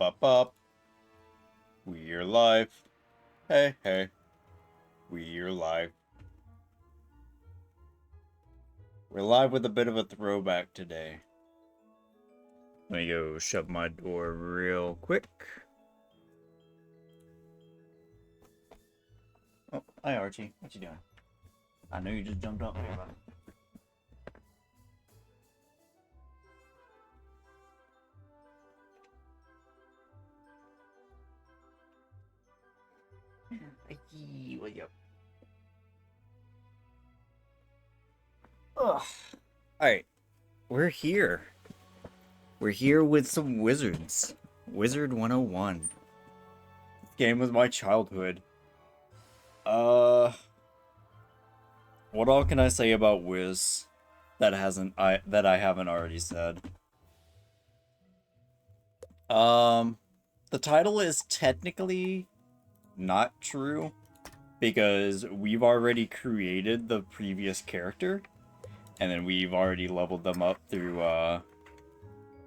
up, up. We're live. Hey, hey. We're live. We're live with a bit of a throwback today. Let me go shut my door real quick. Oh, hi Archie. What you doing? I know you just jumped up here, buddy. Hey, what up? Ugh. Alright, we're here. We're here with some wizards. Wizard101. This game was my childhood. What all can I say about Wiz that I haven't already said? The title is technically not true because we've already created the previous character and then we've already leveled them up through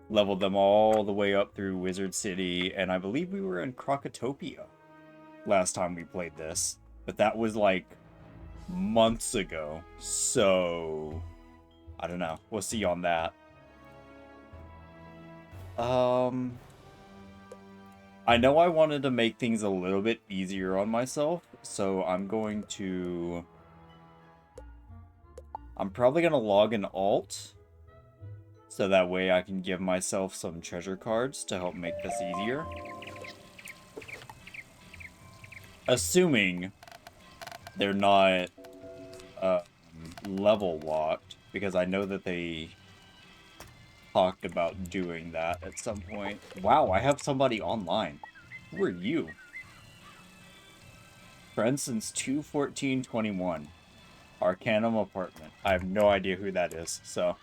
leveled them all the way up through Wizard City, and I believe we were in Crocotopia last time we played this, but that was like months ago, so I don't know. We'll see on that. I know I wanted to make things a little bit easier on myself, so I'm probably gonna log an alt, so that way I can give myself some treasure cards to help make this easier. Assuming they're not level locked, because I know that they talked about doing that at some point. Wow, I have somebody online. Who are you? Friends since 2/14/21. Arcanum apartment. I have no idea who that is, so.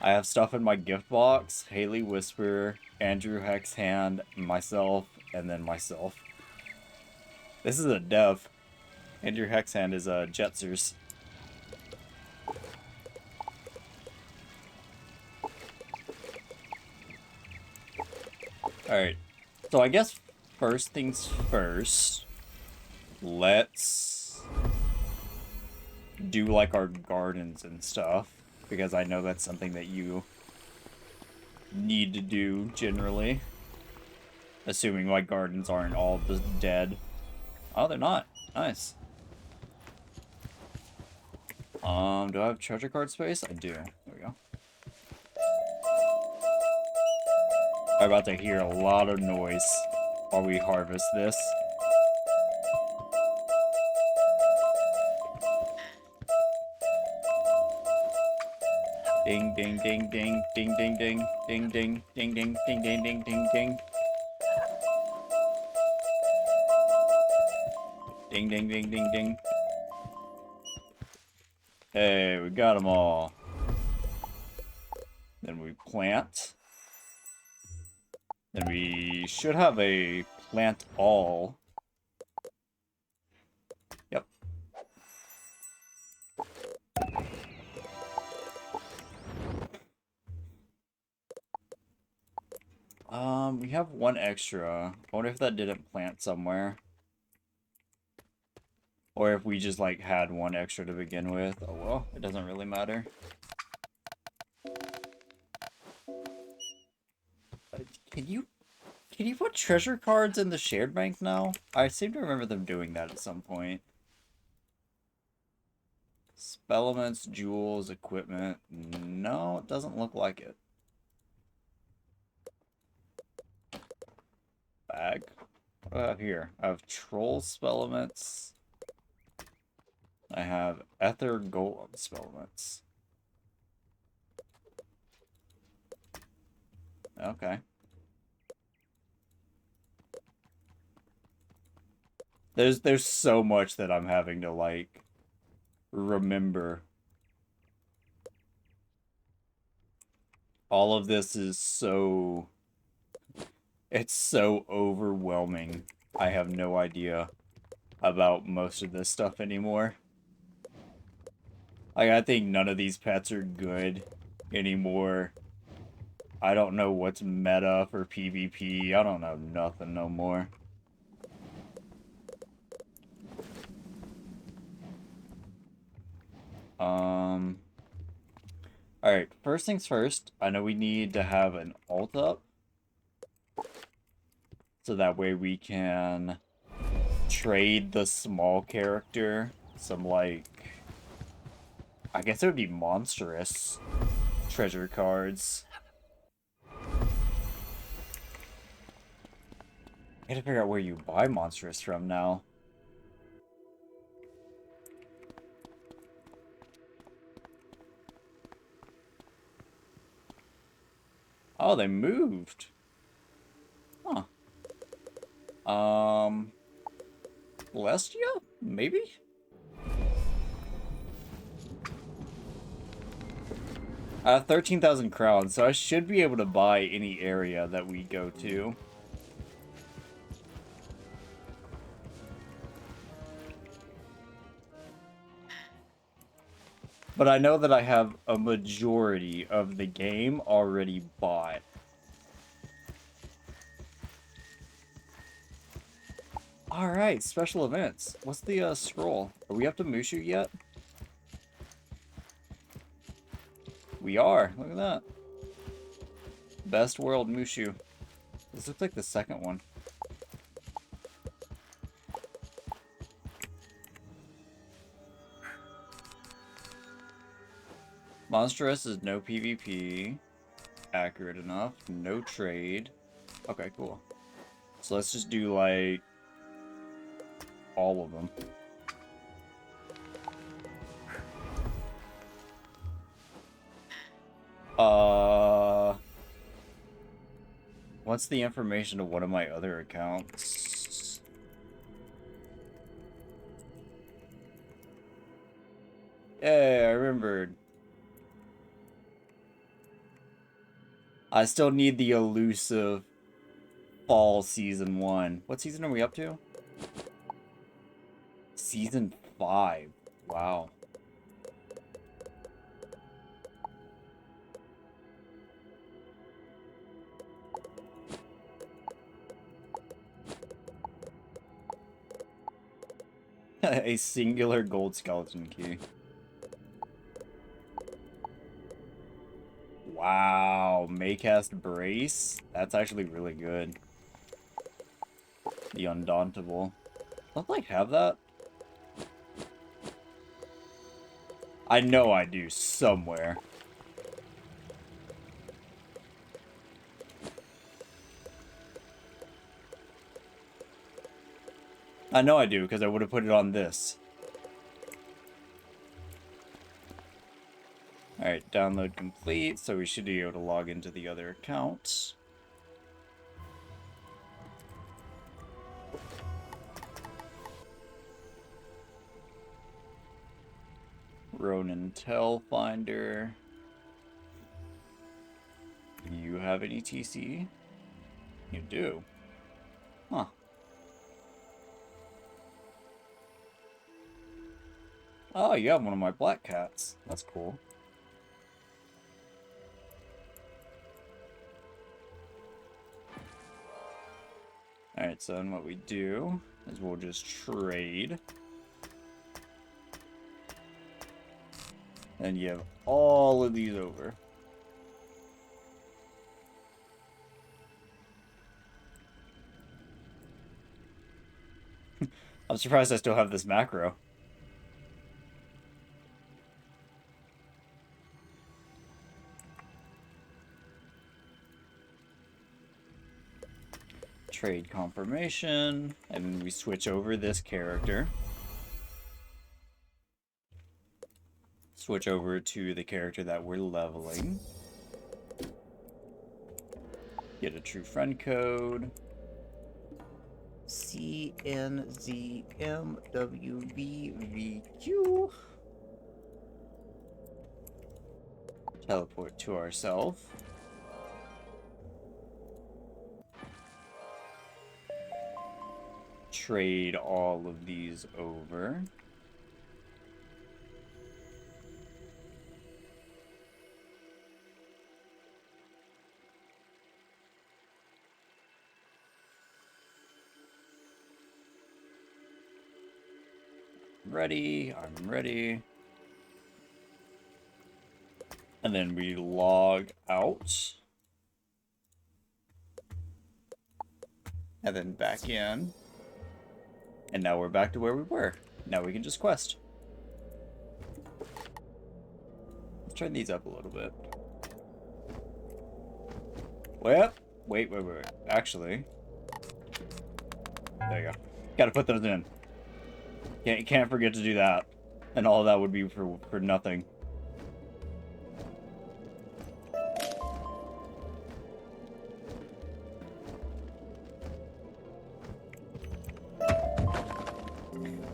I have stuff in my gift box. Haley Whisper, Andrew Hexhand, myself, and then myself. This is a dev. Andrew Hexhand is a Jetzers. Alright, so I guess first things first, let's do like our gardens and stuff, because I know that's something that you need to do generally. Assuming my gardens aren't all just dead. Oh, they're not. Nice. Do I have treasure card space? I do. There we go. I'm about to hear a lot of noise while we harvest this. Ding ding ding ding ding ding ding ding ding ding ding ding ding ding ding ding. Ding ding ding ding ding. Hey, we got them all. Then we plant. Then we should have a plant all. Yep. We have one extra. I wonder if that didn't plant somewhere. Or if we just, like, had one extra to begin with. Oh, well, it doesn't really matter. Can you put treasure cards in the shared bank now? I seem to remember them doing that at some point. Spell elements, jewels, equipment. No, it doesn't look like it. Bag. What do I have here? I have troll spell elements. I have ether golem spell elements. Okay. There's so much that I'm having to, like, remember. All of this is so... It's so overwhelming. I have no idea about most of this stuff anymore. Like, I think none of these pets are good anymore. I don't know what's meta for PvP. I don't know nothing no more. Alright, first things first, I know we need to have an ult up. So that way we can trade the small character some, like, I guess it would be monstrous treasure cards. I gotta figure out where you buy monstrous from now. Oh, they moved. Huh. Celestia? Maybe? I have 13,000 crowns, so I should be able to buy any area that we go to. But I know that I have a majority of the game already bought. Alright, special events. What's the scroll? Are we up to Mushu yet? We are. Look at that. Best World Mushu. This looks like the second one. Monstrous is no PvP. Accurate enough. No trade. Okay, cool. So let's just do, like, all of them. What's the information to one of my other accounts? Hey, I remembered. I still need the elusive fall season 1. What season are we up to? Season 5. Wow. A singular gold skeleton key. Wow, Maycast Brace? That's actually really good. The Undauntable. Don't I have that? I know I do, somewhere. I know I do, because I would have put it on this. Alright, download complete, so we should be able to log into the other account. Ronin Tel Finder. You have any TC? You do. Huh. Oh, you have one of my black cats. That's cool. Alright, so then what we do is we'll just trade. And you have all of these over. I'm surprised I still have this macro. Trade confirmation, and then we switch over this character. Switch over to the character that we're leveling. Get a true friend code. CNZMWBVQ. Teleport to ourselves. Trade all of these over. ready. I'm ready. And then we log out. And then back in. And now we're back to where we were. Now we can just quest. Let's turn these up a little bit. Well, wait. Actually, there you go. Gotta put those in. Can't forget to do that. And all that would be for nothing.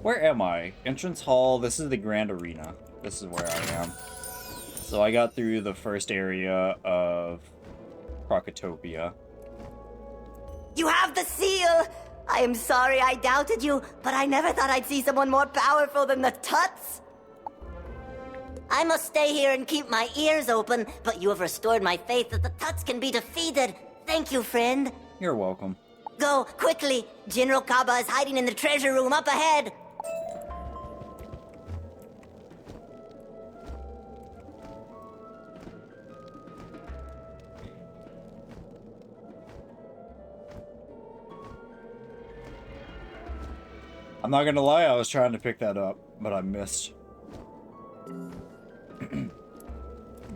Where am I? Entrance hall. This is the grand arena. This is where I am. So I got through the first area of Crocotopia. You have the seal! I am sorry I doubted you, but I never thought I'd see someone more powerful than the Tuts. I must stay here and keep my ears open, but you have restored my faith that the Tuts can be defeated. Thank you, friend. You're welcome. Go, quickly! General Kaba is hiding in the treasure room up ahead! I'm not gonna lie, I was trying to pick that up, but I missed.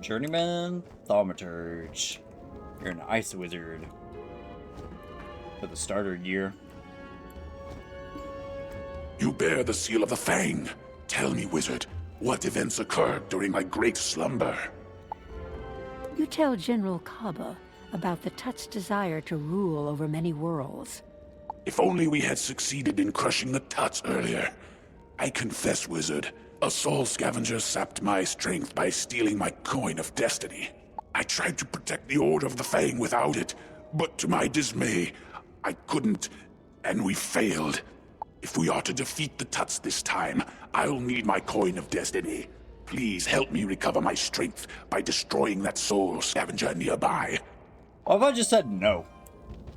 Journeyman Thaumaturge. You're an ice wizard. For the starter gear. You bear the seal of the Fang. Tell me, wizard, what events occurred during my great slumber? You tell General Kaba about the Tut's desire to rule over many worlds. If only we had succeeded in crushing the Tuts earlier. I confess, wizard, a soul scavenger sapped my strength by stealing my coin of destiny. I tried to protect the Order of the Fang without it, but to my dismay, I couldn't, and we failed. If we are to defeat the Tuts this time, I'll need my coin of destiny. Please help me recover my strength by destroying that soul scavenger nearby. What if I just said no?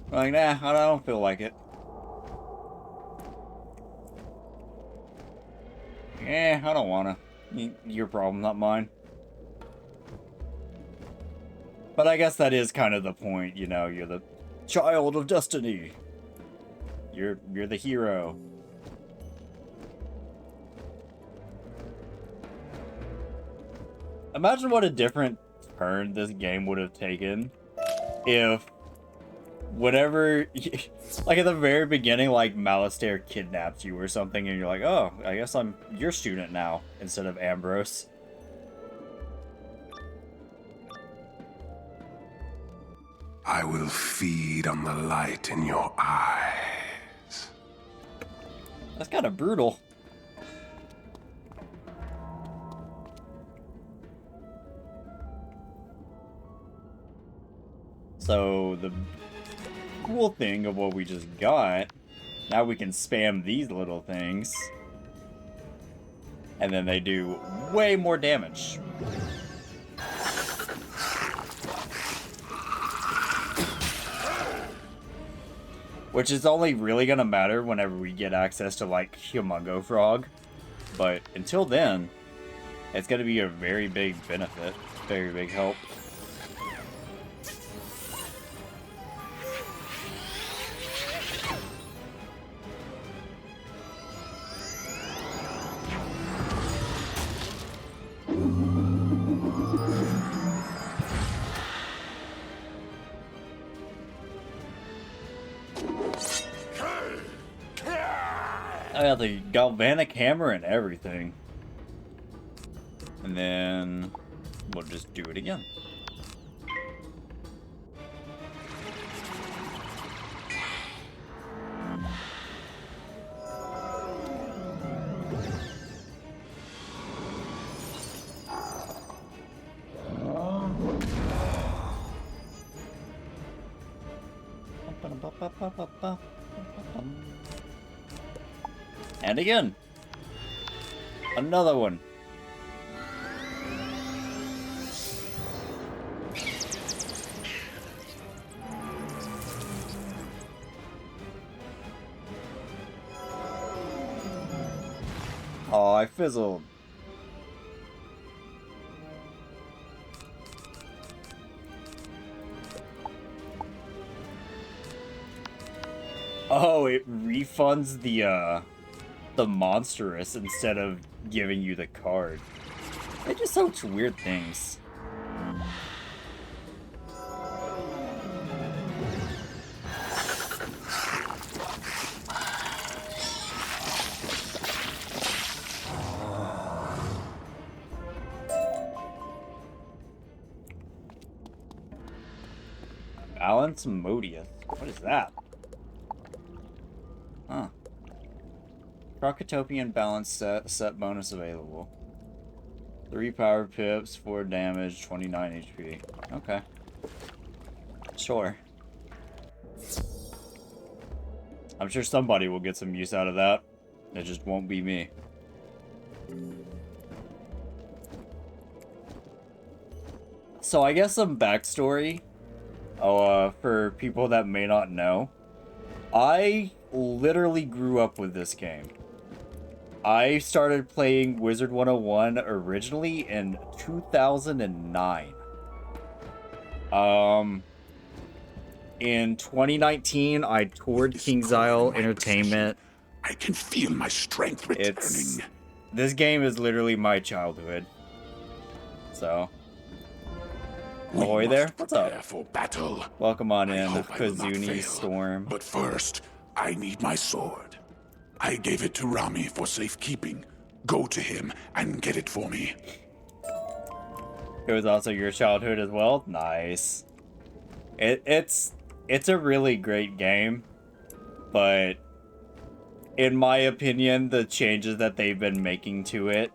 Like, nah, I don't feel like it. I don't wanna. Your problem, not mine. But I guess that is kind of the point, you know, you're the child of destiny. You're the hero. Imagine what a different turn this game would have taken if whatever, like at the very beginning, like Malistaire kidnaps you or something, and you're like, oh, I guess I'm your student now, instead of Ambrose. I will feed on the light in your eyes. That's kind of brutal. So the cool thing of what we just got, now we can spam these little things, and then they do way more damage. Which is only really gonna matter whenever we get access to like Humongo Frog, but until then, it's gonna be a very big benefit, very big help. I got the galvanic hammer and everything. And then we'll just do it again. And again. Another one. Oh, I fizzled. Oh, it refunds the monstrous instead of giving you the card. They just such weird things. Balance Modius. What is that? Huh. Crocotopian balance set bonus available. 3 power pips, 4 damage, 29 HP. Okay. Sure. I'm sure somebody will get some use out of that. It just won't be me. So I guess some backstory. For people that may not know. I literally grew up with this game. I started playing Wizard101 originally in 2009. In 2019, I toured King's Isle Entertainment. I can feel my strength returning. This game is literally my childhood. So, ahoy there. What's up? For battle. Welcome on in, hope I will not Kazuni fail. Storm. But first, I need my sword. I gave it to Rami for safekeeping. Go to him and get it for me. It was also your childhood as well. Nice. It's a really great game, but in my opinion, the changes that they've been making to it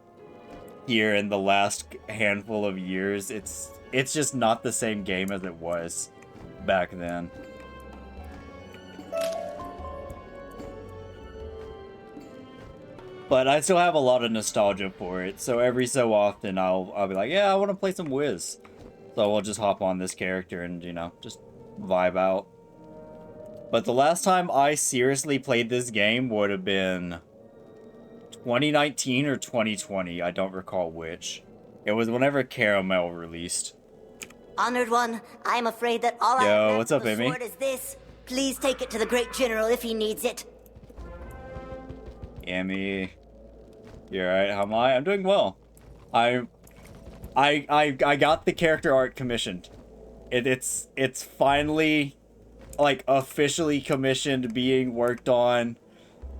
here in the last handful of years, it's just not the same game as it was back then. But I still have a lot of nostalgia for it, so every so often I'll be like, yeah, I want to play some Wiz. So we'll just hop on this character and, you know, just vibe out. But the last time I seriously played this game would have been 2019 or 2020. I don't recall which. It was whenever Caramel released. Honored one, I'm afraid that all I Yo, have what's left up, of the Amy? sword is this. Please take it to the great general if he needs it. Amy, you alright? How am I? I'm doing well. I got the character art commissioned. It's finally, like, officially commissioned, being worked on.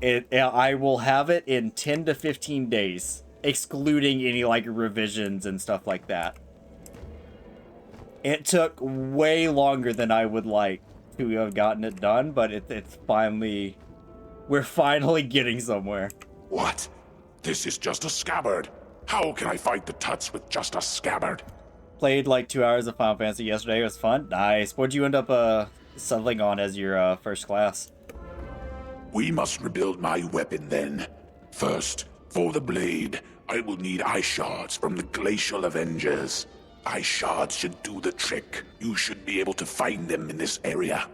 I will have it in 10 to 15 days, excluding any, like, revisions and stuff like that. It took way longer than I would like to have gotten it done, but it's finally... We're finally getting somewhere. What? This is just a scabbard. How can I fight the Tuts with just a scabbard? Played like 2 hours of Final Fantasy yesterday. It was fun. Nice. What'd you end up settling on as your first class? We must rebuild my weapon then. First, for the blade, I will need eye shards from the Glacial Avengers. Eye shards should do the trick. You should be able to find them in this area.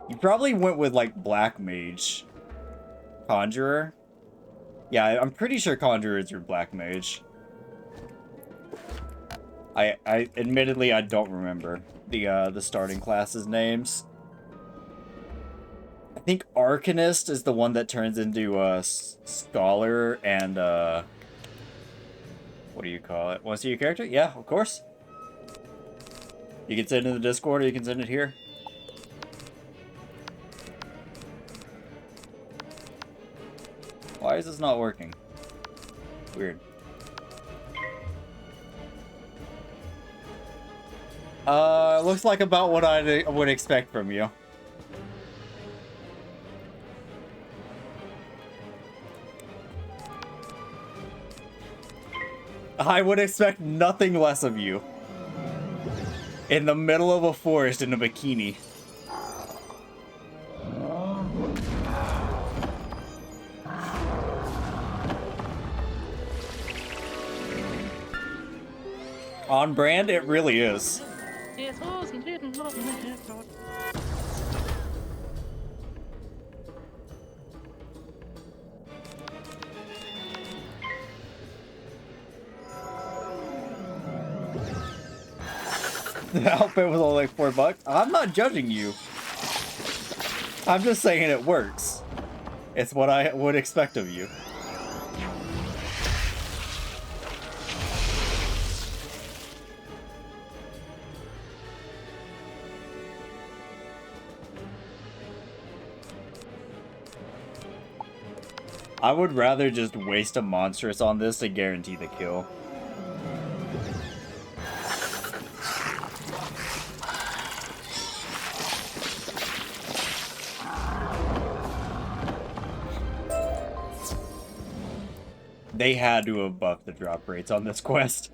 You probably went with like Black Mage. Conjurer? Yeah, I'm pretty sure Conjurer is your Black Mage. I admittedly I don't remember the starting classes names. I think Arcanist is the one that turns into Scholar and what do you call it? Want to see your character? Yeah, of course. You can send it in the Discord or you can send it here. Why is this not working? Weird. Looks like about what I would expect from you. I would expect nothing less of you. In the middle of a forest in a bikini. On brand, it really is. The outfit was only like $4. I'm not judging you. I'm just saying it works. It's what I would expect of you. I would rather just waste a monstrous on this to guarantee the kill. They had to have buffed the drop rates on this quest.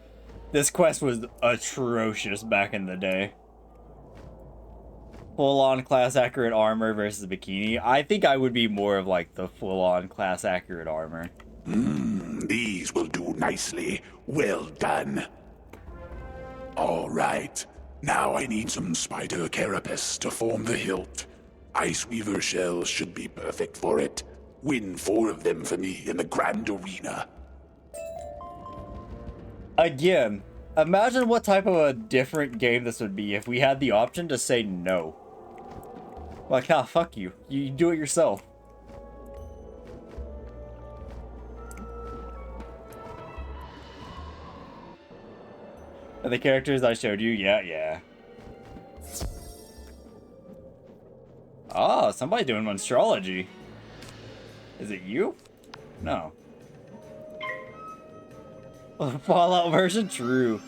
This quest was atrocious back in the day. Full-on class-accurate armor versus bikini. I think I would be more of like the full-on class-accurate armor. These will do nicely. Well done. All right. Now I need some spider carapace to form the hilt. Ice Weaver shells should be perfect for it. Win 4 of them for me in the Grand Arena. Again, imagine what type of a different game this would be if we had the option to say no. Like, nah, fuck you. You do it yourself. And the characters I showed you, yeah. Oh, somebody doing astrology. Is it you? No. Fallout version? True.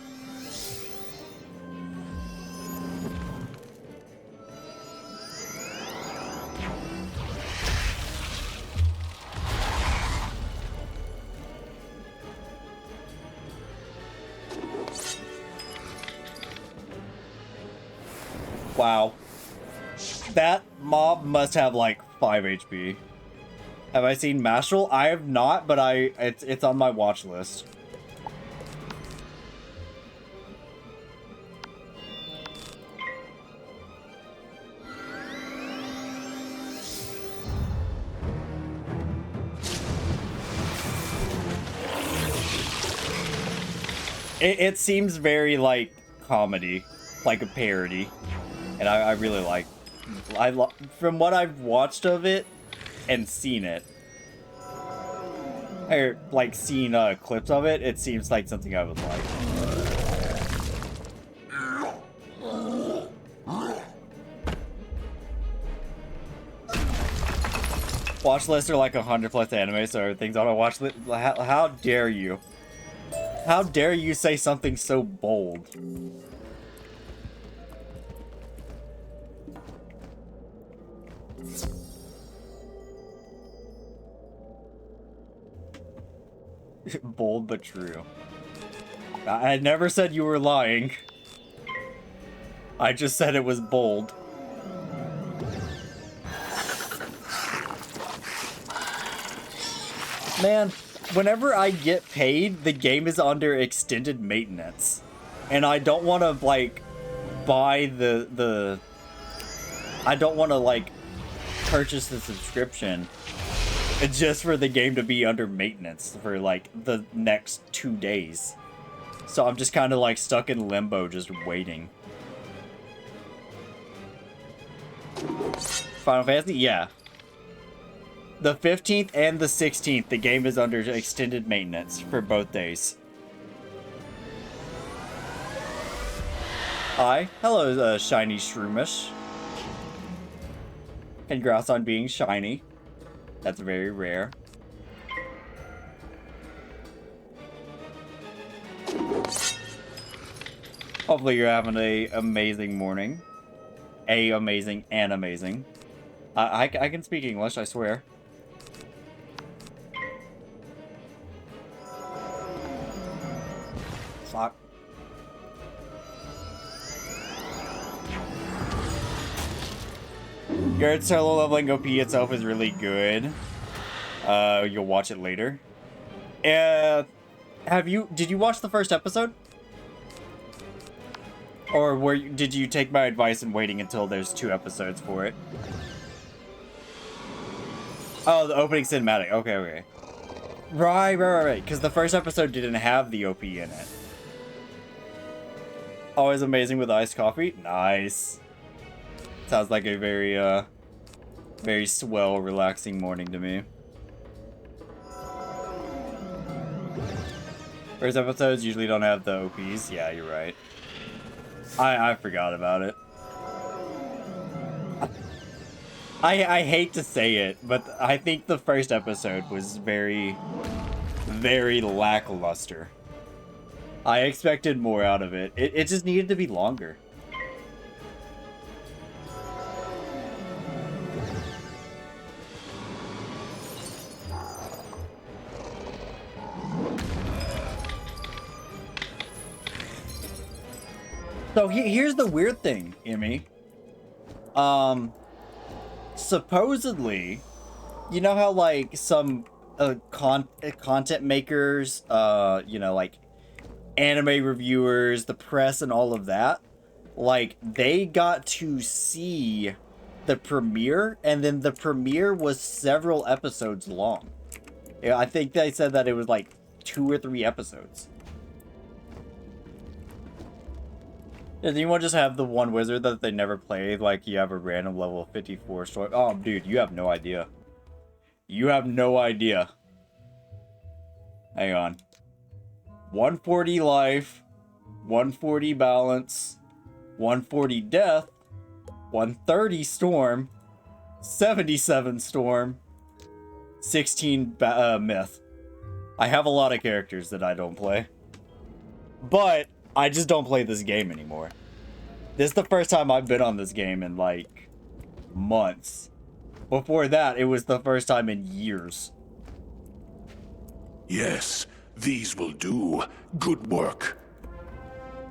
Wow. That mob must have like 5 HP. Have I seen Mastral? I have not, but it's on my watch list. It seems very like comedy, like a parody, and I really like. From what I've watched of it and seen it, or like seen clips of it, it seems like something I would like. Watch lists are like 100+ anime, so everything's on a watch list. How dare you? How dare you say something so bold? Bold but true. I never said you were lying. I just said it was bold. Man, whenever I get paid, the game is under extended maintenance. And I don't want to, like, buy the... I don't want to, like, purchase the subscription just for the game to be under maintenance for, like, the next 2 days. So I'm just kind of, like, stuck in limbo just waiting. Final Fantasy? Yeah. The 15th and the 16th, the game is under extended maintenance for both days. Hi. Hello, shiny shroomish. Congrats on being shiny. That's very rare. Hopefully you're having an amazing morning. Amazing and amazing. I can speak English, I swear. Fuck. Garrett's solo leveling OP itself is really good. You'll watch it later. Did you watch the first episode? Or did you take my advice in waiting until there's 2 episodes for it? Oh, the opening cinematic. Okay. Right. Because the first episode didn't have the OP in it. Always amazing with iced coffee. Nice. Sounds like a very, very swell, relaxing morning to me. First episodes usually don't have the OPs. Yeah, you're right. I forgot about it. I hate to say it, but I think the first episode was very, very lackluster. I expected more out of it. It just needed to be longer. So here's the weird thing, Emmy. Supposedly, you know how like some content makers, you know, like anime reviewers, the press, and all of that, like they got to see the premiere, and then the premiere was several episodes long. Yeah, I think they said that it was like 2 or 3 episodes. Does anyone just have the one wizard that they never played? Like, you have a random level 54 story? Oh, dude, you have no idea. You have no idea. Hang on. 140 life, 140 balance, 140 death, 130 storm, 77 storm, 16 myth. I have a lot of characters that I don't play. But I just don't play this game anymore. This is the first time I've been on this game in like months. Before that, it was the first time in years. Yes, these will do. Good work.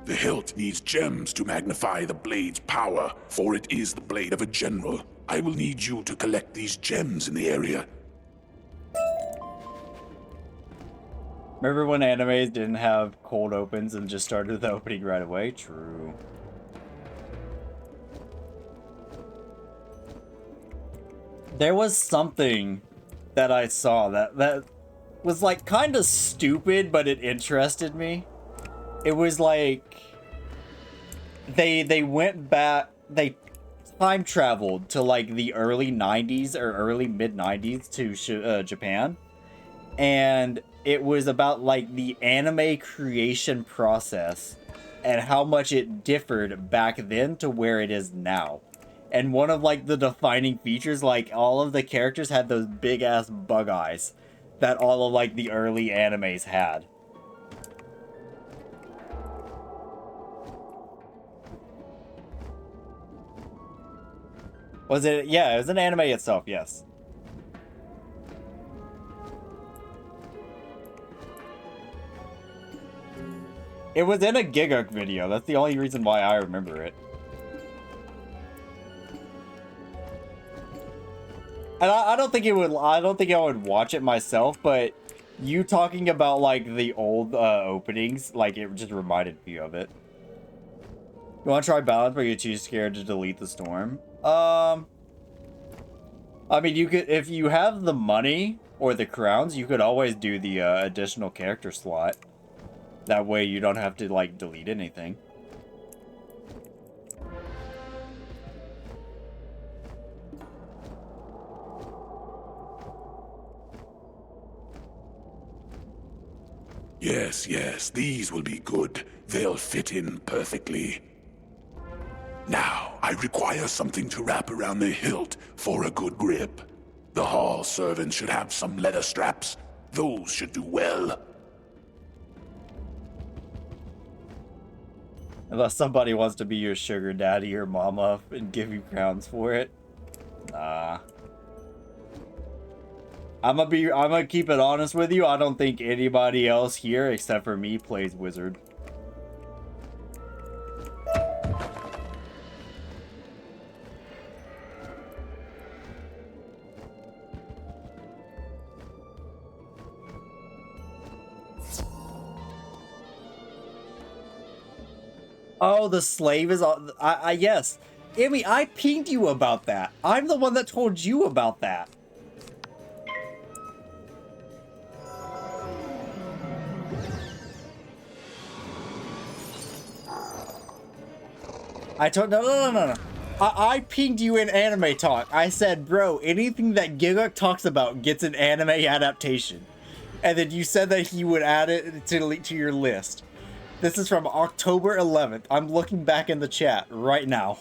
The hilt needs gems to magnify the blade's power, for it is the blade of a general. I will need you to collect these gems in the area. Remember when animes didn't have cold opens and just started the opening right away? True. There was something that I saw that was like kind of stupid, but it interested me. It was like they went back, they time traveled to like the early 90s or early mid 90s to Japan, and it was about like the anime creation process and how much it differed back then to where it is now. And one of like the defining features, like all of the characters had those big ass bug eyes that all of like the early animes had. Was it? Yeah, it was an anime itself, yes. It was in a Giguk video. That's the only reason why I remember it. And I don't think it would. I don't think I would watch it myself. But you talking about like the old openings, like it just reminded me of it. You want to try balance, but you're too scared to delete the storm? I mean, you could, if you have the money or the crowns, you could always do the additional character slot. That way you don't have to, like, delete anything. Yes, yes, these will be good. They'll fit in perfectly. Now, I require something to wrap around the hilt for a good grip. The hall servants should have some leather straps. Those should do well. Unless somebody wants to be your sugar daddy or mama and give you crowns for it. Nah. I'm gonna keep it honest with you. I don't think anybody else here except for me plays Wizard. Oh, the slave is on. Yes. Emmy, I pinged you about that. I'm the one that told you about that. I told no. I pinged you in anime talk. I said, bro, anything that Giguk talks about gets an anime adaptation. And then you said that he would add it to your list. This is from October 11th. I'm looking back in the chat right now.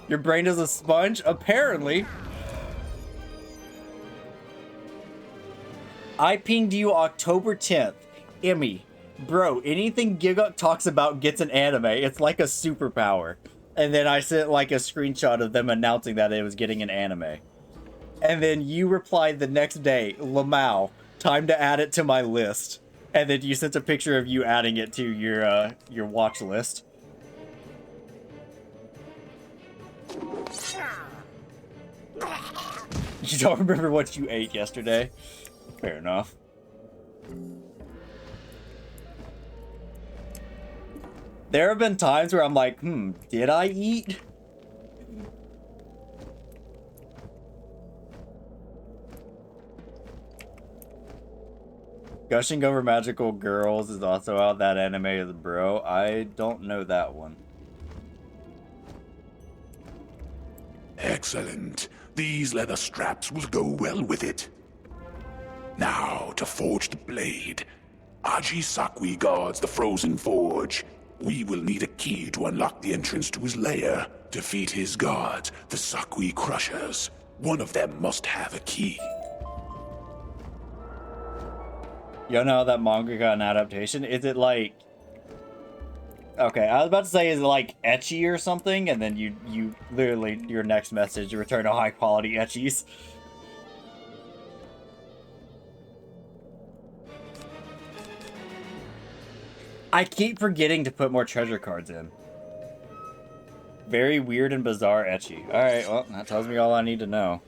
Your brain is a sponge? Apparently. I pinged you October 10th. Emmy, bro, anything Giguk talks about gets an anime. It's like a superpower. And then I sent like a screenshot of them announcing that it was getting an anime. And then you replied the next day, Lamau, time to add it to my list. And then you sent a picture of you adding it to your watch list. You don't remember what you ate yesterday? Fair enough. There have been times where I'm like, did I eat? Gushing Over Magical Girls is also out. That anime is bro. I don't know that one. Excellent. These leather straps will go well with it. Now, to forge the blade. Aji Sakwi guards the frozen forge. We will need a key to unlock the entrance to his lair. Defeat his guards, the Sakwi Crushers. One of them must have a key. You know how that manga got an adaptation? Is it like... Okay, I was about to say, is it like ecchi or something? And then you literally, your next message, you return to high quality ecchis. I keep forgetting to put more treasure cards in. Very weird and bizarre ecchi. Alright, well, that tells me all I need to know.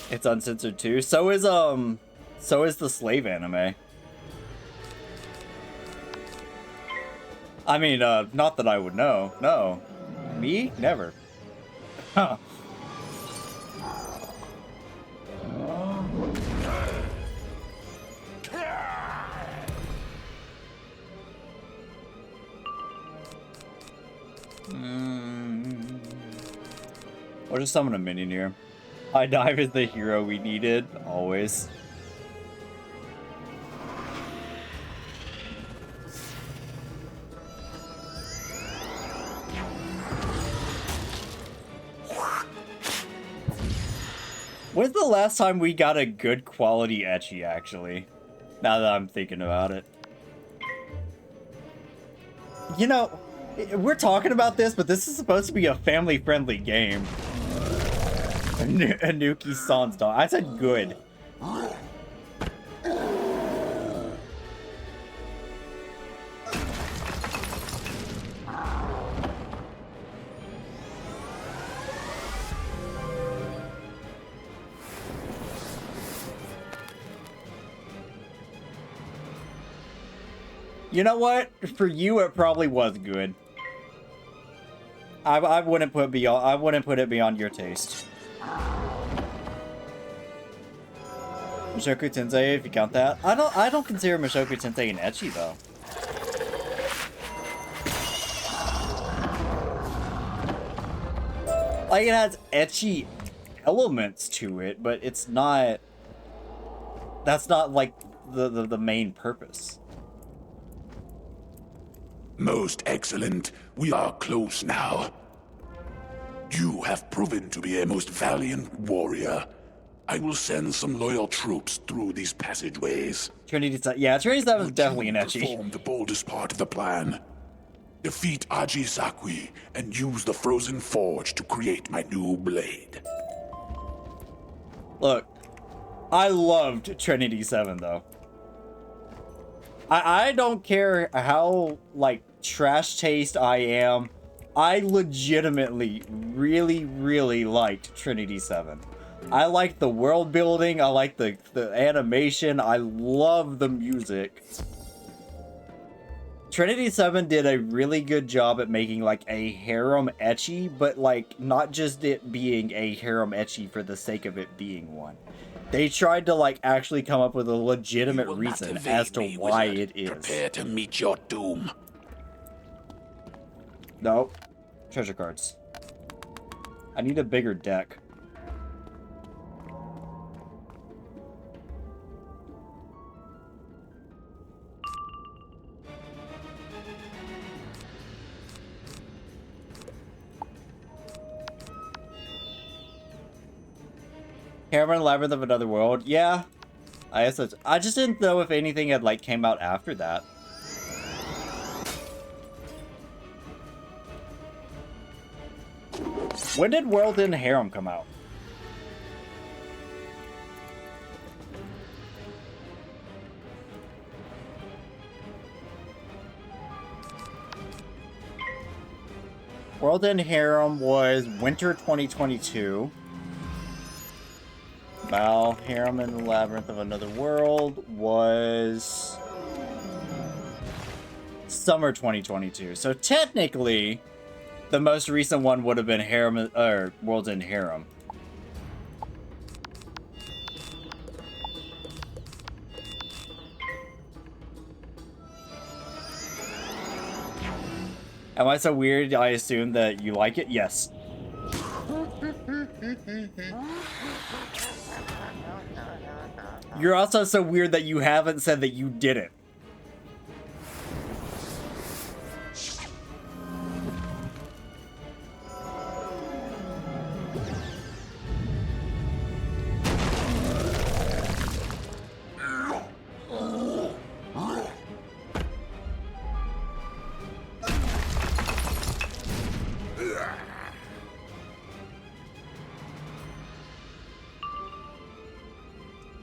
It's uncensored too. So is the slave anime. I mean, not that I would know. No. Me? Never. Huh. Or just summon a minion here. High Dive is the hero we needed, always. When's the last time we got a good quality ecchi, actually? Now that I'm thinking about it. You know, we're talking about this, but this is supposed to be a family-friendly game. Anuki-san's dog. I said good. You know what? For you, it probably was good. I wouldn't put it beyond your taste. Mushoku Tensei, if you count that. I don't consider Mushoku Tensei an ecchi though. Like, it has ecchi elements to it, but it's not... That's not, like, the main purpose. Most excellent. We are close now. You have proven to be a most valiant warrior. I will send some loyal troops through these passageways. Trinity 7, yeah, Trinity 7 is definitely an ecchi. Perform the boldest part of the plan. Defeat Aji Sakwi and use the frozen forge to create my new blade. Look, I loved Trinity 7 though. I don't care how, like, trash taste I am. I legitimately really liked Trinity 7. I liked the world building, I liked the animation, I love the music. Trinity 7 did a really good job at making, like, a harem ecchi, but, like, not just it being a harem ecchi for the sake of it being one. They tried to, like, actually come up with a legitimate reason as to why it is. Prepare to meet your doom. Nope. Treasure cards. I need a bigger deck. Cameron Labyrinth of Another World. Yeah. I just didn't know if anything had, like, came out after that. When did World End Harem come out? World End Harem was winter 2022. Val Harem in the Labyrinth of Another World was summer 2022. So technically, the most recent one would have been Harem or World's End Harem. Am I so weird? I assume that you like it? Yes. You're also so weird that you haven't said that you didn't.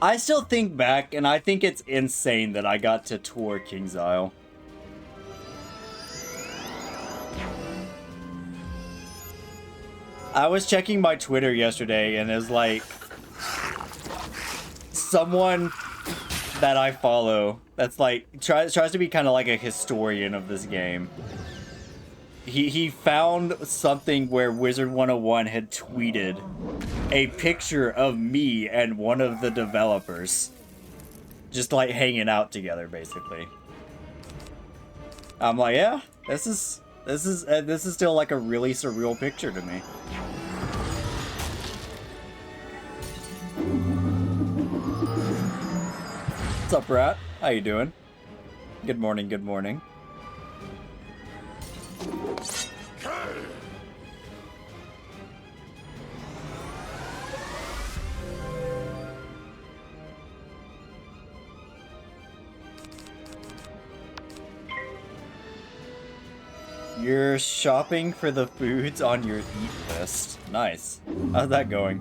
I still think back, and I think it's insane that I got to tour King's Isle. I was checking my Twitter yesterday, and there's like someone that I follow that's like tries to be kind of like a historian of this game. He found something where Wizard101 had tweeted a picture of me and one of the developers just like hanging out together, basically. I'm like, yeah, this is still like a really surreal picture to me. What's up, Rat? How you doing? Good morning, good morning. You're shopping for the foods on your eat list. Nice. How's that going?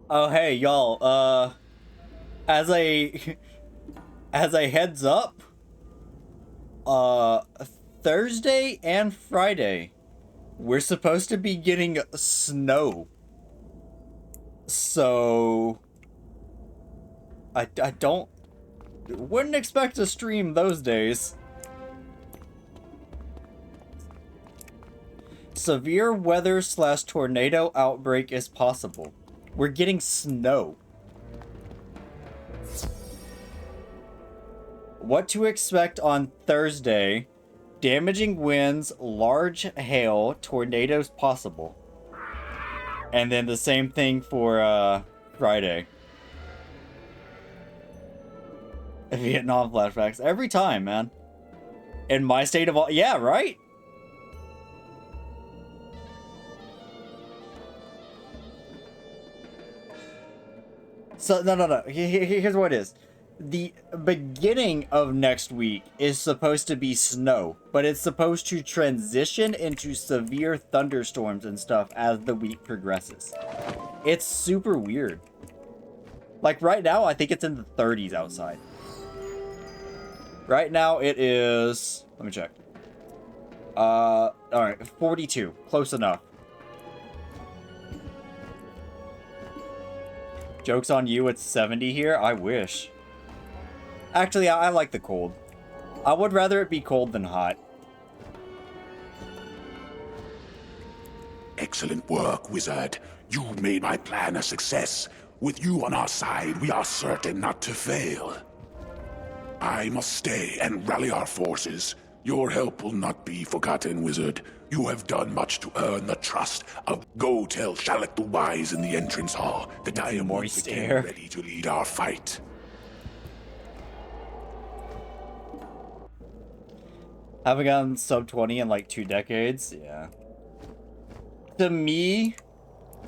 Oh, hey, y'all, as a heads up, Thursday and Friday, we're supposed to be getting snow. So, I wouldn't expect to stream those days. Severe weather / tornado outbreak is possible. We're getting snow. What to expect on Thursday: damaging winds, large hail, tornadoes possible. And then the same thing for Friday. Vietnam flashbacks every time, man. In my state of all, yeah, right? So no. Here's what it is. The beginning of next week is supposed to be snow, but it's supposed to transition into severe thunderstorms and stuff as the week progresses. It's super weird. Like right now, I think it's in the 30s outside. Right now it is, let me check. All right, 42, close enough. Joke's on you, it's 70 here. I wish. Actually, I like the cold. I would rather it be cold than hot. Excellent work, Wizard. You made my plan a success. With you on our side, we are certain not to fail. I must stay and rally our forces. Your help will not be forgotten, Wizard. You have done much to earn the trust of... Go tell Shalak the Wise in the entrance hall that I am once again ready to lead our fight. Haven't gotten sub 20 in like 2 decades. Yeah. To me,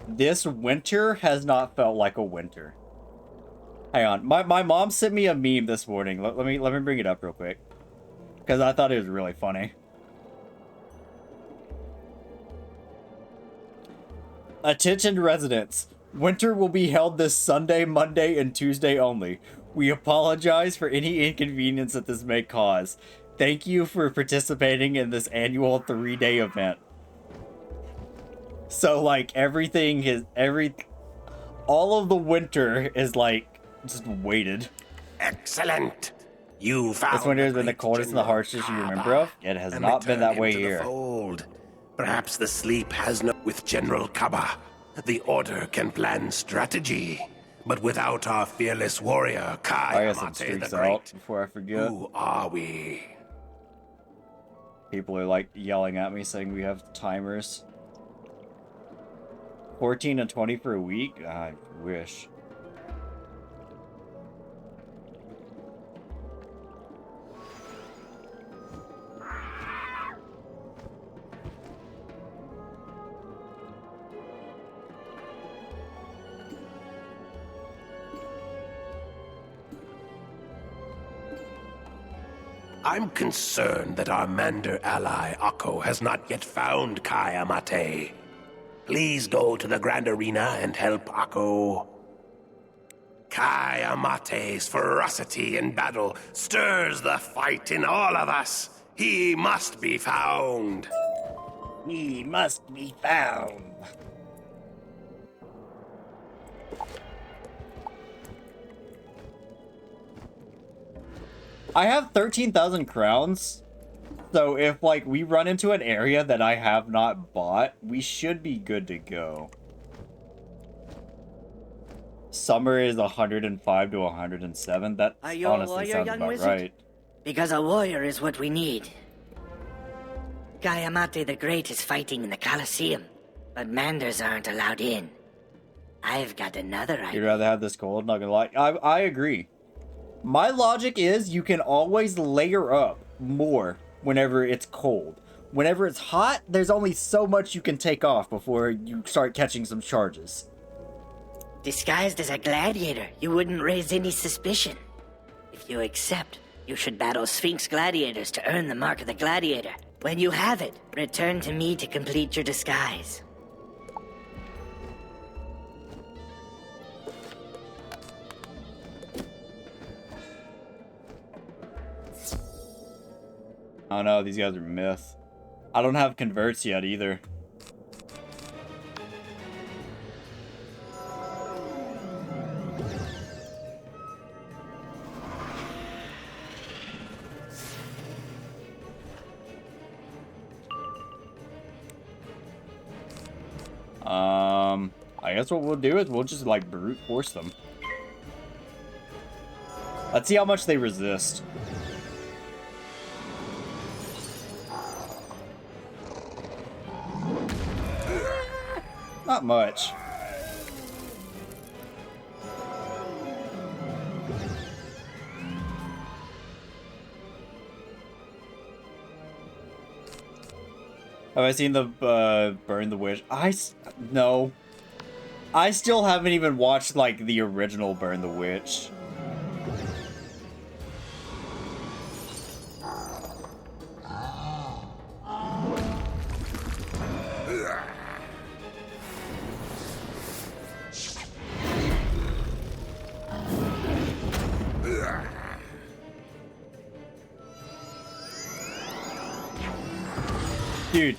this winter has not felt like a winter. Hang on. My mom sent me a meme this morning. Let me bring it up real quick. Because I thought it was really funny. Attention residents. Winter will be held this Sunday, Monday, and Tuesday only. We apologize for any inconvenience that this may cause. Thank you for participating in this annual 3-day event. So, like, everything is... all of the winter is, like, just weighted. Excellent. You found this winter has been the coldest and the harshest you remember of. It has not been that way here. Perhaps the sleep has no... With General Kaba, the Order can plan strategy. But without our fearless warrior, Kai I got some Amate streaks the Great, out before I forget. who are we? People are, like, yelling at me saying we have timers. 14 and 20 for a week? I wish. I'm concerned that our Mander ally, Akko, has not yet found Kai Amate. Please go to the Grand Arena and help Akko. Kai Amate's ferocity in battle stirs the fight in all of us. He must be found. He must be found. I have 13,000 crowns. So if, like, we run into an area that I have not bought, we should be good to go. Summer is 105 to 107. That honestly sounds about right. Because a warrior is what we need. Kai Amate the Great is fighting in the Colosseum, but Manders aren't allowed in. I've got another idea. You'd rather have this cold, not gonna lie. I agree. My logic is you can always layer up more whenever it's cold. Whenever it's hot, there's only so much you can take off before you start catching some charges. Disguised as a gladiator, you wouldn't raise any suspicion. If you accept, you should battle Sphinx gladiators to earn the mark of the gladiator. When you have it, return to me to complete your disguise. I don't know, these guys are myth. I don't have converts yet either. I guess what we'll do is we'll just, like, brute force them. Let's see how much they resist. Not much. Have I seen the Burn the Witch? No. I still haven't even watched, like, the original Burn the Witch. Dude.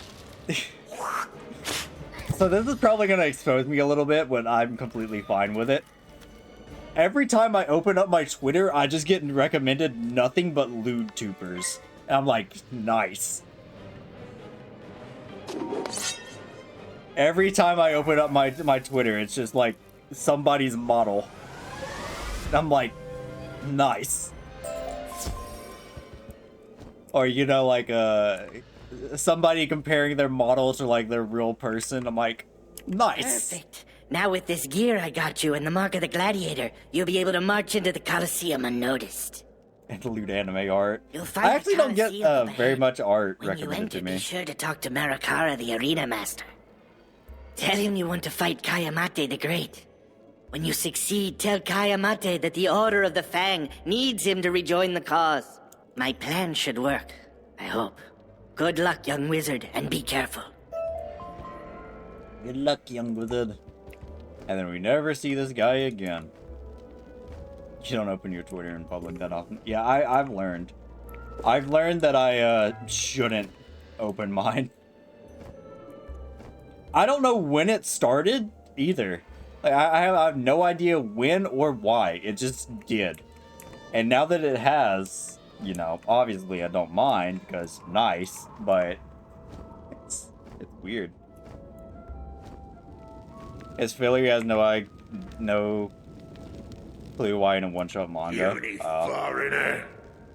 So this is probably going to expose me a little bit, but I'm completely fine with it. Every time I open up my Twitter, I just get recommended nothing but lewd tubers. And I'm like, nice. Every time I open up my Twitter, it's just like somebody's model. And I'm like, nice. Or, you know, like, somebody comparing their model to, like, their real person. I'm like, nice. Perfect. Now with this gear I got you and the Mark of the Gladiator, you'll be able to march into the Colosseum unnoticed. And loot anime art. You'll find I actually don't get Colosseum very ahead. much art When you recommended to enter, me. be sure to talk to Marakara, the arena master. Tell him you want to fight Kayamate the Great. When you succeed, tell Kayamate that the Order of the Fang needs him to rejoin the cause. My plan should work, I hope. Good luck, young wizard, and be careful. Good luck, young wizard. And then we never see this guy again. You don't open your Twitter in public that often. Yeah, I've learned. I've learned that I shouldn't open mine. I don't know when it started either. Like, I have no idea when or why. It just did. And now that it has, you know, obviously I don't mind because nice, but it's weird. His failure has no clue why in a one-shot manga. Puny foreigner.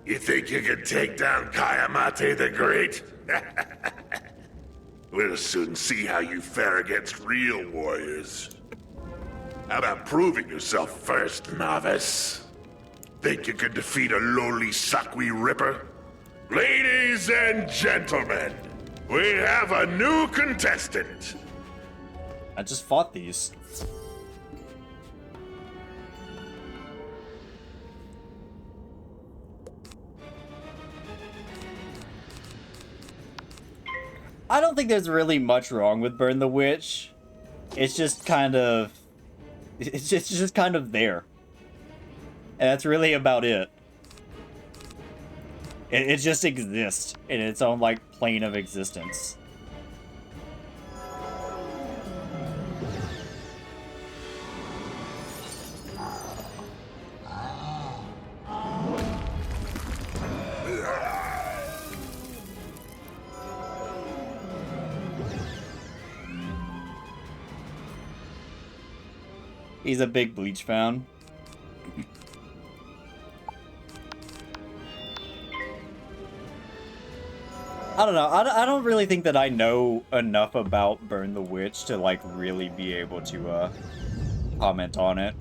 You think you can take down Kayamate the Great? We'll soon see how you fare against real warriors. How about proving yourself first, novice? Think you can defeat a lowly Sakui Ripper? Ladies and gentlemen, we have a new contestant. I just fought these. I don't think there's really much wrong with Burn the Witch. It's just kind of... It's just kind of there. And that's really about it. It just exists in its own, like, plane of existence. He's a big Bleach fan. I don't know. I don't really think that I know enough about Burn the Witch to, like, really be able to, comment on it.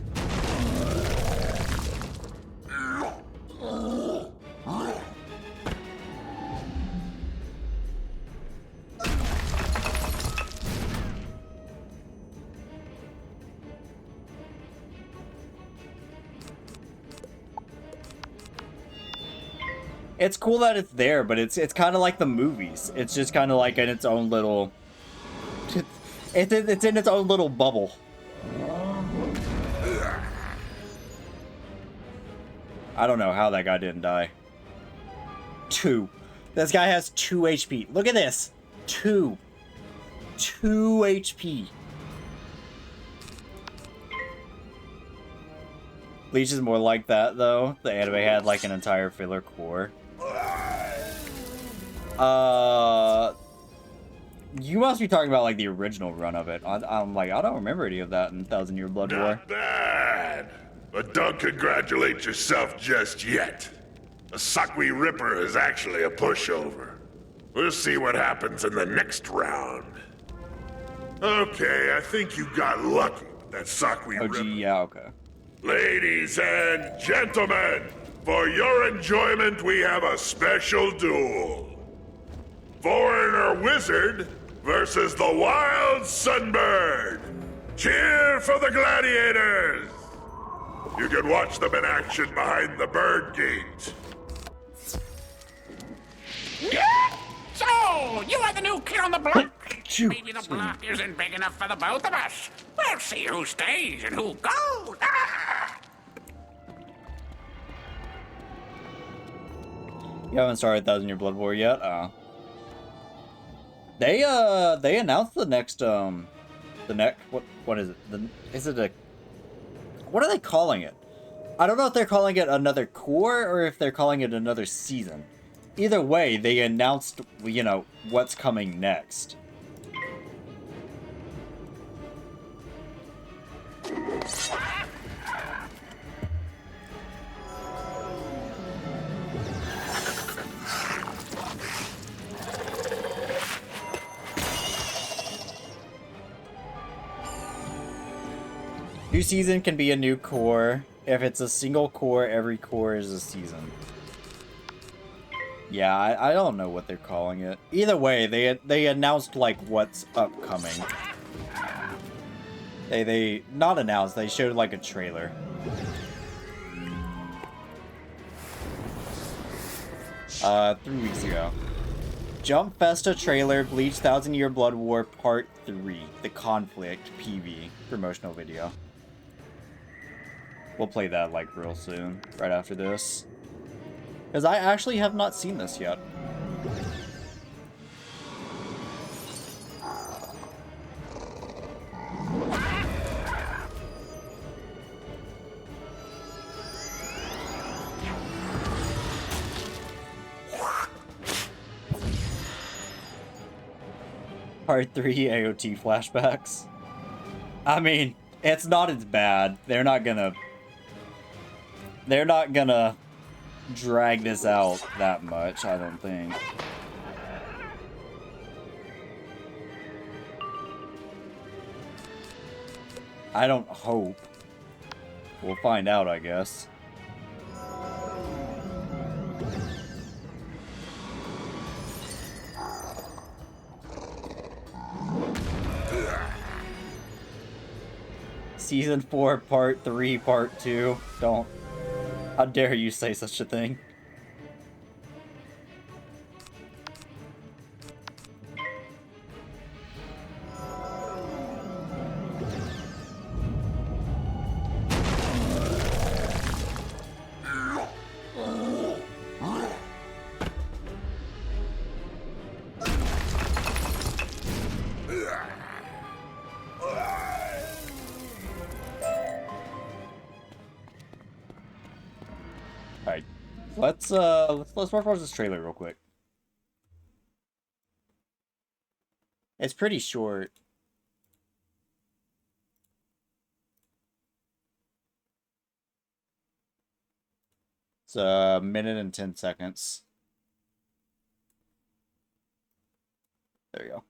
It's cool that it's there, but it's kind of like the movies. It's just kind of like in its own little... It's in its own little bubble. I don't know how that guy didn't die. 2. This guy has 2 HP. Look at this. 2 HP. Bleach is more like that, though. The anime had, like, an entire filler core. You must be talking about, like, the original run of it. I'm like, I don't remember any of that in 1000 Year Blood War. Not bad. But don't congratulate yourself just yet. The Sakui Ripper is actually a pushover. We'll see what happens in the next round. Okay, I think you got lucky with that Sakui Oh, Ripper. gee, yeah, okay. Ladies and gentlemen, for your enjoyment, we have a special duel. Foreigner Wizard versus the Wild Sunbird. Cheer for the gladiators! You can watch them in action behind the bird gate. So, you are the new kid on the block? Shoot. Maybe the block isn't big enough for the both of us. We'll see who stays and who goes. Ah! You haven't started 1000 Year Blood War yet? They announced the next what is it? What are they calling it? I don't know if they're calling it another core or if they're calling it another season. Either way, they announced, you know, what's coming next. New season can be a new core. If it's a single core, every core is a season. Yeah, I don't know what they're calling it. Either way, they announced like what's upcoming. They not announced, they showed like a trailer. Uh, 3 weeks ago. Jump Festa trailer, Bleach 1000 Year Blood War Part 3. The Conflict PV promotional video. We'll play that like real soon, right after this. Because I actually have not seen this yet. Part 3 AOT flashbacks. I mean, it's not as bad. They're not gonna drag this out that much, I don't think. I don't hope. We'll find out, I guess. Season 4, Part 3, Part 2. Don't. How dare you say such a thing? Let's watch this trailer real quick. It's pretty short. It's a minute and 10 seconds. There you go.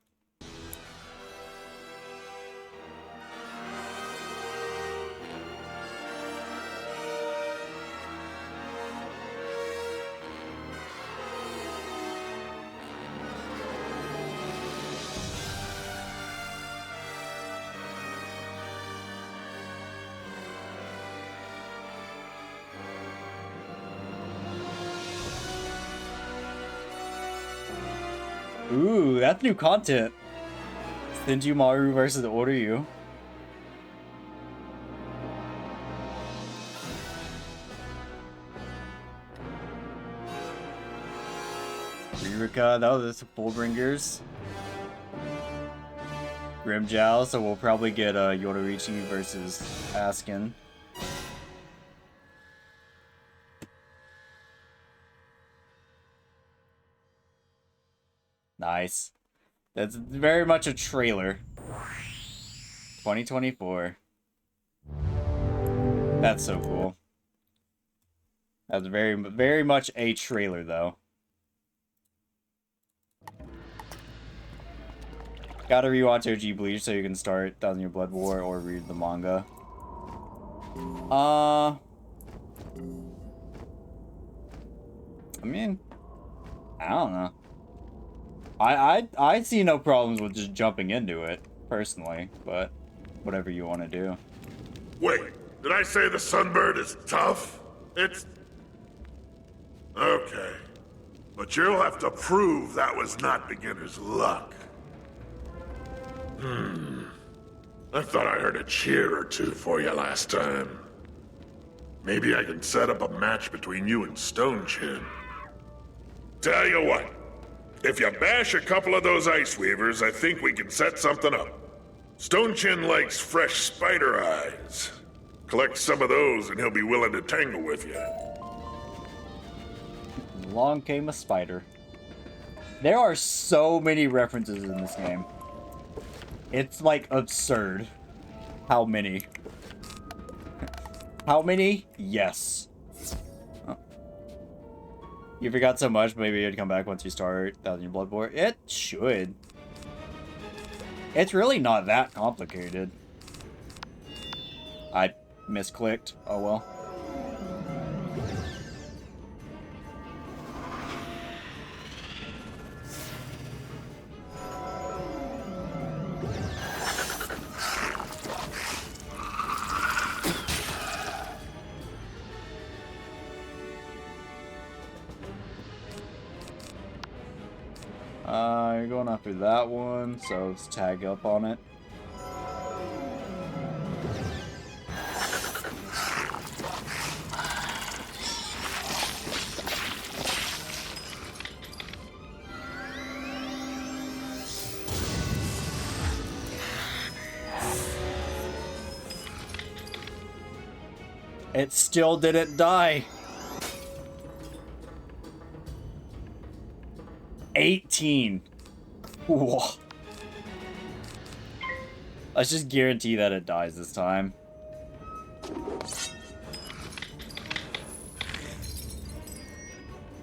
Ooh, that's new content. Senjumaru versus Oryu. Ririka, that was Fullbringers. Grimjow, so we'll probably get Yoruichi versus Askin. Nice. That's very much a trailer. 2024. That's so cool. That's very much a trailer, though. Gotta rewatch OG Bleach so you can start 1000 Year Blood War or read the manga. I mean, I don't know. I see no problems with just jumping into it, personally, but whatever you want to do. Wait, did I say the Sunbird is tough? It's... Okay. But you'll have to prove that was not beginner's luck. I thought I heard a cheer or two for you last time. Maybe I can set up a match between you and Stone Chin. Tell you what, If you bash a couple of those ice weavers, I think we can set something up. Stone Chin likes fresh spider eyes. Collect some of those and he'll be willing to tangle with you. Along came a spider. There are so many references in this game. It's like absurd. How many? How many? Yes. Oh. You forgot so much, maybe it'd come back once you start 1000 Blood War. It should. It's really not that complicated. I misclicked. Oh well. You're going after that one, so let's tag up on it. It still didn't die. 18. Whoa. Let's just guarantee that it dies this time.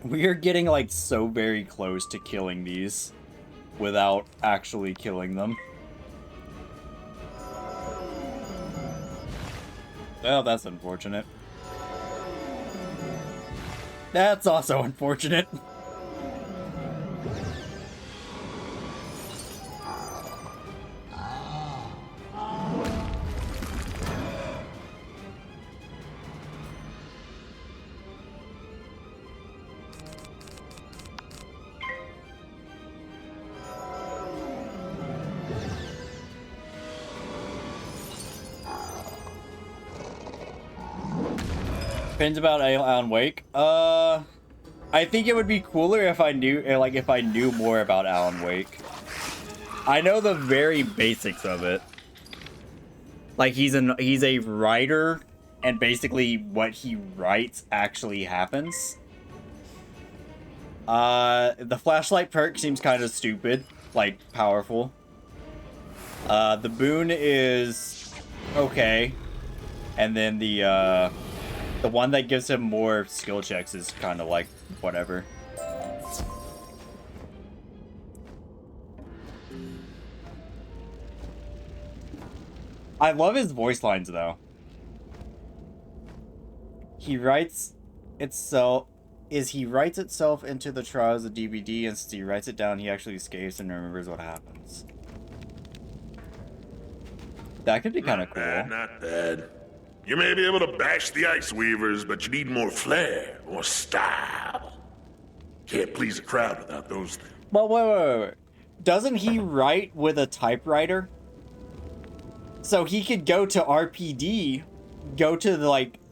We are getting like so very close to killing these without actually killing them. Well, that's unfortunate. That's also unfortunate. Depends about Alan Wake. I think it would be cooler if I knew, if I knew more about Alan Wake. I know the very basics of it. Like he's a writer, and basically what he writes actually happens. The flashlight perk seems kind of stupid, like powerful. The boon is okay, and then the one that gives him more skill checks is kind of like whatever. I love his voice lines though. He writes itself into the trials of DVD, and since he writes it down, he actually escapes and remembers what happens. That could be kind of cool. Not bad. You may be able to bash the ice weavers, but you need more flair, more style. Can't please a crowd without those things. Well, wait. Doesn't he write with a typewriter? So he could go to RPD, go to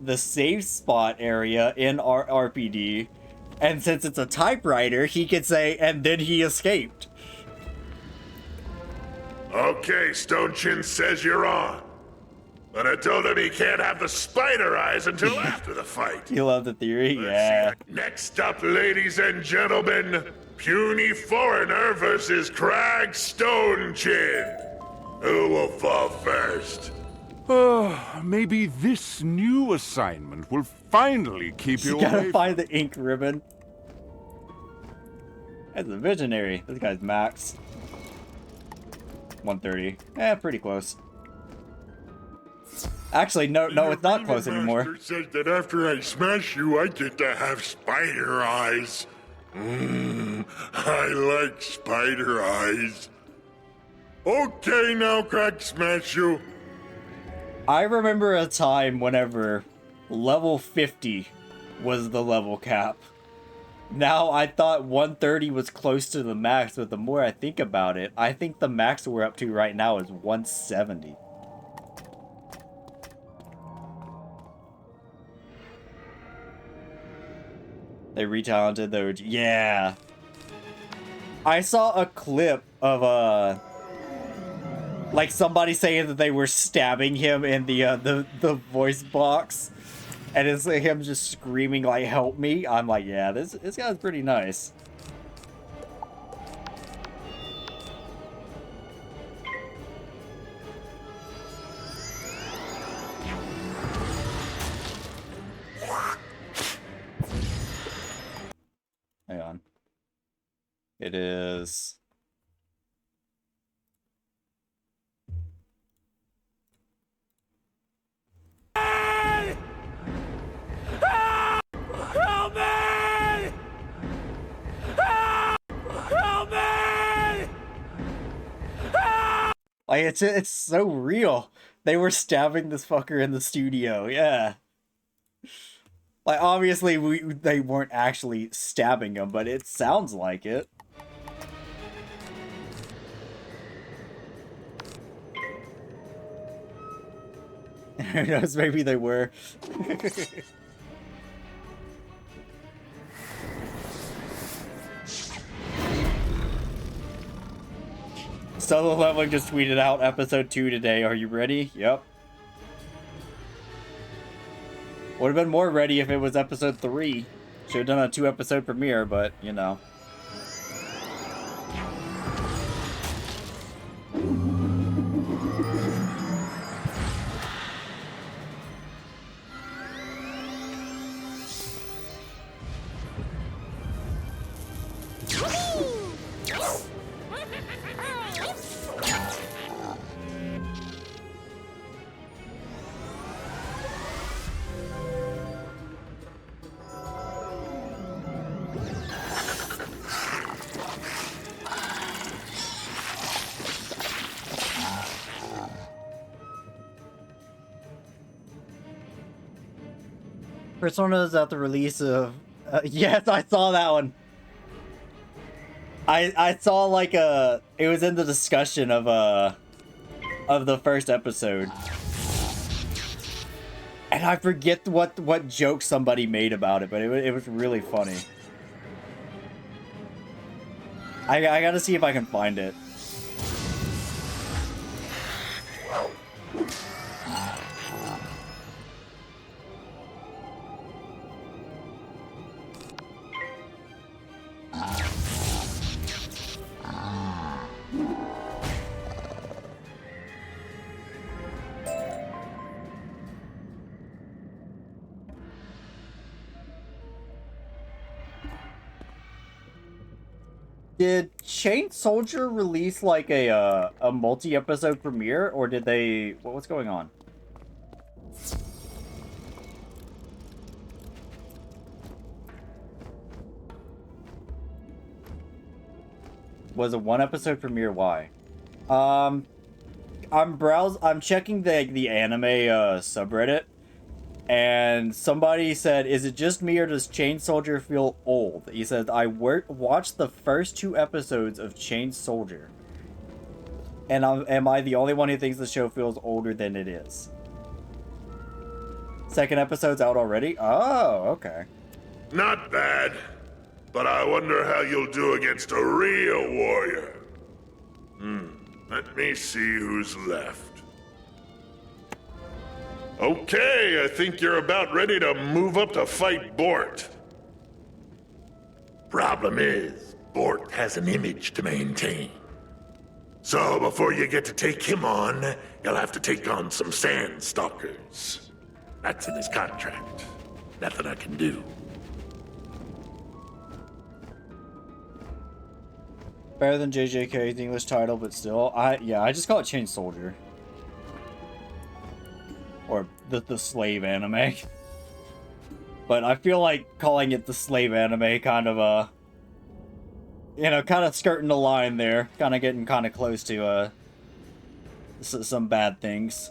the save spot area in RPD, and since it's a typewriter, he could say, and then he escaped. Okay, Stone Chin says you're on. But I told him he can't have the spider eyes until after the fight. You love the theory? Yeah. Next up, ladies and gentlemen, Puny Foreigner versus Crag Stone Chin. Who will fall first? Maybe this new assignment will finally keep you You gotta away. find the ink ribbon. That's a visionary. This guy's max. 130. Pretty close. Actually, no, it's not close anymore. Master says that after I smash you, I get to have spider eyes. I like spider eyes. Okay, now Crack smash you. I remember a time whenever level 50 was the level cap. Now, I thought 130 was close to the max, but the more I think about it, I think the max we're up to right now is 170. They retalented the OG. Yeah. I saw a clip of like somebody saying that they were stabbing him in the voice box, and it's like him just screaming like "Help me!" I'm like, yeah, this guy's pretty nice. Hang on. It is. Help me! Help me! Like, it's so real. They were stabbing this fucker in the studio, yeah. Like, obviously, they weren't actually stabbing him, but it sounds like it. Who knows, maybe they were. Solo Leveling just tweeted out episode 2 today. Are you ready? Yep. Would have been more ready if it was episode 3. Should have done a 2-episode premiere, but, you know. Persona is at the release of... yes, I saw that one. I saw like it was in the discussion of the first episode. And I forget what joke somebody made about it, but it was really funny. I gotta see if I can find it. Did Chain Soldier release like a multi-episode premiere, or did they... what's going on? Was a 1-episode premiere? Why? I'm checking the anime subreddit, and somebody said, "Is it just me or does Chain Soldier feel old?" He said, "I watched the first 2 episodes of Chain Soldier, and am I the only one who thinks the show feels older than it is?" 2nd episode's out already? Oh, okay. Not bad, but I wonder how you'll do against a real warrior. Let me see who's left. Okay, I think you're about ready to move up to fight Bort. Problem is, Bort has an image to maintain. So before you get to take him on, you'll have to take on some sand stalkers. That's in his contract. Nothing I can do. Better than JJK's English title, but still, I just call it Chain Soldier. Or the slave anime. But I feel like calling it the slave anime kind of, you know, kind of skirting the line there. Kind of getting kind of close to, some bad things.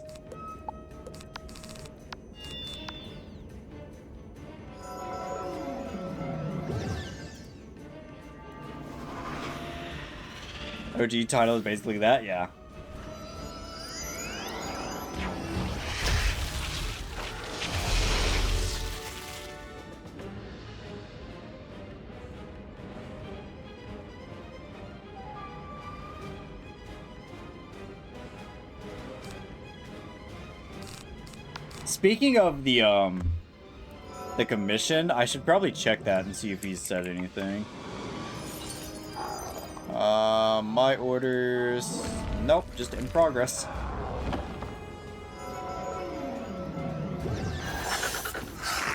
OG title is basically that, yeah. Speaking of the commission, I should probably check that and see if he's said anything. My orders... Nope, just in progress.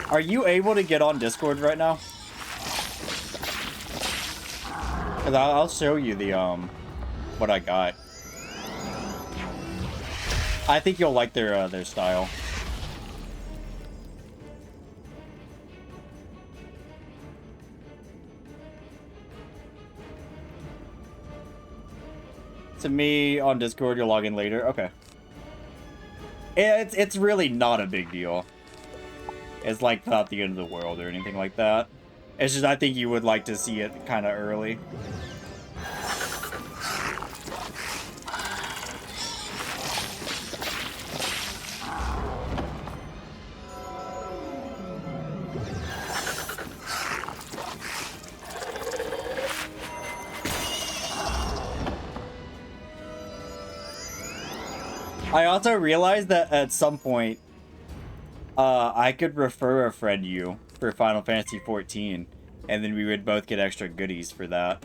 Are you able to get on Discord right now? 'Cause I'll show you the, what I got. I think you'll like their style. To me, on Discord, you'll log in later. Okay. It's really not a big deal. It's like not the end of the world or anything like that. It's just I think you would like to see it kind of early. I also realized that at some point, I could refer a friend you for Final Fantasy XIV, and then we would both get extra goodies for that.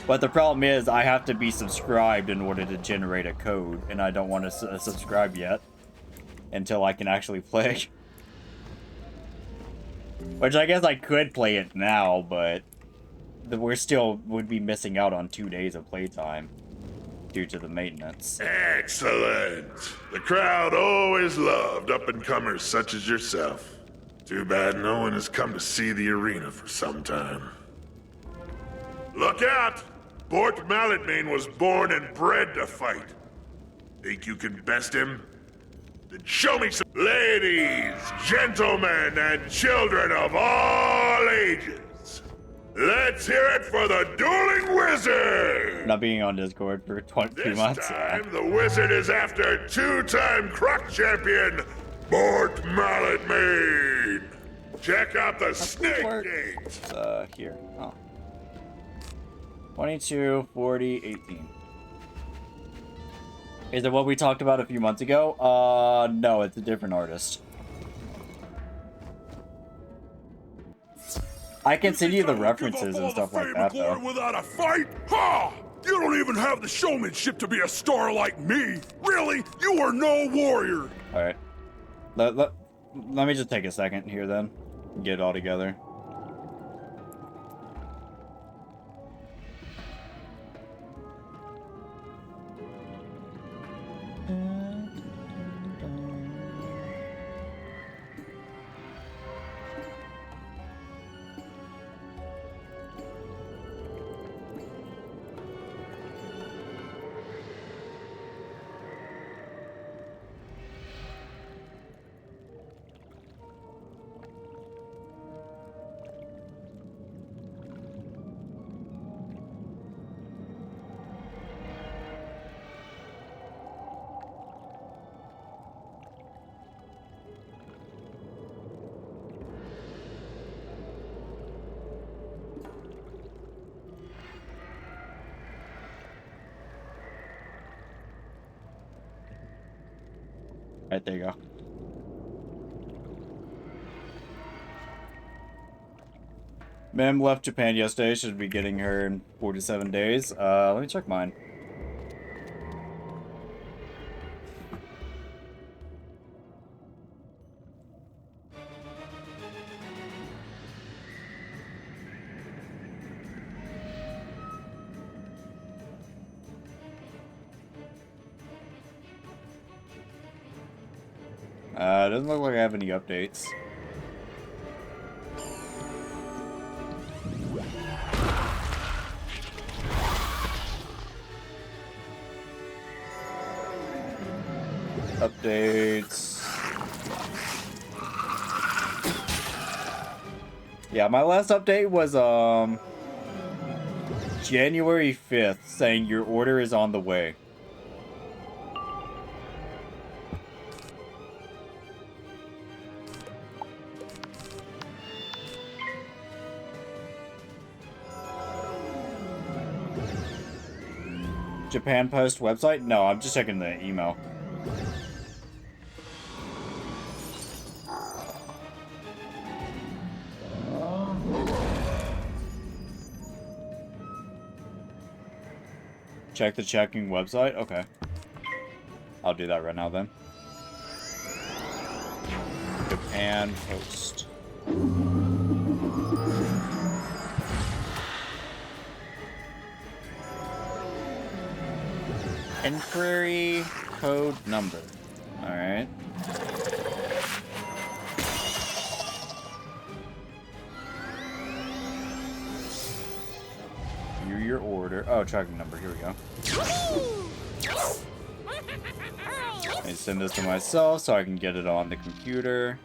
But the problem is, I have to be subscribed in order to generate a code, and I don't want to subscribe yet until I can actually play. Which I guess I could play it now, but we're still would be missing out on 2 days of playtime due to the maintenance. Excellent. The crowd always loved up-and-comers such as yourself. Too bad no one has come to see the arena for some time. Look out! Bort Malletmane was born and bred to fight. Think you can best him? Then show me some... Ladies, gentlemen, and children of all ages, let's hear it for the Dueling Wizard! Not being on Discord for 2 months. This time, the Wizard is after two-time Croc Champion, Bort Malletmane! Check out the Snake Gate! It's, here. Oh. 22, 40, 18. Is it what we talked about a few months ago? No, it's a different artist. I can send you the references and stuff like that, though. Without a fight? Ha! You don't even have the showmanship to be a star like me! Really? You are no warrior! Alright. Let me just take a second here, then. Get it all together. Alright, there you go. Mem left Japan yesterday. Should be getting her in 4 to 7 days. Let me check mine. Doesn't look like I have any updates. Updates. Yeah, my last update was January 5th saying your order is on the way. Japan Post website? No, I'm just checking the email. Check the checking website? Okay. I'll do that right now then. Japan Post. Inquiry code number. Alright. View your order. Oh, tracking number. Here we go. I send this to myself so I can get it on the computer.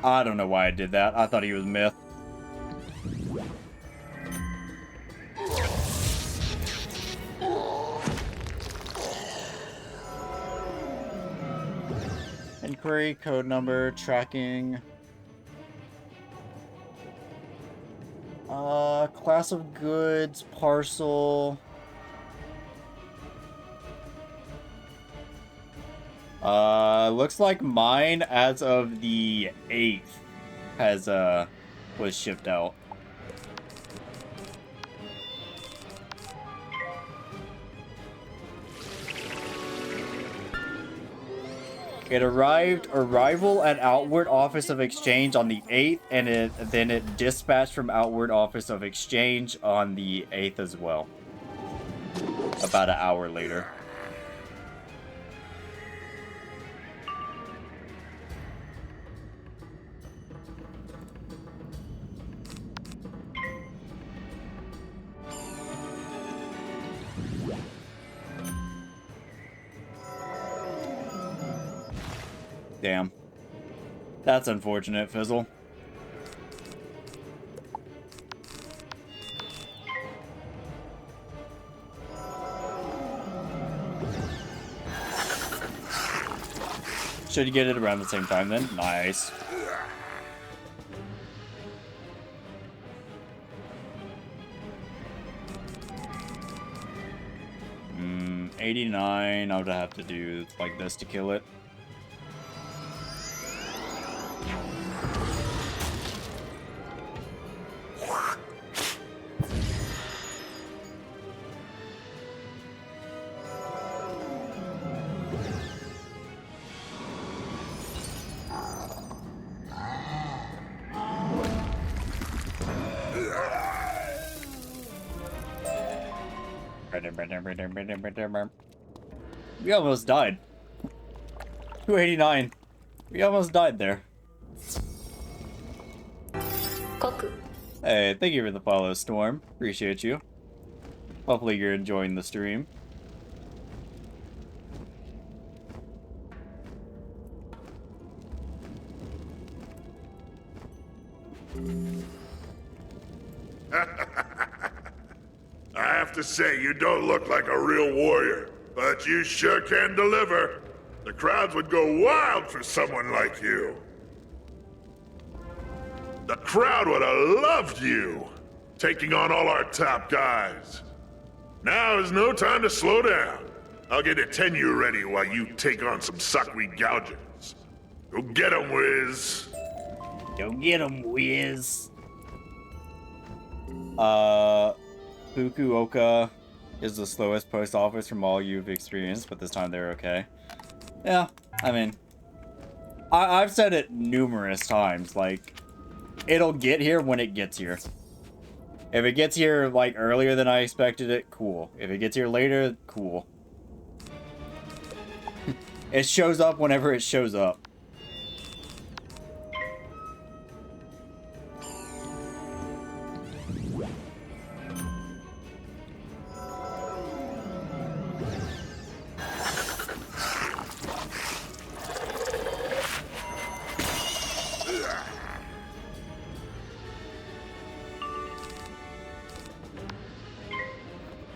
I don't know why I did that. I thought he was myth. Inquiry code number tracking. Class of goods, parcel. Looks like mine as of the 8th has, was shipped out. It arrival at Outward Office of Exchange on the 8th, and then it dispatched from Outward Office of Exchange on the 8th as well. About an hour later. Damn. That's unfortunate, Fizzle. Should you get it around the same time then? Nice. Hmm, 89. I would have to do like this to kill it. We almost died. 289. We almost died there. Hey, thank you for the follow, Storm. Appreciate you. Hopefully you're enjoying the stream. I have to say, you don't look like a real warrior, but you sure can deliver. The crowds would go wild for someone like you. The crowd would have loved you, taking on all our top guys. Now is no time to slow down. I'll get a tenure ready while you take on some Sakri gougers. Go get 'em, Wiz. Go get 'em, Wiz. Fukuoka is the slowest post office from all you've experienced, but this time they're okay. Yeah, I mean, I've said it numerous times, like, it'll get here when it gets here. If it gets here, like, earlier than I expected it, cool. If it gets here later, cool. It shows up whenever it shows up.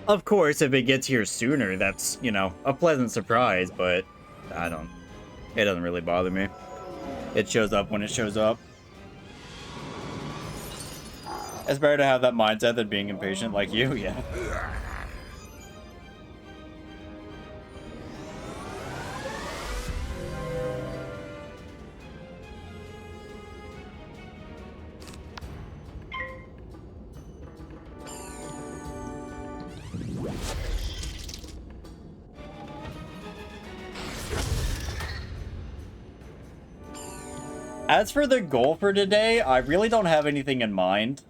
Of course, if it gets here sooner, that's, you know, a pleasant surprise, but it doesn't really bother me. It shows up when it shows up. It's better to have that mindset than being impatient like you, yeah. As for the goal for today, I really don't have anything in mind.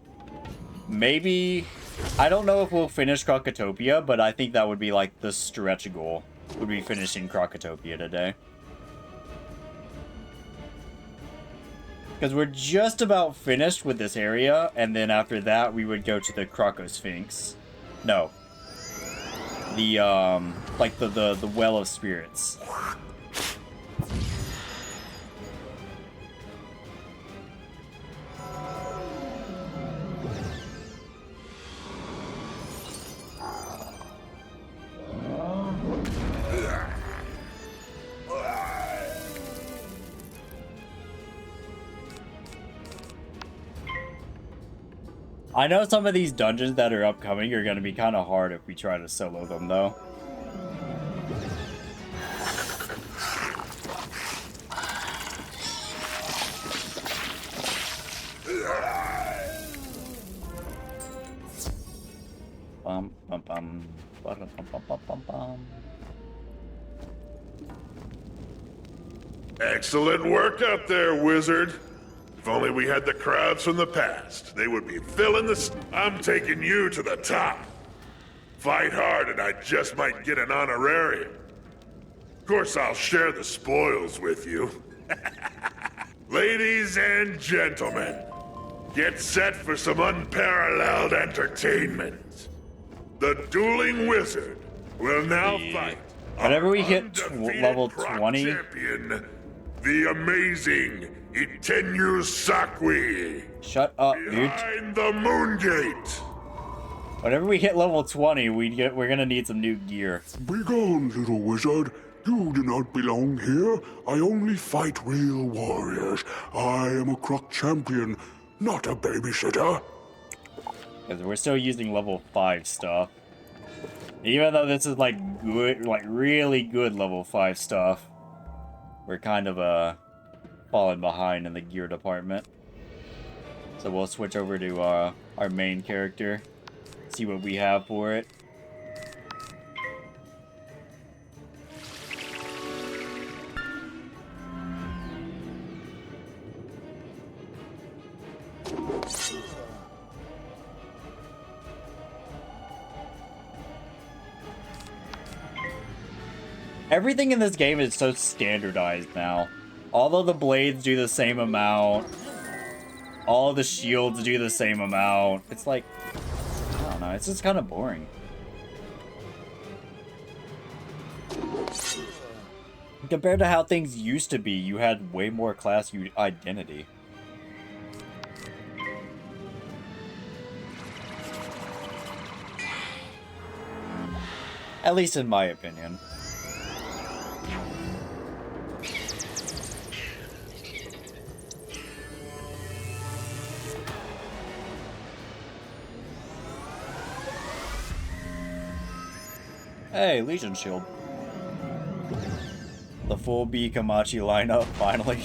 Maybe... I don't know if we'll finish Krokotopia, but I think that would be like the stretch goal. Would be finishing Krokotopia today. Because we're just about finished with this area, and then after that we would go to the Krokosphinx. No. The, like the Well of Spirits. I know some of these dungeons that are upcoming are going to be kind of hard if we try to solo them, though. Bum, bum, bum. Bum, bum, bum, bum, bum. Excellent work up there, Wizard. If only we had the crowds from the past, they would be filling the... I'm taking you to the top. Fight hard and I just might get an honorarium. Of course, I'll share the spoils with you. Ladies and gentlemen, get set for some unparalleled entertainment. The Dueling Wizard will now fight... Whenever we hit level Croc 20... champion, the amazing Itenyu Sakui. Shut up, dude. Behind the Moon Gate. Whenever we hit level 20, we're gonna need some new gear. Begone, little wizard. You do not belong here. I only fight real warriors. I am a Croc champion, not a babysitter. Because we're still using level 5 stuff. Even though this is like good, like really good level 5 stuff, we're kind of falling behind in the gear department. So we'll switch over to our main character, see what we have for it. Everything in this game is so standardized now. All of the blades do the same amount. All of the shields do the same amount. It's like, I don't know, it's just kind of boring. Compared to how things used to be, you had way more class identity. At least in my opinion. Hey, Legion Shield. The full B Kamachi lineup, finally.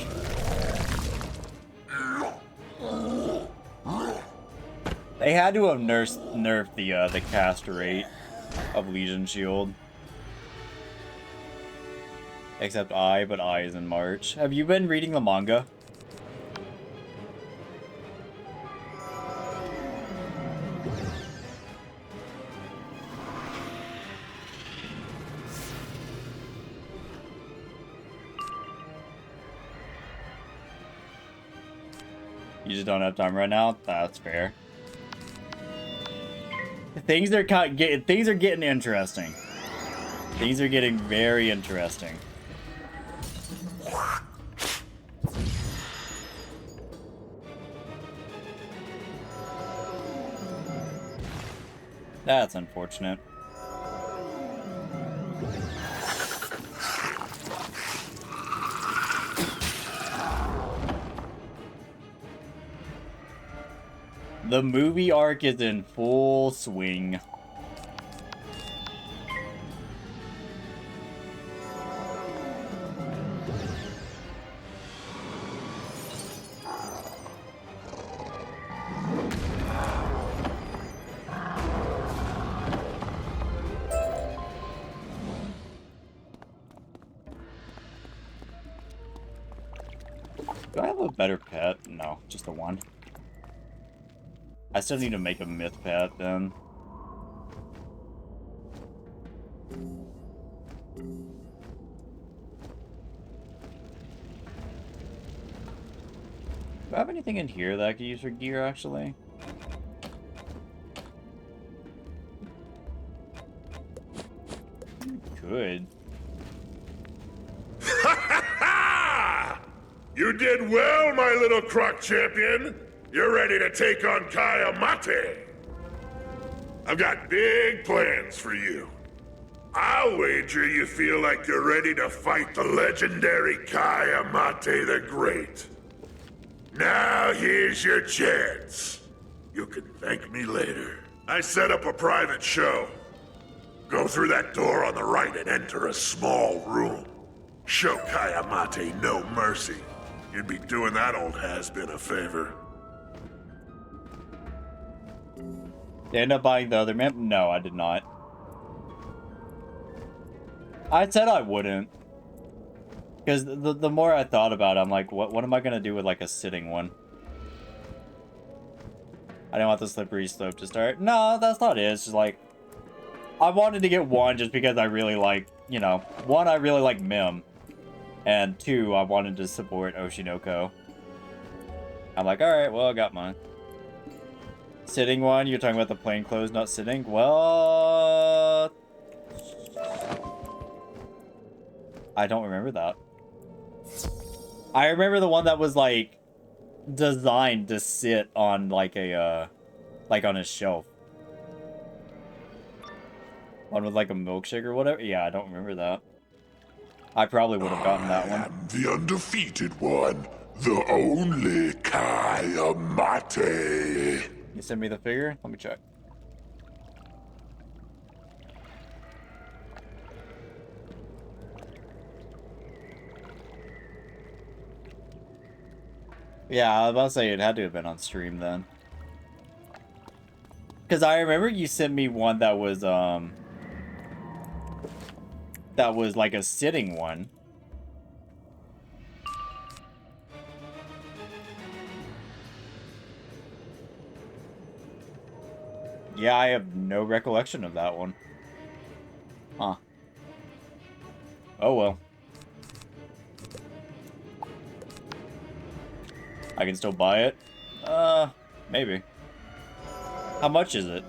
They had to have nerfed the cast rate of Legion Shield. Except but I is in March. Have you been reading the manga? You just don't have time right now? That's fair. Things are getting interesting. Things are getting very interesting. That's unfortunate. The movie arc is in full swing. Do I have a better pet? No, just the one. I still need to make a myth pet then. Do I have anything in here that I could use for gear, actually? Good. You did well, my little croc champion. You're ready to take on Kaya Mate. I've got big plans for you. I'll wager you feel like you're ready to fight the legendary Kaya Mate the Great. Now here's your chance. You can thank me later. I set up a private show. Go through that door on the right and enter a small room. Show Kaya Mate no mercy. You'd be doing that old has-been a favor. Did I end up buying the other map? No, I did not. I said I wouldn't. Because the more I thought about it, I'm like, what am I going to do with, like, a sitting one? I didn't want the slippery slope to start. No, that's not it. It's just, like, I wanted to get one just because I really like, you know, one, I really like Mim. And two, I wanted to support Oshinoko. I'm like, alright, well, I got mine. Sitting one, you're talking about the plain clothes not sitting? Well... I don't remember that. I remember the one that was, like, designed to sit on, like, a, like, on a shelf. One with, like, a milkshake or whatever? Yeah, I don't remember that. I probably would have gotten that one. I am the undefeated one. The only Kaya Mate. You send me the figure? Let me check. Yeah, I was about to say it had to have been on stream then. Because I remember you sent me one that was like a sitting one. Yeah, I have no recollection of that one. Huh. Oh well. I can still buy it? Maybe. How much is it?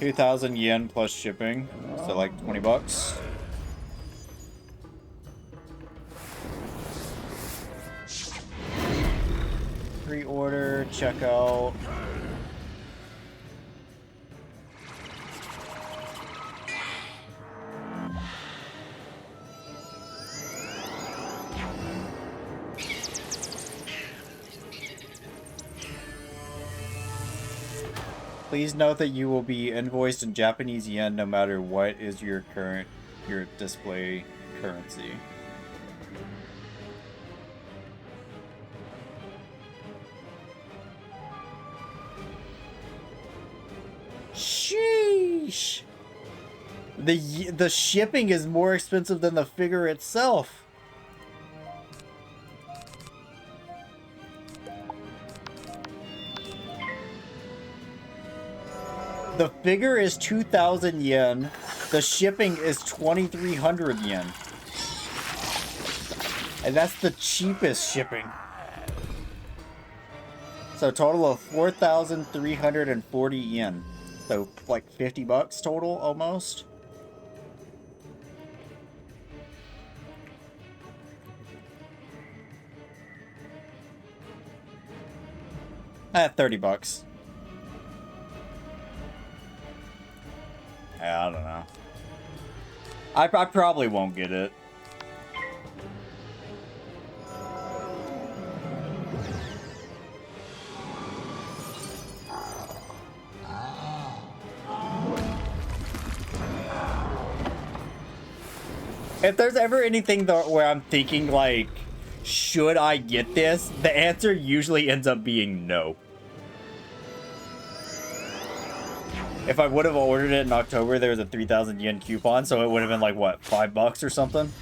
$2,000 plus shipping, so like 20 bucks. Pre-order, checkout. Please note that you will be invoiced in Japanese yen no matter what is your display currency. Sheesh. The shipping is more expensive than the figure itself. The figure is 2,000 yen. The shipping is 2,300 yen. And that's the cheapest shipping. So a total of 4,340 yen. So like 50 bucks total almost. 30 bucks. Yeah, I don't know. I probably won't get it. If there's ever anything where I'm thinking, like, should I get this? The answer usually ends up being no. If I would have ordered it in October, there was a 3,000 yen coupon, so it would have been like, what, $5 or something?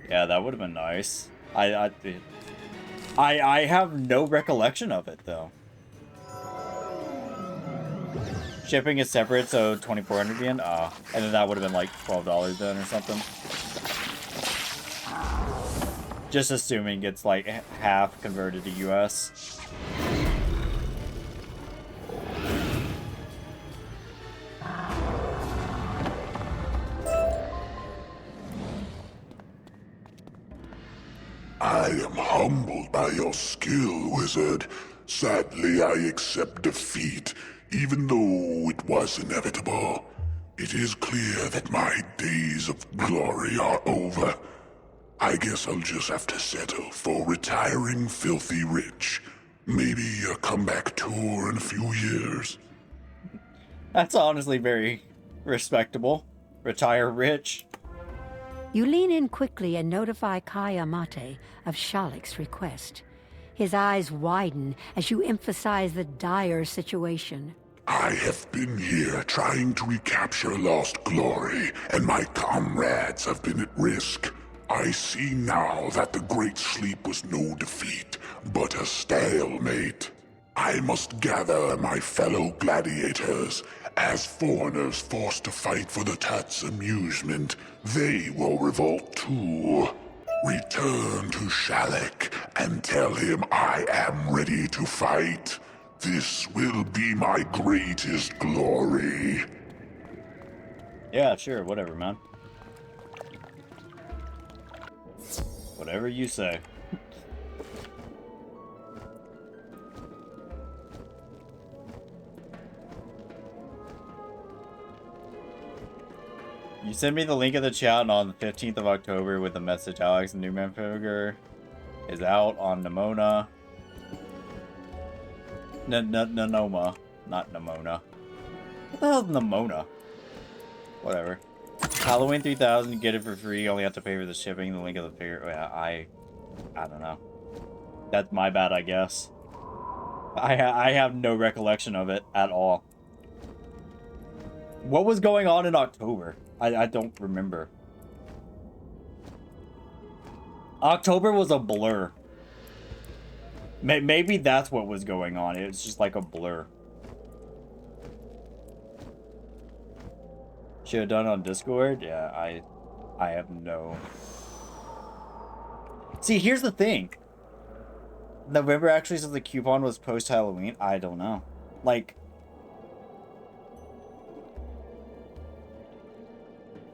Yeah, that would have been nice. I have no recollection of it, though. Shipping is separate, so 2,400 yen? And then that would have been like $12 then or something. Just assuming it's like half converted to US. I am humbled by your skill, Wizard. Sadly, I accept defeat, even though it was inevitable. It is clear that my days of glory are over. I guess I'll just have to settle for retiring filthy rich. Maybe a comeback tour in a few years. That's honestly very respectable. Retire rich. You lean in quickly and notify Kai Amate of Shalik's request. His eyes widen as you emphasize the dire situation. I have been here trying to recapture lost glory, and my comrades have been at risk. I see now that the Great Sleep was no defeat, but a stalemate. I must gather my fellow gladiators. As foreigners forced to fight for the Tut's amusement, they will revolt too. Return to Shalik and tell him I am ready to fight. This will be my greatest glory. Yeah, sure, whatever, man. Whatever you say. You sent me the link in the chat on the 15th of October with the message Alex, the new man figure, is out on Nimona. Nanoma. Not Nimona. What the hell is Nimona? Whatever. Halloween 3000, get it for free. Only have to pay for the shipping. The link of the figure. Yeah, I don't know. That's my bad, I guess. I have no recollection of it at all. What was going on in October? I don't remember. October was a blur. Maybe that's what was going on. It's just like a blur. Should have done it on Discord? Yeah, I have no... See, here's the thing. November actually says the coupon was post-Halloween? I don't know. Like...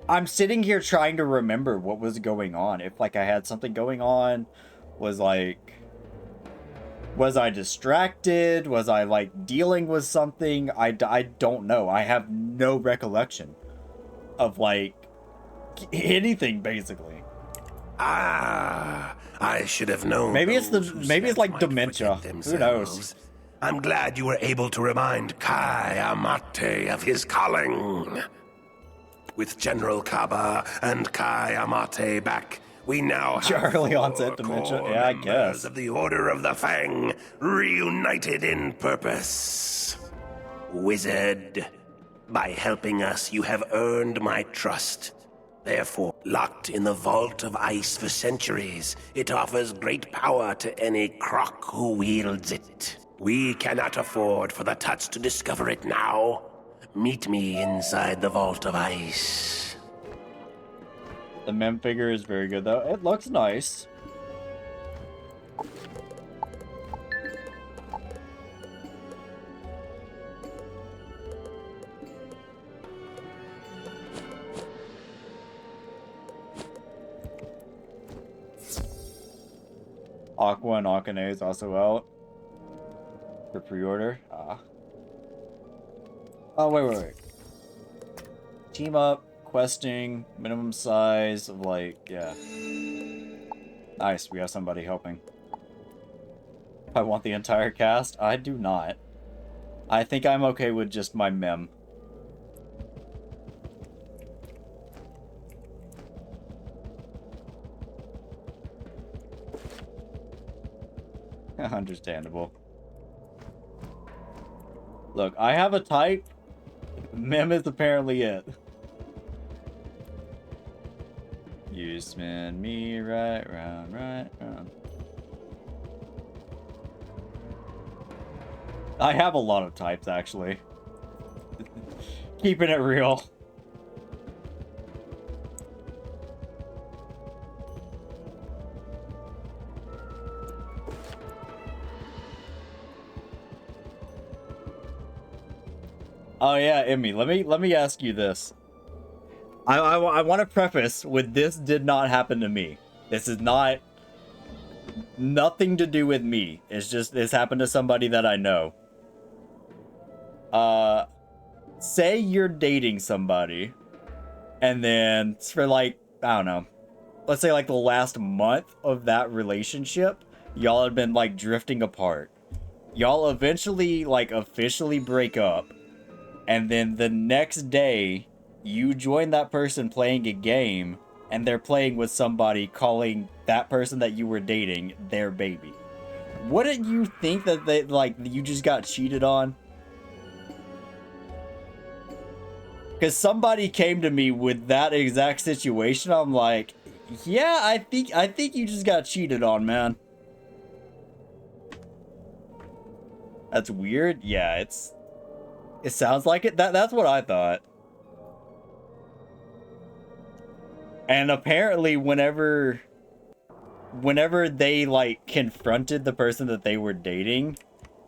I'm sitting here trying to remember what was going on. If, like, I had something going on, was, like... Was I distracted? Was I, like, dealing with something? I don't know. I have no recollection of, like, anything, basically. Ah, I should have known. Maybe it's like dementia. Who knows? I'm glad you were able to remind Kai Amate of his calling. With General Kaba and Kai Amate back, we now have early onset dementia. Yeah, I guess. Of the Order of the Fang, reunited in purpose. Wizard, by helping us, you have earned my trust. Therefore, locked in the Vault of Ice for centuries, it offers great power to any croc who wields it. We cannot afford for the Tuts to discover it now. Meet me inside the Vault of Ice. The mem figure is very good, though. It looks nice. Aqua and Akane is also out for pre-order. Oh, wait. Team up, questing, minimum size of, like, yeah. Nice, we have somebody helping. I want the entire cast? I do not. I think I'm okay with just my mem. Understandable. Look, I have a type. Mem is apparently it. You spin me right round, right round. I have a lot of types, actually. Keeping it real. Oh yeah, Emmy, let me ask you this. I want to preface with this did not happen to me. This is not nothing to do with me. It's just this happened to somebody that I know. Say you're dating somebody and then for like, I don't know, let's say like the last month of that relationship, y'all had been like drifting apart. Y'all eventually like officially break up. And then the next day, you join that person playing a game, and they're playing with somebody calling that person that you were dating their baby. Wouldn't you think that they, like, you just got cheated on? Because somebody came to me with that exact situation. I'm like, yeah, I think you just got cheated on, man. That's weird. Yeah, it sounds like it. That's what I thought. And apparently whenever they like confronted the person that they were dating,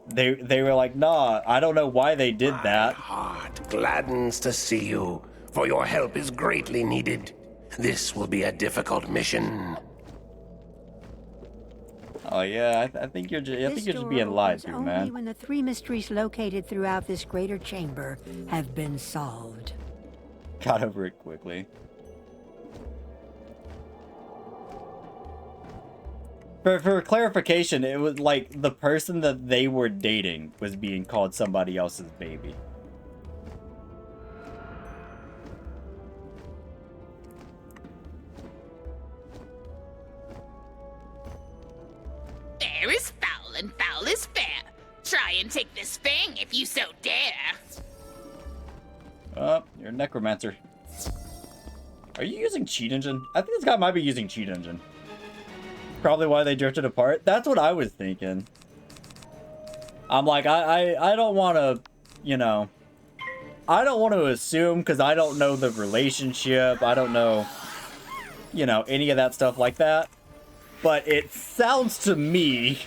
they were like, "Nah, I don't know why they did that." My heart gladdens to see you, for your help is greatly needed. This will be a difficult mission. Oh yeah, I think you're just being lied to, man. Only when the 3 mysteries located throughout this greater chamber have been solved. Got over it quickly. For clarification, it was like the person that they were dating was being called somebody else's baby. Fair is foul and foul is fair. Try and take this fang if you so dare. Oh, you're a necromancer. Are you using cheat engine? I think this guy might be using cheat engine. Probably why they drifted apart. That's what I was thinking. I'm like, I don't want to, you know, I don't want to assume because I don't know the relationship. I don't know, you know, any of that stuff like that. But it sounds to me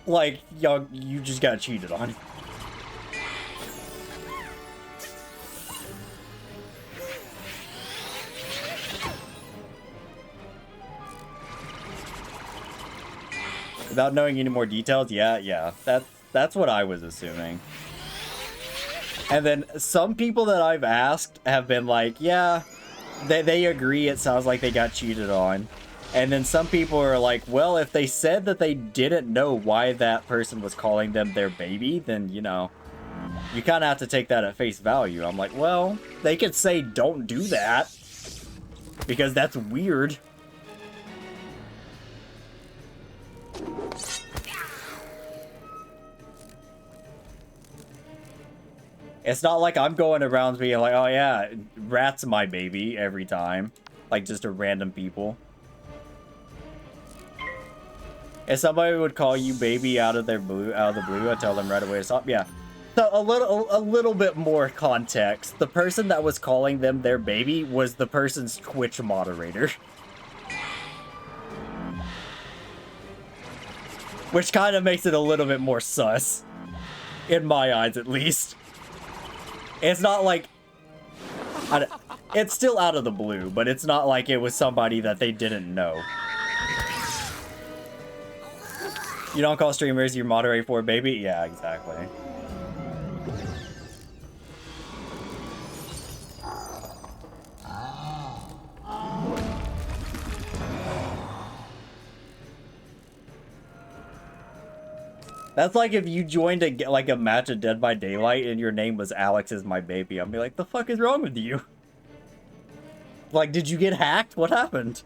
like y'all, you just got cheated on. Without knowing any more details, yeah, that's what I was assuming. And then some people that I've asked have been like, yeah, they agree it sounds like they got cheated on. And then some people are like, well, if they said that they didn't know why that person was calling them their baby, then, you know, you kind of have to take that at face value. I'm like, well, they could say don't do that because that's weird. It's not like I'm going around being like, oh yeah, Rat's my baby every time. Like just a random people. If somebody would call you baby out of the blue, I tell them right away to stop. Yeah. So a little bit more context. The person that was calling them their baby was the person's Twitch moderator. Which kind of makes it a little bit more sus. In my eyes, at least. It's not like... it's still out of the blue, but it's not like it was somebody that they didn't know. You don't call streamers you moderate for, baby? Yeah, exactly. That's like if you joined a match of Dead by Daylight and your name was Alex is my baby. I'd be like, the fuck is wrong with you? Like, did you get hacked? What happened?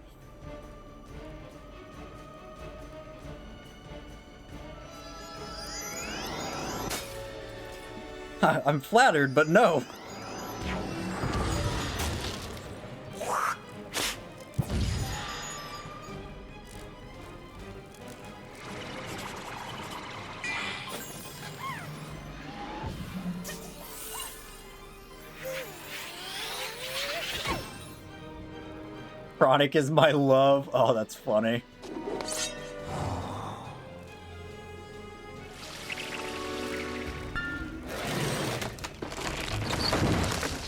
I'm flattered, but no. Chronic is my love. Oh, that's funny.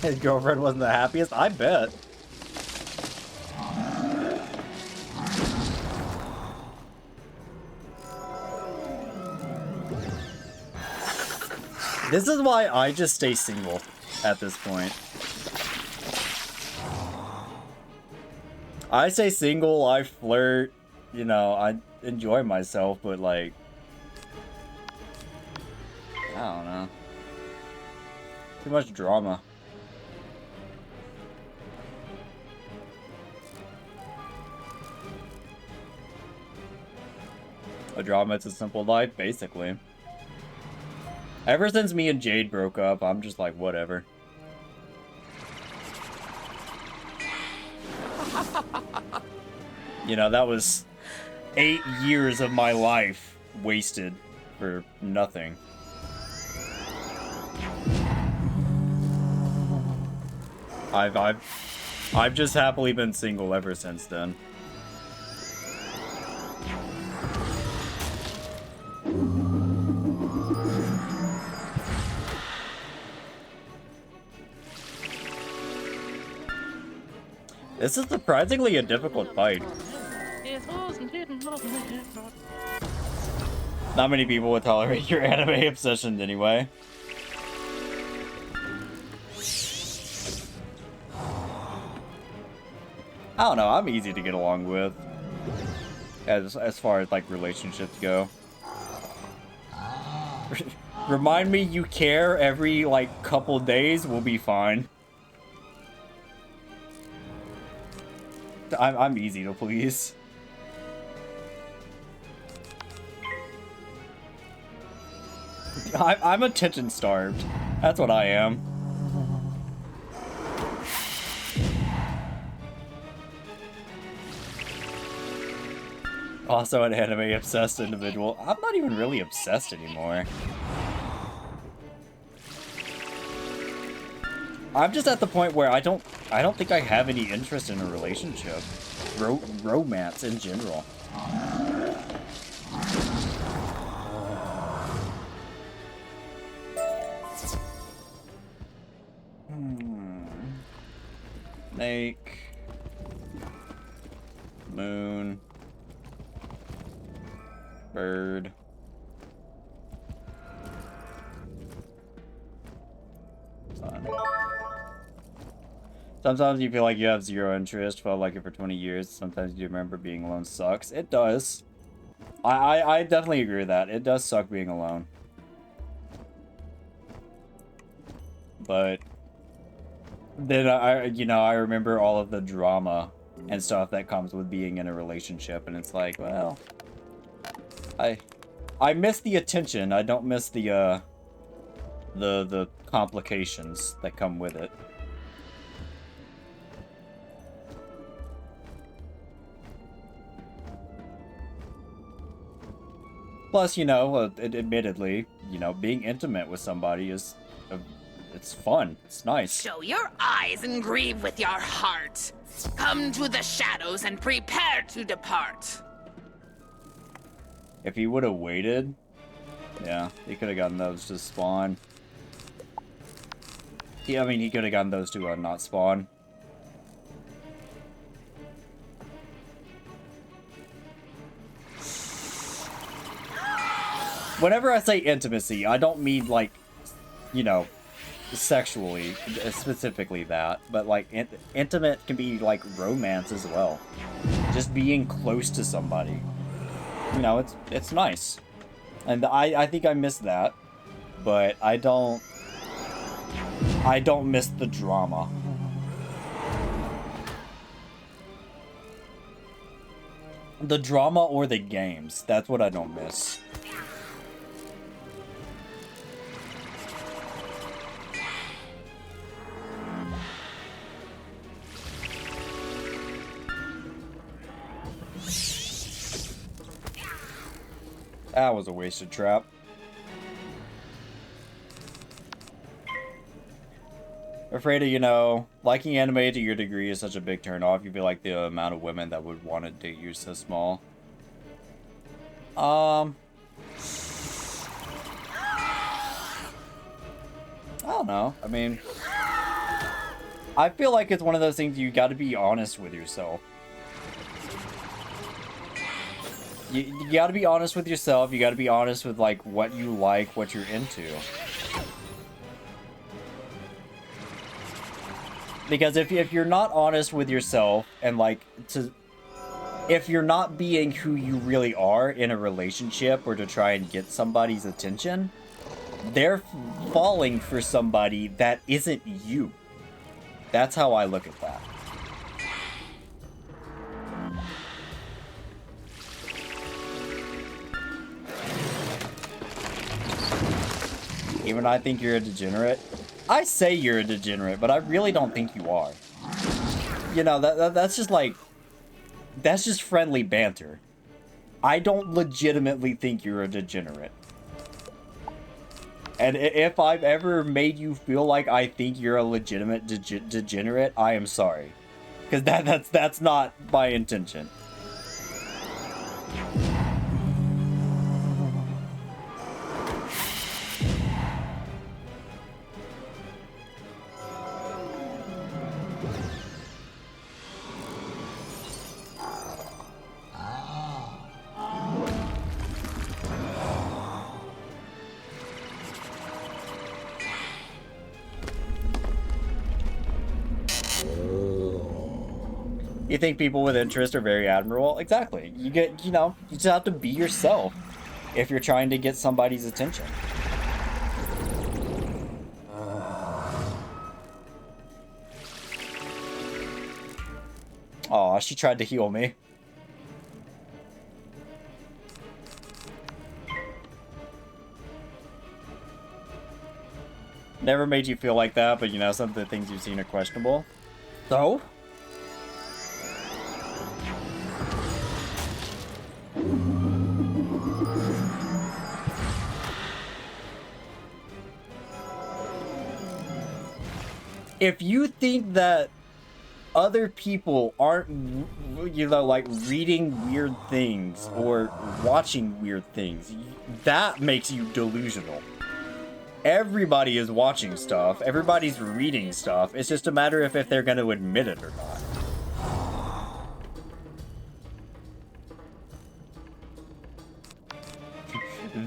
His girlfriend wasn't the happiest? I bet. This is why I just stay single at this point. I stay single, I flirt, you know, I enjoy myself, but like, I don't know. Too much drama. A drama, it's a simple life, basically. Ever since me and Jade broke up, I'm just like, whatever. You know, that was 8 years of my life wasted for nothing. I've just happily been single ever since then. This is surprisingly a difficult fight. Not many people would tolerate your anime obsession anyway. I don't know, I'm easy to get along with. As far as like relationships go. Remind me you care every like couple days, we'll be fine. I'm easy to please. I'm attention starved. That's what I am. Also an anime obsessed individual. I'm not even really obsessed anymore. I'm just at the point where I don't think I have any interest in a relationship. Romance in general. Snake. Moon. Bird. Sun. Sometimes you feel like you have zero interest, felt like it for 20 years. Sometimes you remember being alone sucks. It does. I definitely agree with that. It does suck being alone. But then I remember all of the drama and stuff that comes with being in a relationship, and it's like, well, I miss the attention. I don't miss the complications that come with it. Plus, you know, admittedly, you know, being intimate with somebody is, it's fun. It's nice. Show your eyes and grieve with your heart. Come to the shadows and prepare to depart. If he would have waited, yeah, he could have gotten those to spawn. I mean, he could have gotten those to not spawn. Whenever I say intimacy, I don't mean, like, you know, sexually, specifically that. But, like, intimate can be, like, romance as well. Just being close to somebody. You know, it's nice. And I think I miss that. But I don't miss the drama. The drama or the games. That's what I don't miss. That was a wasted trap. Afraid of, you know, liking anime to your degree is such a big turn off. You feel like the amount of women that would want to date you is so small. I don't know. I mean, I feel like it's one of those things you got to be honest with yourself. You got to be honest with yourself. You got to be honest with like what you like, what you're into. Because if you're not honest with yourself and like if you're not being who you really are in a relationship or to try and get somebody's attention, they're falling for somebody that isn't you. That's how I look at that. Even I think you're a degenerate. I say you're a degenerate, but I really don't think you are. You know, that's just like... That's just friendly banter. I don't legitimately think you're a degenerate. And if I've ever made you feel like I think you're a legitimate degenerate, I am sorry. Because that's not my intention. You think people with interest are very admirable? Exactly. You know, you just have to be yourself if you're trying to get somebody's attention. Aw, she tried to heal me. Never made you feel like that, but you know, some of the things you've seen are questionable. So? If you think that other people aren't, you know, like reading weird things or watching weird things, that makes you delusional. Everybody is watching stuff. Everybody's reading stuff. It's just a matter of if they're going to admit it or not.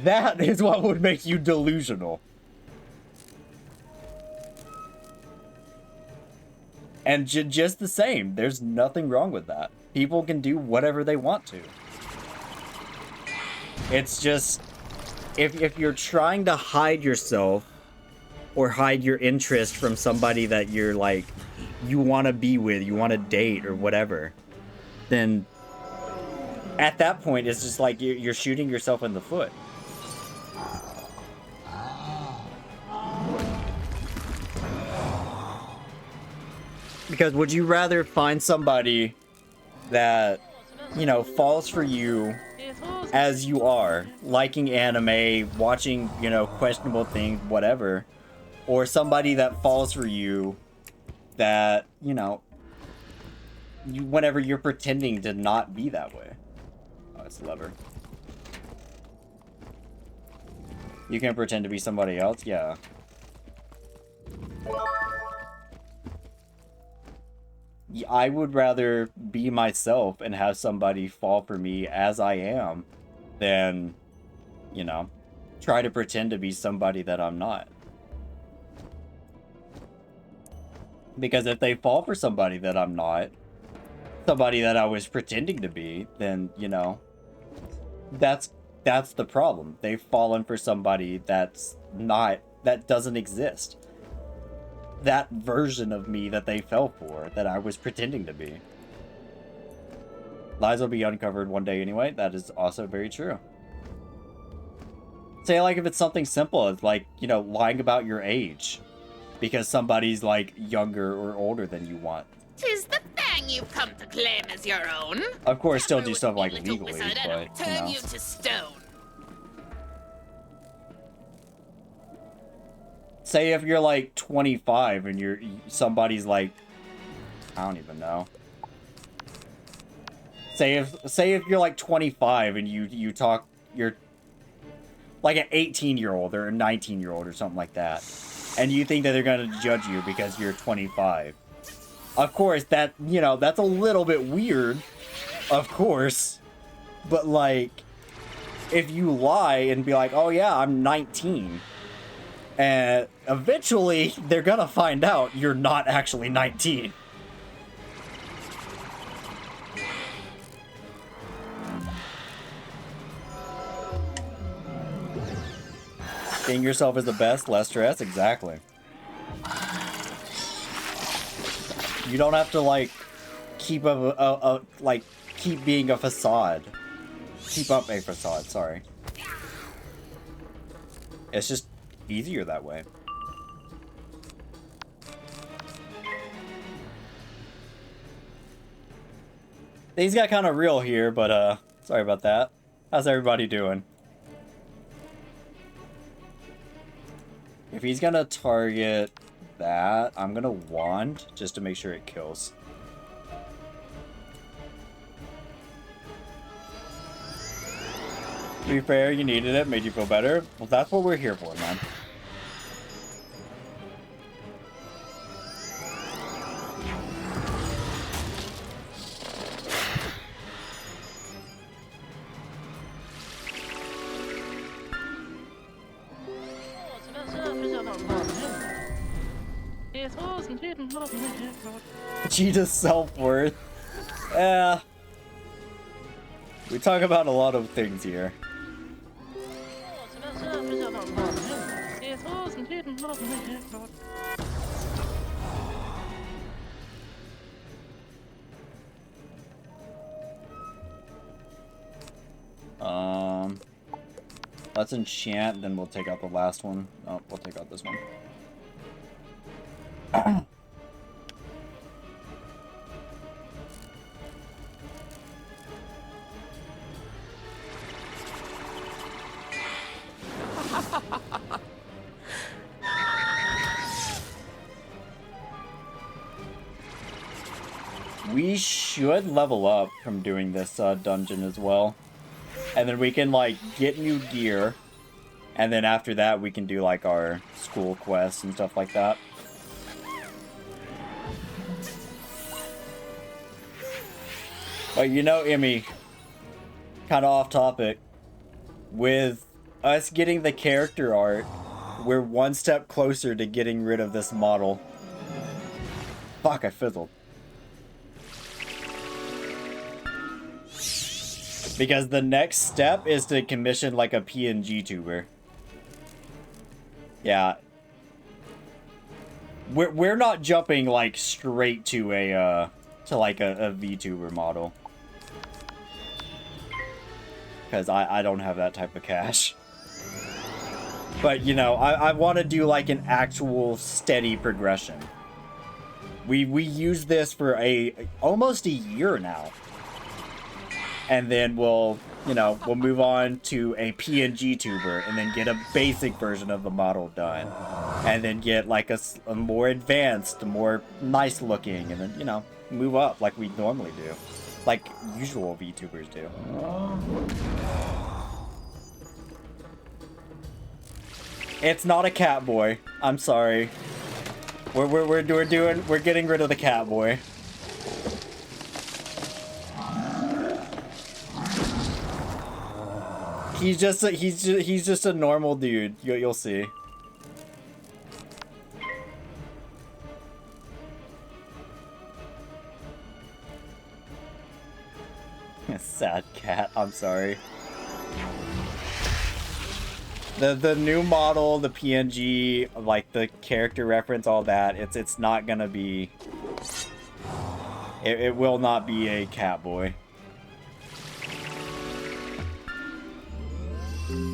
That is what would make you delusional. And just the same, there's nothing wrong with that. People can do whatever they want to. It's just, if you're trying to hide yourself or hide your interest from somebody that you're like, you want to be with, you want to date or whatever, then at that point, it's just like you're shooting yourself in the foot. Because would you rather find somebody that, you know, falls for you as you are, liking anime, watching, you know, questionable things, whatever, or somebody that falls for you that, you know, whenever you're pretending to not be that way? Oh, it's the lever. You can pretend to be somebody else? Yeah. I would rather be myself and have somebody fall for me as I am than, you know, try to pretend to be somebody that I'm not. Because if they fall for somebody that I'm not, somebody that I was pretending to be, then, you know, that's the problem. They've fallen for somebody that doesn't exist. That version of me that they fell for, that I was pretending to be. Lies will be uncovered one day anyway. That is also very true. Say, like, if it's something simple, it's like, you know, lying about your age. Because somebody's, like, younger or older than you want. 'Tis the thing you've come to claim as your own. Of course, still do stuff like legally, wizard, but, turn you you know. to stone. say if you're like 25 and somebody's like, I don't even know. Say if you're like 25 and you're like an 18-year-old or a 19-year-old or something like that, and you think that they're gonna judge you because you're 25. Of course, that, you know, that's a little bit weird, of course, but like, if you lie and be like, oh yeah, I'm 19, and eventually they're gonna find out you're not actually 19. Being yourself is the best, less stress, exactly. You don't have to like keep keep being a facade. Keep up a facade, sorry. It's just easier that way. Things got kind of real here, but sorry about that. How's everybody doing? If he's gonna target that, I'm gonna wand just to make sure it kills. To be fair, you needed it, made you feel better. Well, that's what we're here for, man. Cheetah's self-worth. We talk about a lot of things here. Let's enchant, then we'll take out the last one. Oh, we'll take out this one. We should level up from doing this dungeon as well. And then we can like get new gear. And then after that we can do like our school quests and stuff like that. But you know, Emmy, kind of off topic, with us getting the character art, we're one step closer to getting rid of this model. Fuck, I fizzled. Because the next step is to commission like a PNG tuber. Yeah. We're not jumping like straight to a VTuber model. Because I don't have that type of cash. But you know, I want to do like an actual steady progression. We use this for almost a year now. And then we'll move on to a PNG tuber and then get a basic version of the model done. And then get like a more advanced, more nice looking, and then, you know, move up like we normally do. Like usual VTubers do. It's not a cat boy. I'm sorry. We're getting rid of the cat boy. He's just a normal dude. You'll see. Sad cat. I'm sorry. The new model, the PNG, like the character reference, all that. It's not gonna be. It will not be a cat boy.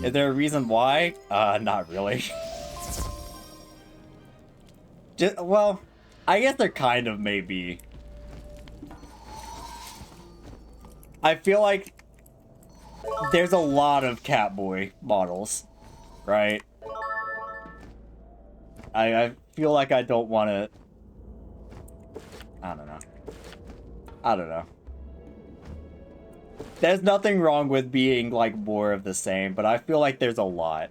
Is there a reason why? Not really. Well, I guess there kind of may be. I feel like there's a lot of Catboy models, right? I feel like I don't want to... I don't know. There's nothing wrong with being, like, more of the same, but I feel like there's a lot.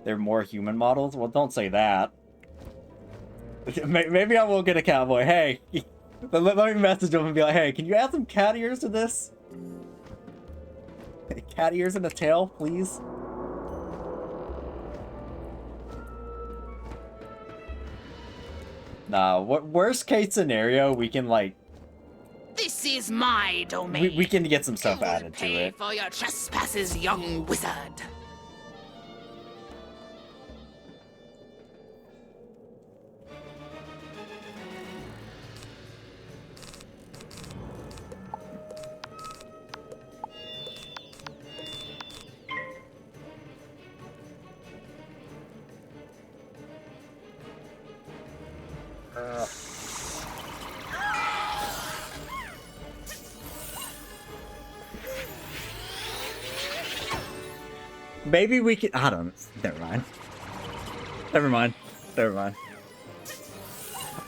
There are more human models? Well, don't say that. Maybe I will get a cowboy. Hey, let me message him and be like, hey, can you add some cat ears to this? Cat ears and a tail, please? Nah, worst case scenario, we can, like... This is my domain. We can get some stuff added to Pay it. for your trespasses, young wizard. Maybe we can... I don't... Never mind.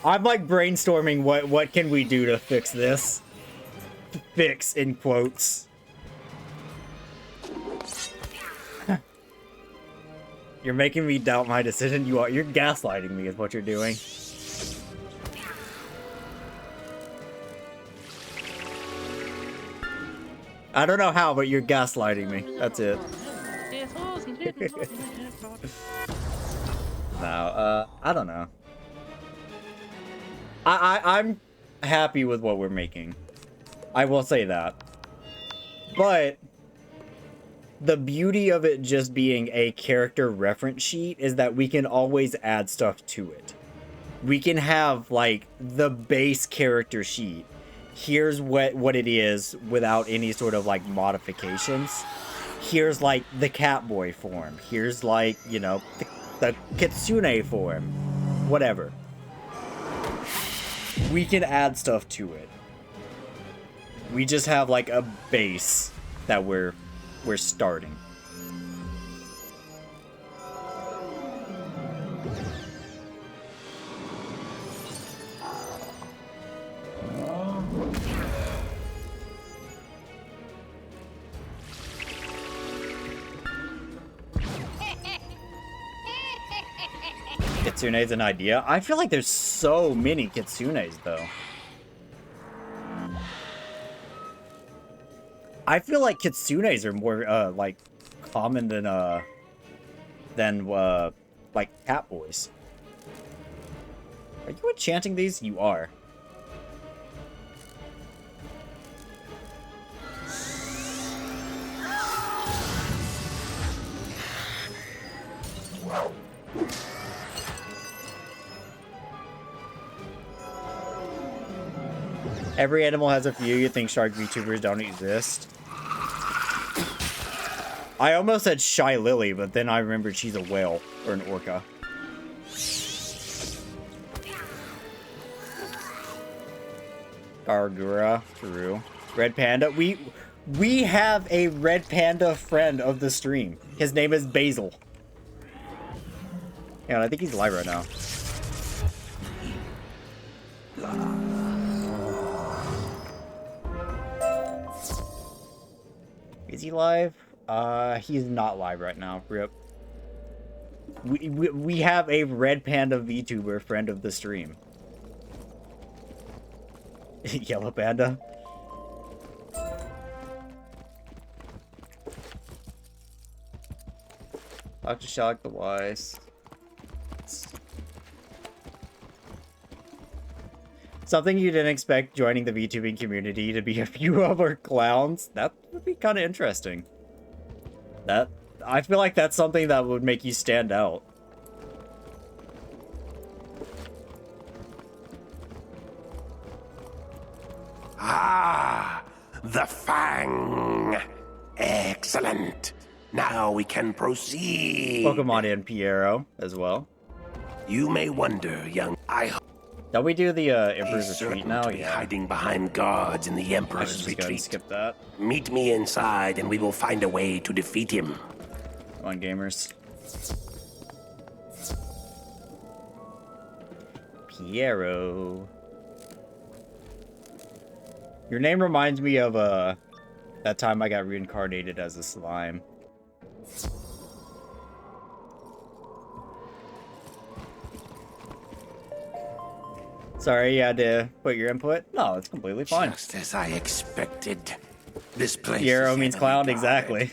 I'm like brainstorming what can we do to fix this. Fix in quotes. You're making me doubt my decision. You're gaslighting me is what you're doing. I don't know how, but you're gaslighting me. That's it. No, I don't know. I'm happy with what we're making. I will say that. But the beauty of it just being a character reference sheet is that we can always add stuff to it. We can have, like, the base character sheet. Here's what it is without any sort of, like, modifications. Here's, like, the Catboy form. Here's, like, you know, the Kitsune form. Whatever. We can add stuff to it. We just have, like, a base that we're starting. Kitsune's an idea. I feel like there's so many Kitsunes, though. I feel like Kitsunes are more, like, common than, like, Catboys. Are you enchanting these? You are. Every animal has a few. You think shark VTubers don't exist? I almost said Shy Lily, but then I remembered she's a whale or an orca. Gargura, true. Red Panda. We have a Red Panda friend of the stream. His name is Basil. Yeah, I think he's live right now. Is he live? He's not live right now. Rip. We have a Red Panda VTuber friend of the stream. Yellow Panda. Dr. Shock the Wise. Something you didn't expect joining the VTubing community to be a few other clowns. That would be kind of interesting. I feel like that's something that would make you stand out. Ah, the Fang. Excellent. Now we can proceed. Pokemon and Piero as well. You may wonder, young. Don't we do the Emperor's He's Retreat certain now? to be hiding behind guards in the I should Emperor's just go ahead and Retreat. skip that. Meet me inside, and we will find a way to defeat him. Come on, gamers. Piero. Your name reminds me of that time I got reincarnated as a slime. Sorry, you had to put your input? No, it's completely fine. Just as I expected. This place Piero is means heavily clown, guarded. exactly.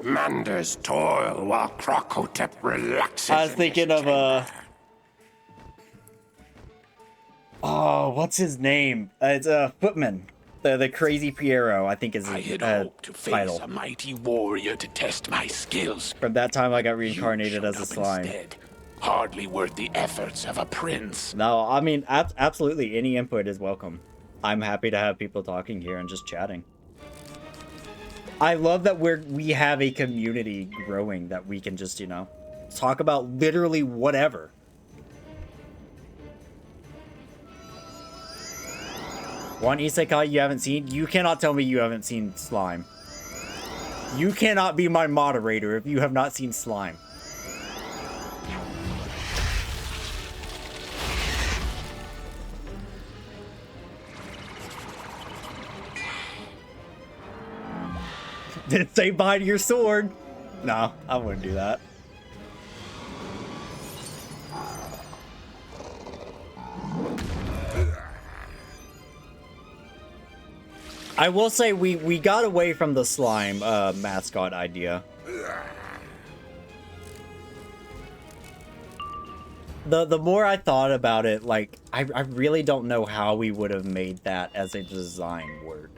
Manders toil while Krokotep relaxes. I was thinking of oh, what's his name? It's Footman. The crazy Piero, I think is I his had hoped to face title. a mighty warrior to test my skills. From that time I got You reincarnated showed as a up slime. instead. Hardly worth the efforts of a prince. No, I mean, absolutely any input is welcome. I'm happy to have people talking here and just chatting. I love that we have a community growing that we can just, you know, talk about literally whatever. One isekai you haven't seen? You cannot tell me you haven't seen Slime. You cannot be my moderator if you have not seen Slime. Did it say behind your sword? No, I wouldn't do that. I will say we got away from the slime mascot idea. The more I thought about it, like, I really don't know how we would have made that as a design work.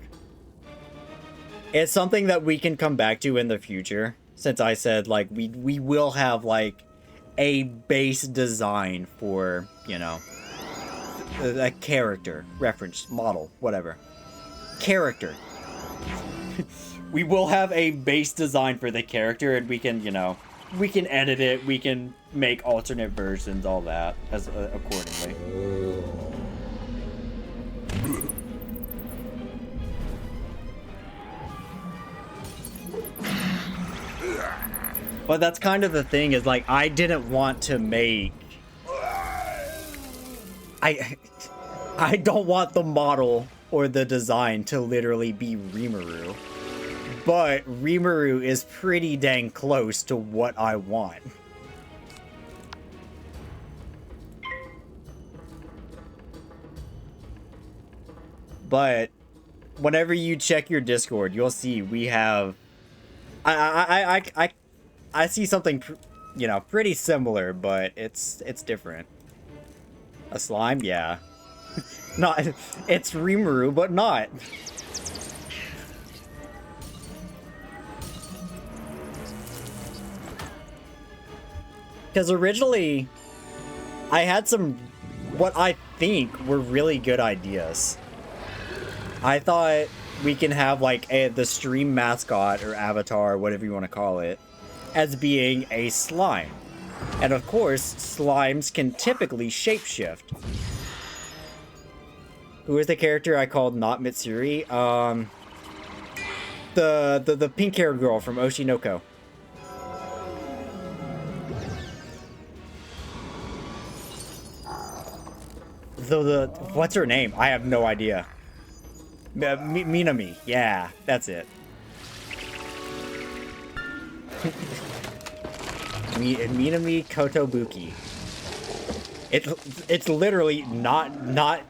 It's something that we can come back to in the future, since I said, like, we will have, like, a base design for, you know, a character, reference, model, whatever. Character. We will have a base design for the character, and we can, you know, we can edit it, we can make alternate versions, all that, as accordingly. But that's kind of the thing, is like, I didn't want to make... I don't want the model or the design to literally be Rimuru. But Rimuru is pretty dang close to what I want. But whenever you check your Discord, you'll see we have... I see something, you know, pretty similar, but it's different. A slime? Yeah. Not, it's Rimuru, but not. Because originally, I had some, what I think were really good ideas. I thought we can have, like, the stream mascot, or avatar, whatever you want to call it, as being a slime. And of course, slimes can typically shapeshift. Who is the character I called not Mitsuri? The pink-haired girl from Oshinoko. What's her name? I have no idea. Minami. Yeah, that's it. Minami Kotobuki. It's literally not Mitsuri.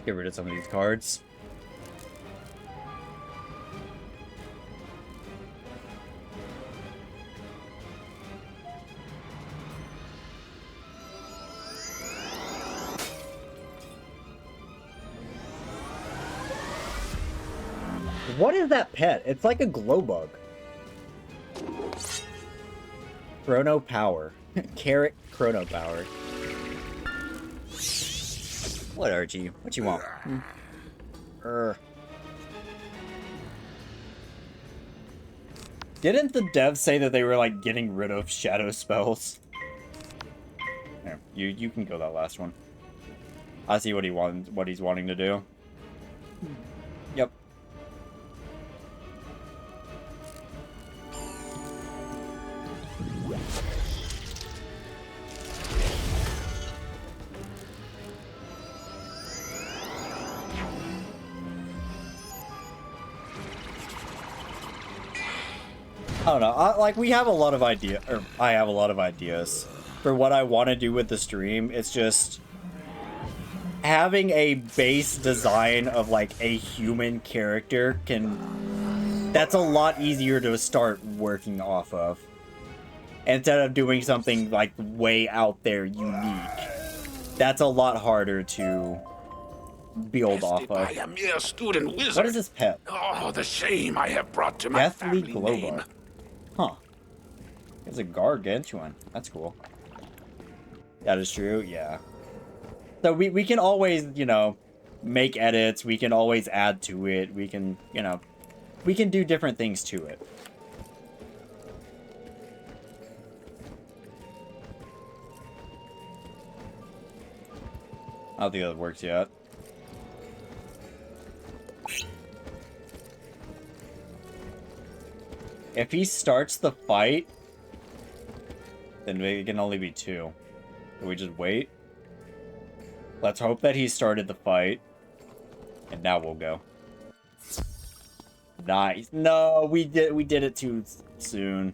Get rid of some of these cards. What is that pet? It's like a glow bug. Chrono Power. Carrot Chrono Power. What, Archie? What you want? Didn't the devs say that they were, like, getting rid of shadow spells? Here, you can go that last one. I see what he's wanting to do. Yep. I don't know. We have a lot of I have a lot of ideas for what I want to do with the stream. It's just having a base design of like a human character that's a lot easier to start working off of instead of doing something like way out there unique. That's a lot harder to build off of. By a mere student wizard. What is this pet? Oh, the shame I have brought to my Deathly family Glowbug. name. Huh. It's a gargantuan. That's cool. That is true, yeah. So we can always, you know, make edits. We can always add to it. We can, you know, we can do different things to it. I don't think that works yet. If he starts the fight, then it can only be 2. Can we just wait? Let's hope that he started the fight. And now we'll go. Nice. No, we did it too soon.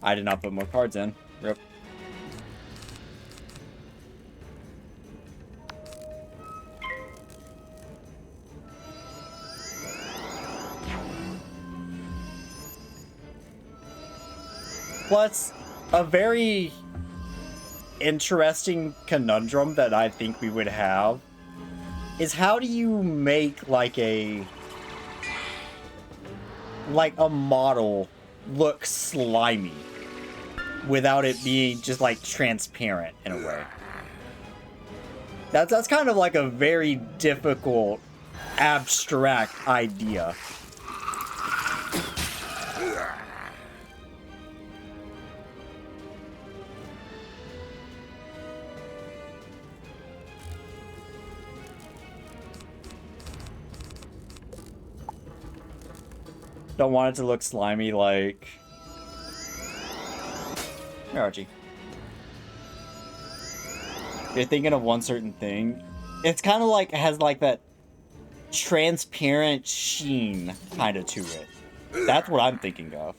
I did not put more cards in. Rip. Plus, a very interesting conundrum that I think we would have is how do you make like a model look slimy without it being just like transparent in a way? That's kind of like a very difficult abstract idea. Don't want it to look slimy like... Here, Archie. You're thinking of one certain thing. It's kind of like, it has like that transparent sheen kind of to it. That's what I'm thinking of.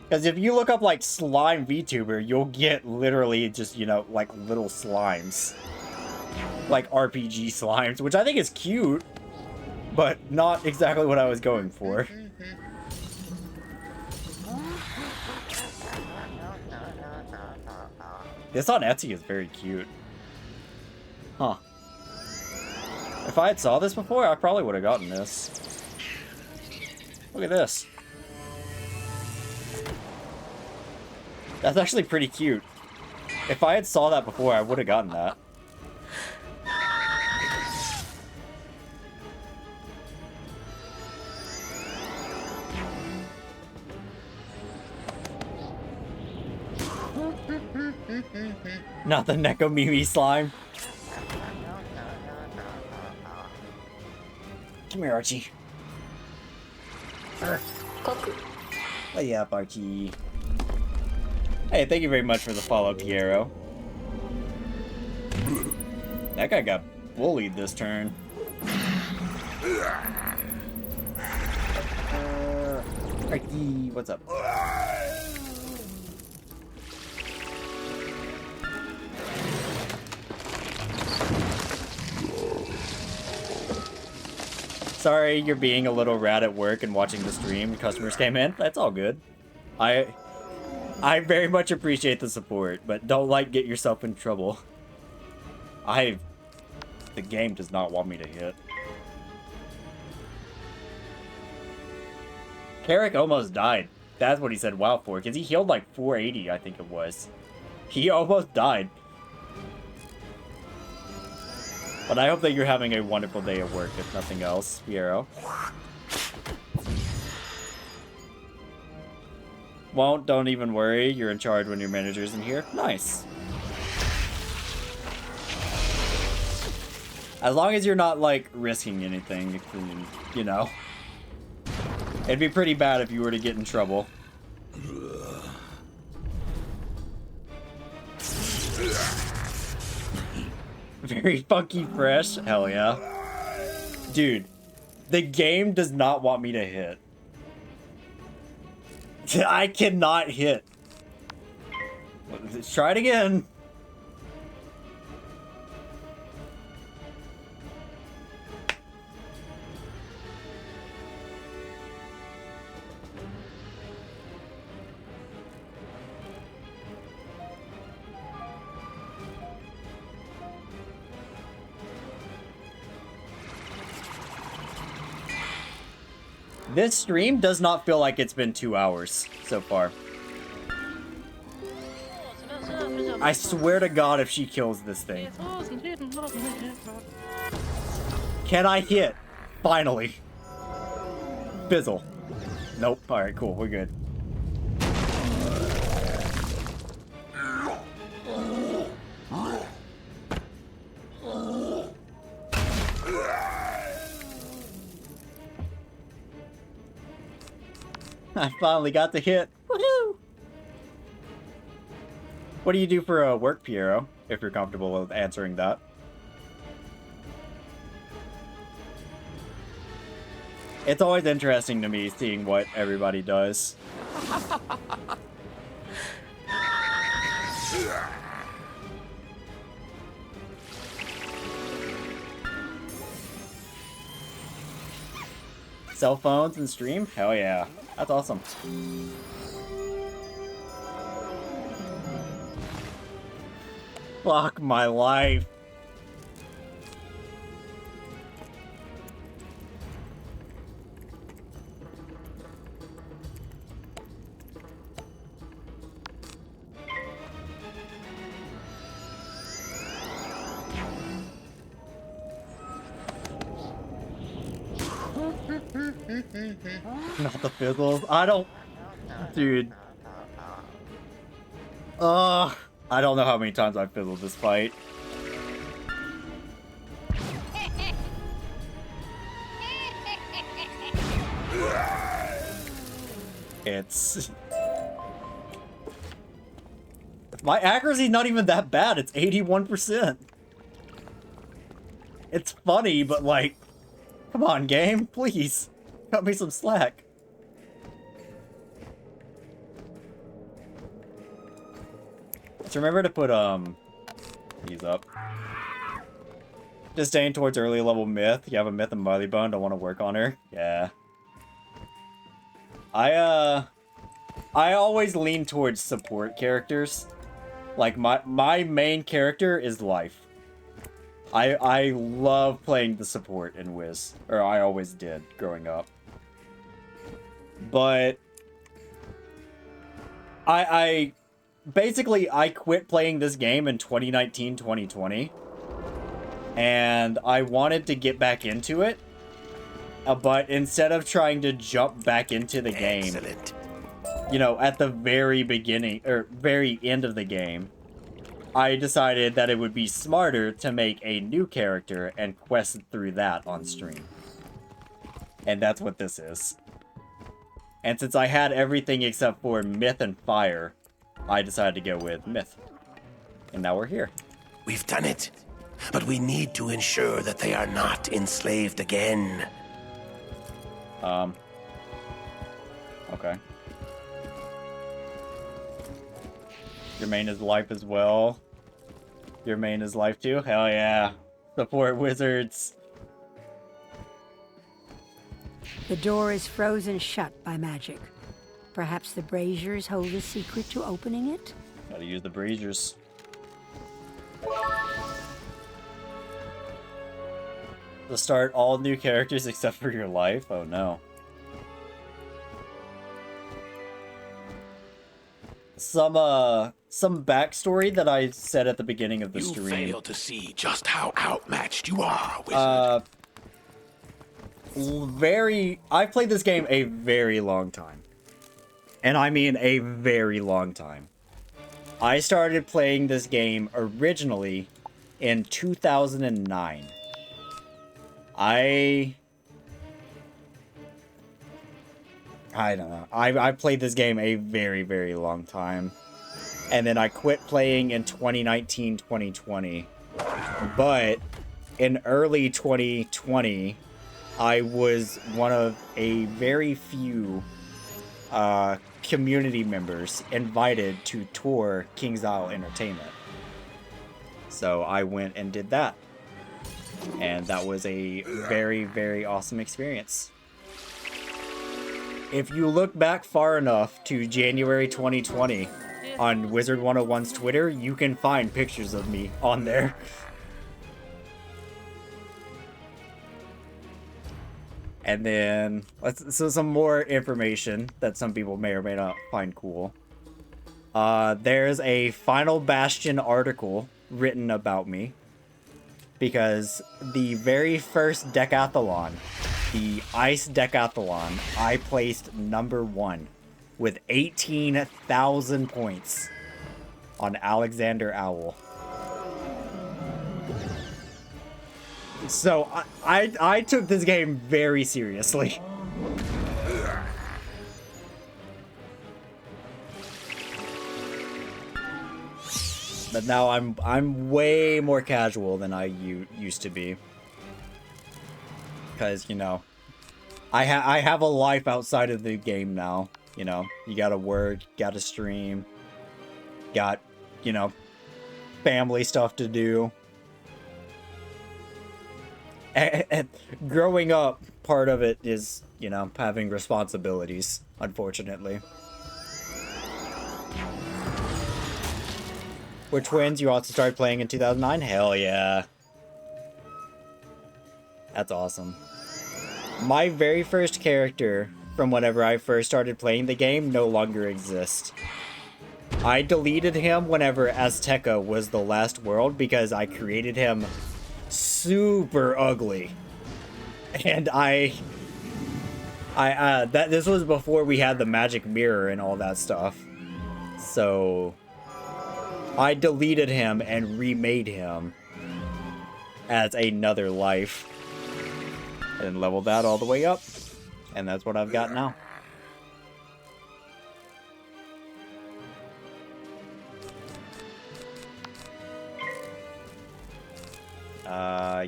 Because if you look up, like, slime VTuber, you'll get literally just, you know, like, little slimes. Like, RPG slimes, which I think is cute, but not exactly what I was going for. This on Etsy is very cute. Huh. If I had saw this before, I probably would have gotten this. Look at this. That's actually pretty cute. If I had saw that before, I would have gotten that. Not the Nekomimi slime. Come here, Archie. Oh yeah, Archie. Hey, thank you very much for the follow, Piero. That guy got bullied this turn. Archie, what's up? Sorry, you're being a little rad at work and watching the stream. Customers came in. That's all good. I very much appreciate the support, but don't, like, get yourself in trouble. The game does not want me to hit. Carrick almost died. That's what he said wow for, because he healed like 480, I think it was. He almost died. But I hope that you're having a wonderful day at work, if nothing else, Piero. Don't even worry. You're in charge when your manager's in here. Nice. As long as you're not, like, risking anything, you know. It'd be pretty bad if you were to get in trouble. Very funky fresh. Hell yeah. Dude, the game does not want me to hit. I cannot hit. Let's try it again. This stream does not feel like it's been 2 hours so far. I swear to God if she kills this thing. Can I hit? Finally. Fizzle. Nope. Alright, cool. We're good. I finally got the hit. Woohoo! What do you do for work, Piero? If you're comfortable with answering that. It's always interesting to me seeing what everybody does. Cell phones and stream? Hell yeah. That's awesome. Fuck my life. Not the fizzles. I don't... Dude. I don't know how many times I've fizzled this fight. It's... My accuracy's not even that bad. It's 81%. It's funny, but like... Come on, game. Please. Cut me some slack. Just remember to put, these up. Disdain towards early level myth. You have a myth and Marley Bone, don't want to work on her. Yeah. I always lean towards support characters. Like, my main character is Life. I love playing the support in Wiz. Or I always did, growing up. But... Basically, I quit playing this game in 2019-2020. And I wanted to get back into it. But instead of trying to jump back into the game... Excellent. You know, at the very beginning, or very end of the game... I decided that it would be smarter to make a new character and quest through that on stream. And that's what this is. And since I had everything except for Myth and Fire, I decided to go with Myth. And now we're here. We've done it. But we need to ensure that they are not enslaved again. Okay. Your main is Life as well. Your main is Life too? Hell yeah. Support wizards. The door is frozen shut by magic. Perhaps the braziers hold a secret to opening it? Gotta use the braziers. To start all new characters except for your life? Oh no. Some backstory that I said at the beginning of the You stream. fail to see just how outmatched you are, Wizard. I've played this game a very long time. And I mean a very long time. I started playing this game originally in 2009. I don't know. I played this game a very, very long time. And then I quit playing in 2019, 2020. But in early 2020, I was one of a very few community members invited to tour King's Isle Entertainment. So I went and did that. And that was a very, very awesome experience. If you look back far enough to January 2020 on Wizard101's Twitter, you can find pictures of me on there. And then, so some more information that some people may or may not find cool. There's a Final Bastion article written about me. Because the very first decathlon, the Ice Decathlon, I placed #1 with 18,000 points on Alexander Owl. So I took this game very seriously. But now I'm way more casual than I used to be. Because, you know, I have a life outside of the game now. You know, you gotta work, gotta stream, got, you know, family stuff to do. And growing up, part of it is, you know, having responsibilities, unfortunately. We're twins, you also started playing in 2009? Hell yeah. That's awesome. My very first character from whenever I first started playing the game no longer exists. I deleted him whenever Azteca was the last world because I created him super ugly. And this was before we had the magic mirror and all that stuff. So I deleted him and remade him as another life. And leveled that all the way up. And that's what I've got now.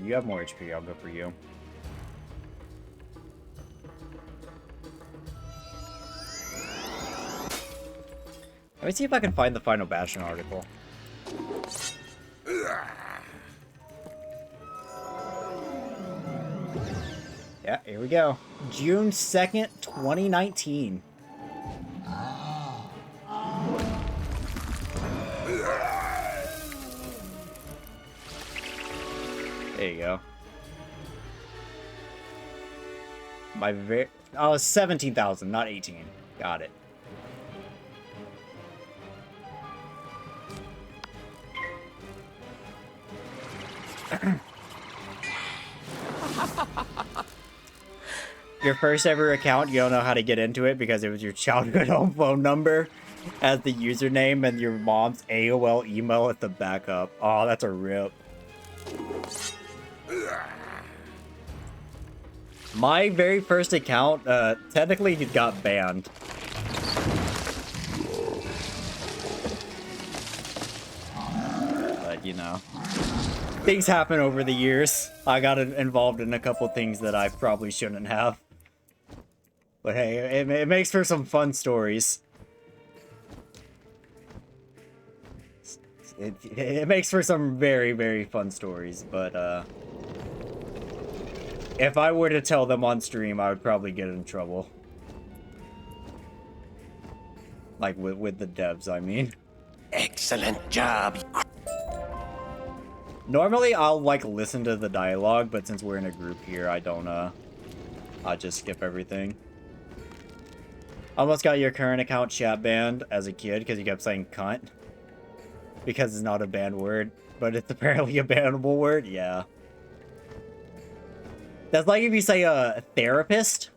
You have more HP, I'll go for you. Let me see if I can find the Final Bastion article. Yeah, here we go. June 2nd, 2019. There you go. Oh, 17,000, not 18. Got it. Your first ever account, you don't know how to get into it because it was your childhood home phone number as the username and your mom's AOL email at the backup. Oh, that's a rip. My very first account, technically it got banned. But, you know, things happen over the years. I got involved in a couple things that I probably shouldn't have. But hey, it makes for some fun stories. It makes for some very, very fun stories, but, if I were to tell them on stream, I would probably get in trouble. Like, with the devs, I mean. Excellent job. Normally, I'll, like, listen to the dialogue, but since we're in a group here, I don't, I'll just skip everything. Almost got your current account chat banned as a kid because you kept saying cunt. Because it's not a banned word, but it's apparently a bannable word? Yeah. That's like if you say a therapist.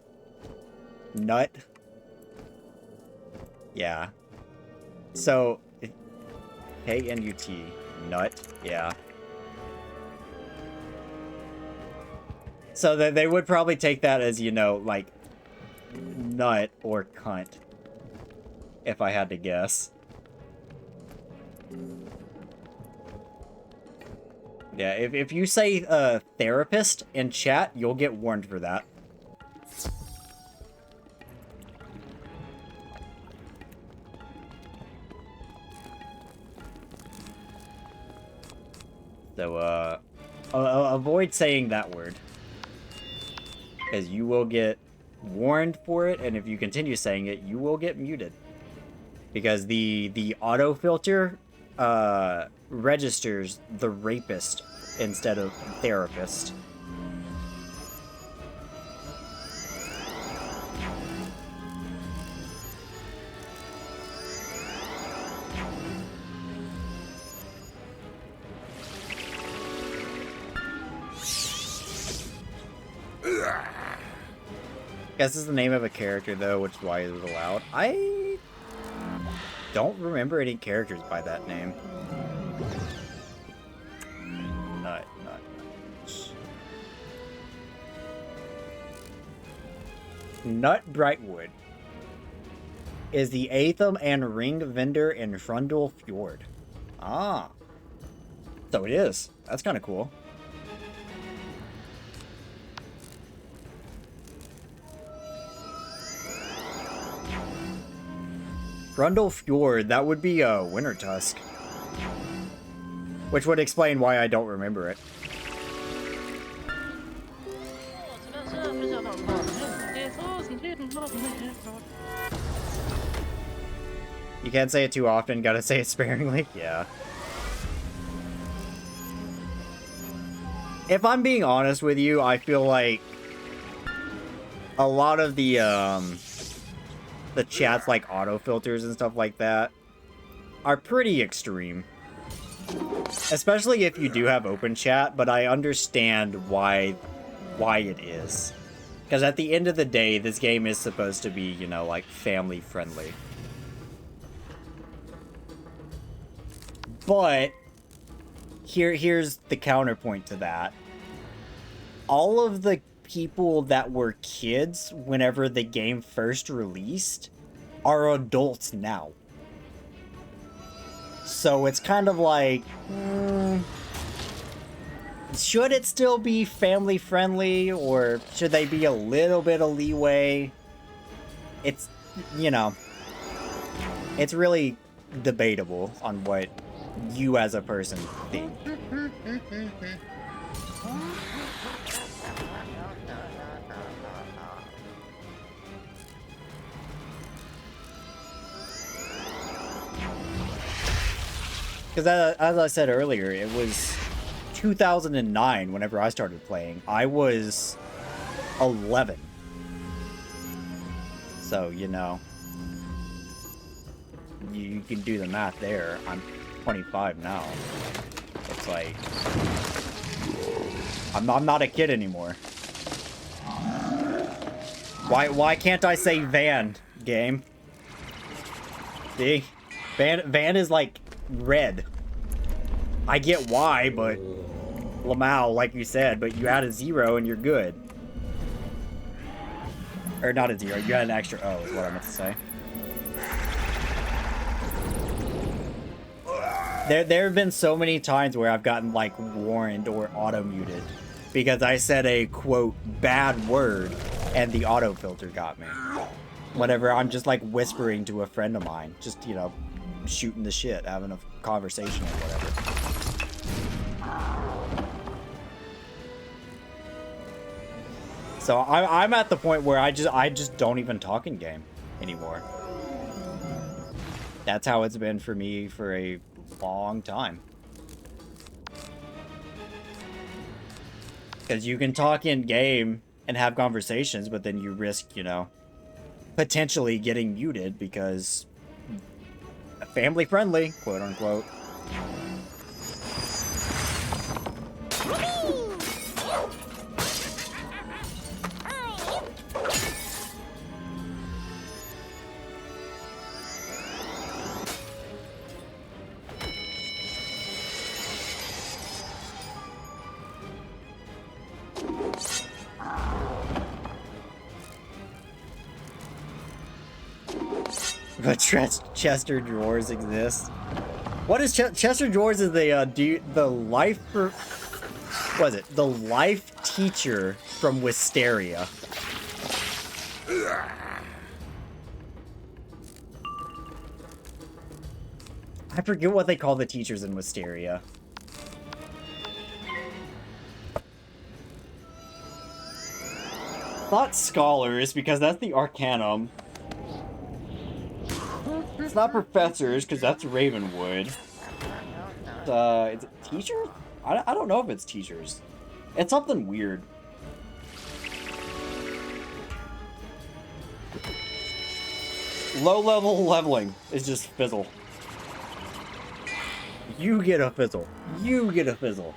Nut. Yeah. So, K-N-U-T. Nut. Yeah. So they would probably take that as, you know, like, nut or cunt. If I had to guess. Yeah, if you say therapist in chat, you'll get warned for that. So, avoid saying that word. Because you will get warned for it, and if you continue saying it, you will get muted. Because the autofilter registers the rapist instead of therapist. Guess is the name of a character though, which is why it was allowed. I don't remember any characters by that name. Nut. Nut Brightwood is the Aetham and Ring vendor in Frundle Fjord. Ah. So it is. That's kind of cool. Frundle Fjord, that would be a Winter Tusk. Which would explain why I don't remember it. You can't say it too often, gotta say it sparingly. Yeah. If I'm being honest with you, I feel like a lot of the chats, like autofilters and stuff like that, are pretty extreme. Especially if you do have open chat, but I understand why it is. Because at the end of the day, this game is supposed to be, you know, like, family friendly. But here's the counterpoint to that. All of the people that were kids whenever the game first released are adults now. So it's kind of like, should it still be family friendly, or should they be a little bit of leeway? It's, you know, it's really debatable on what you as a person think. Because as I said earlier, it was 2009 whenever I started playing. I was 11. So, you know, you can do the math there. I'm 25 now. It's like, I'm not a kid anymore. Why can't I say Van, game? See? Van is like red. I get why, but Lamau, like you said, but you add a 0 and you're good. Or not a 0, you add an extra O is what I meant to say. There have been so many times where I've gotten, like, warned or auto-muted because I said a, quote, bad word and the auto-filter got me. Whenever I'm just, like, whispering to a friend of mine. Just, you know, shooting the shit, having a conversation or whatever. So I'm at the point where I just don't even talk in game anymore. That's how it's been for me for a long time. Because you can talk in game and have conversations, but then you risk, you know, potentially getting muted because family friendly, quote unquote. But Chester drawers exist. What is Chester drawers? Is the life for, what is it? The life teacher from Wisteria. I forget what they call the teachers in Wisteria. Not scholars, because that's the Arcanum. It's not professors, because that's Ravenwood. Is it teachers? I don't know if it's teachers. It's something weird. Low-level leveling is just fizzle. You get a fizzle. You get a fizzle.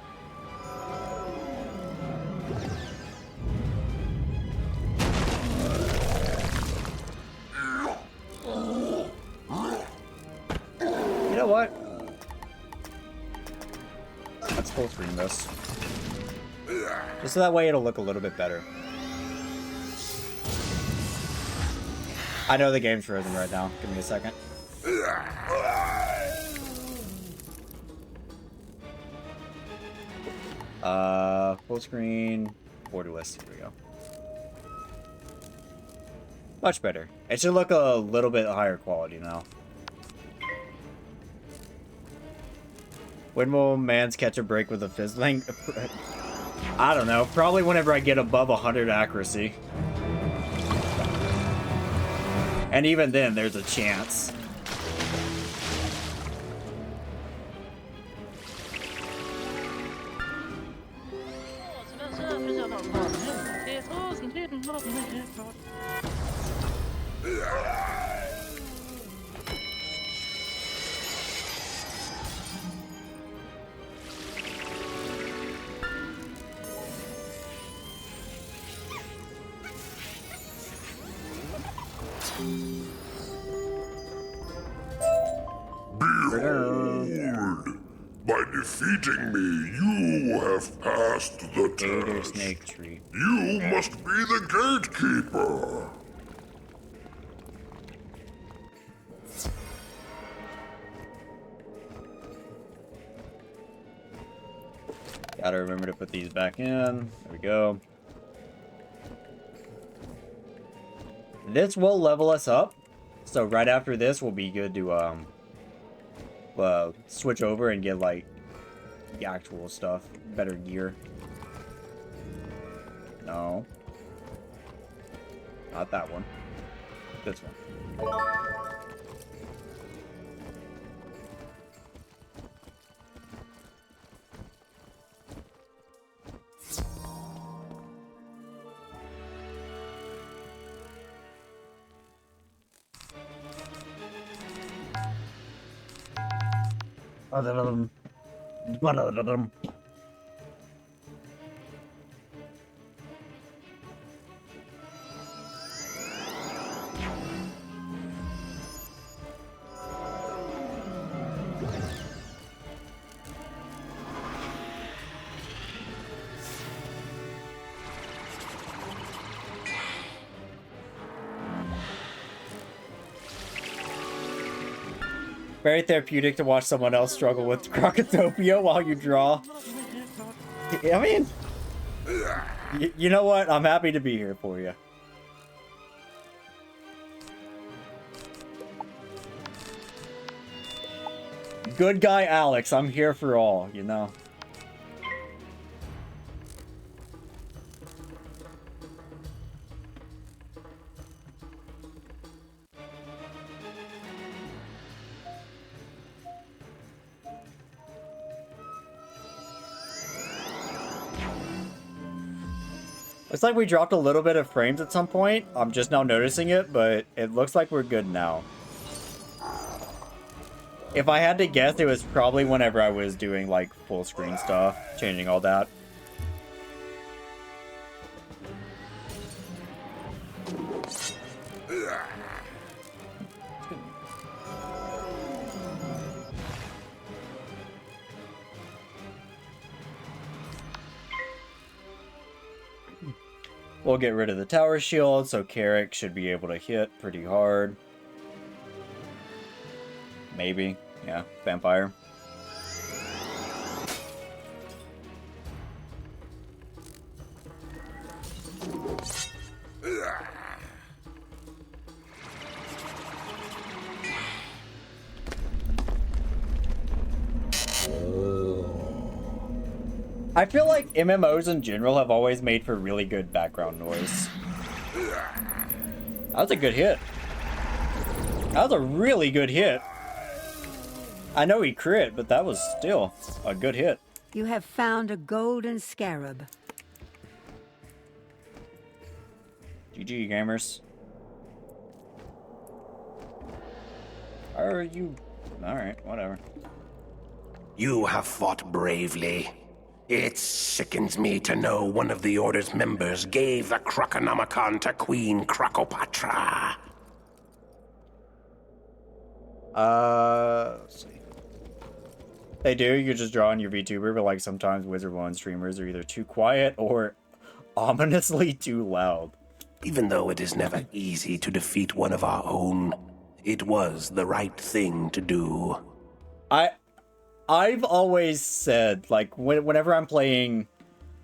You know what? Let's full screen this. Just so that way it'll look a little bit better. I know the game's frozen right now. Give me a second. Full screen, borderless. Here we go. Much better. It should look a little bit higher quality now. When will Mans catch a break with a fizzling? I don't know. Probably whenever I get above 100 accuracy. And even then, there's a chance. Behold! By defeating me, you have passed the test. Snake tree. You must be the gatekeeper. Gotta remember to put these back in. There we go. This will level us up. So right after this, we'll be good to switch over and get like the actual stuff, better gear. No, not that one. This one. Very therapeutic to watch someone else struggle with Crocotopia while you draw. I mean, you know what? I'm happy to be here for you. Good guy Alex, I'm here for all, you know. Looks like we dropped a little bit of frames at some point. I'm just now noticing it, but it looks like we're good now. If I had to guess, it was probably whenever I was doing like full screen stuff, changing all that. We'll get rid of the tower shield, so Carrick should be able to hit pretty hard. Maybe. Yeah, vampire. I feel like MMOs in general have always made for really good background noise. That was a good hit. That was a really good hit. I know he crit, but that was still a good hit. You have found a golden scarab. GG, gamers. Are you... Alright, whatever. You have fought bravely. It sickens me to know one of the Order's members gave the Croconomicon to Queen Crocopatra. Let's see. They do, you just draw on your VTuber, but like sometimes Wizard101 streamers are either too quiet or ominously too loud. Even though it is never easy to defeat one of our own, it was the right thing to do. I've always said, like, whenever I'm playing,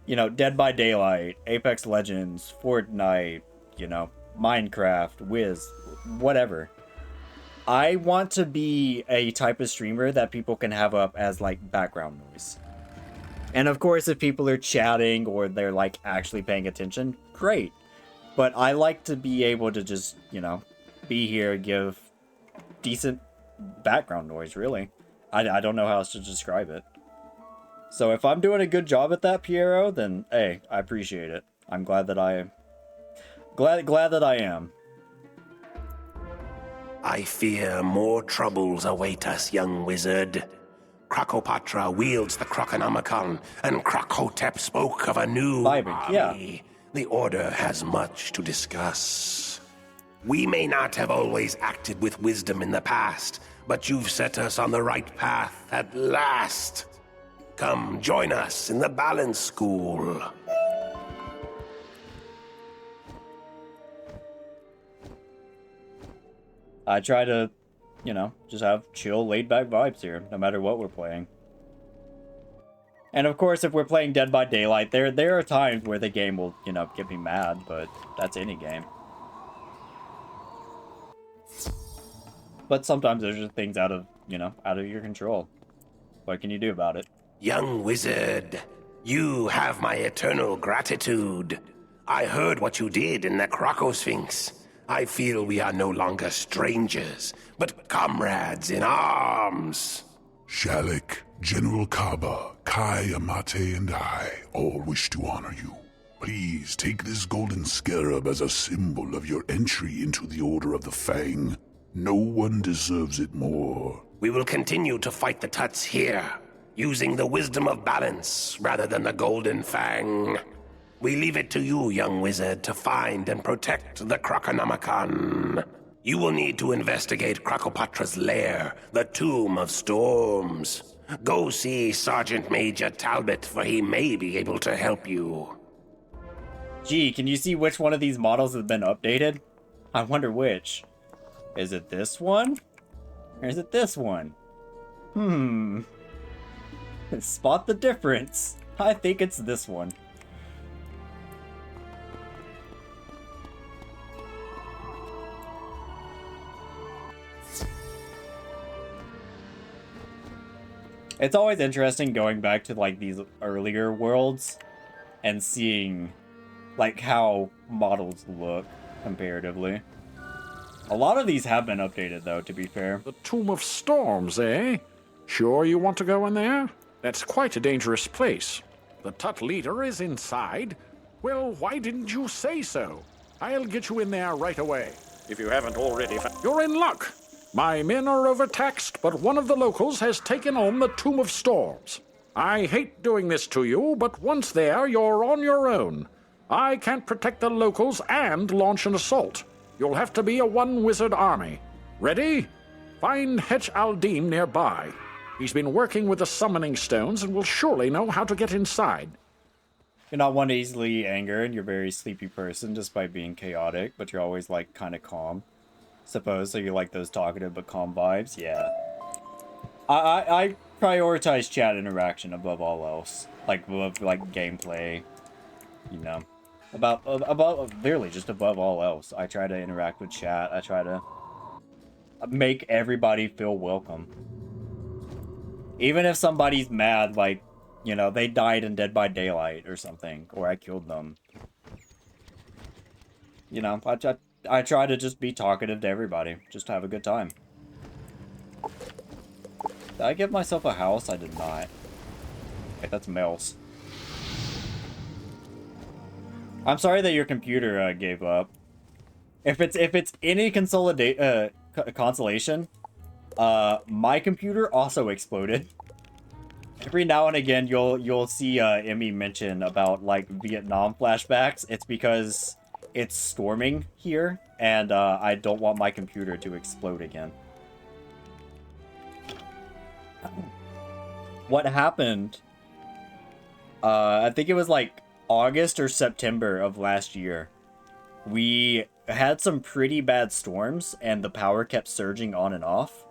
you know, Dead by Daylight, Apex Legends, Fortnite, you know, Minecraft, Wiz, whatever, I want to be a type of streamer that people can have up as, like, background noise. And of course, if people are chatting or they're, like, actually paying attention, great. But I like to be able to just, you know, be here, give decent background noise, really. I don't know how else to describe it. So if I'm doing a good job at that, Piero, then hey, I appreciate it. I'm glad that I am. Glad that I am. I fear more troubles await us, young wizard. Crocopatra wields the Croconomicon, and Crocotep spoke of a new army. Yeah. The Order has much to discuss. We may not have always acted with wisdom in the past, but you've set us on the right path at last. Come join us in the Balance School. I try to, you know, just have chill, laid-back vibes here, no matter what we're playing. And of course, if we're playing Dead by Daylight, there are times where the game will, you know, get me mad, but that's any game. But sometimes there's just things out of, you know, out of your control. What can you do about it? Young wizard, you have my eternal gratitude. I heard what you did in the Crocosphinx. I feel we are no longer strangers, but comrades in arms. Shalik, General Kaba, Kai Amate, and I all wish to honor you. Please take this golden scarab as a symbol of your entry into the Order of the Fang. No one deserves it more. We will continue to fight the Tuts here, using the wisdom of balance rather than the Golden Fang. We leave it to you, young wizard, to find and protect the Croconomicon. You will need to investigate Crocopatra's lair, the Tomb of Storms. Go see Sergeant Major Talbot, for he may be able to help you. Gee, can you see which one of these models has been updated? I wonder which. Is it this one? Or is it this one? Spot the difference. I think it's this one. It's always interesting going back to like these earlier worlds and seeing like how models look comparatively. A lot of these have been updated, though, to be fair. The Tomb of Storms, eh? Sure you want to go in there? That's quite a dangerous place. The Tut leader is inside. Well, why didn't you say so? I'll get you in there right away. If you haven't already You're in luck. My men are overtaxed, but one of the locals has taken on the Tomb of Storms. I hate doing this to you, but once there, you're on your own. I can't protect the locals and launch an assault. You'll have to be a one-wizard army. Ready? Find Hetch Aldim nearby. He's been working with the summoning stones and will surely know how to get inside. You're not one to easily anger, and you're a very sleepy person despite being chaotic, but you're always, like, kind of calm. Suppose, so you like those talkative but calm vibes? Yeah. I prioritize chat interaction above all else. Like, above, like, gameplay, you know. Literally, just above all else. I try to interact with chat. I try to make everybody feel welcome. Even if somebody's mad, like, you know, they died in Dead by Daylight or something, or I killed them. You know, I try to just be talkative to everybody, just have a good time. Did I give myself a house? I did not. Wait, that's Mel's. I'm sorry that your computer gave up. If it's any consolation, my computer also exploded. Every now and again, you'll see Emmy mention about like Vietnam flashbacks. It's because it's storming here, and I don't want my computer to explode again. What happened? I think it was like August or September of last year. We had some pretty bad storms, and the power kept surging on and off.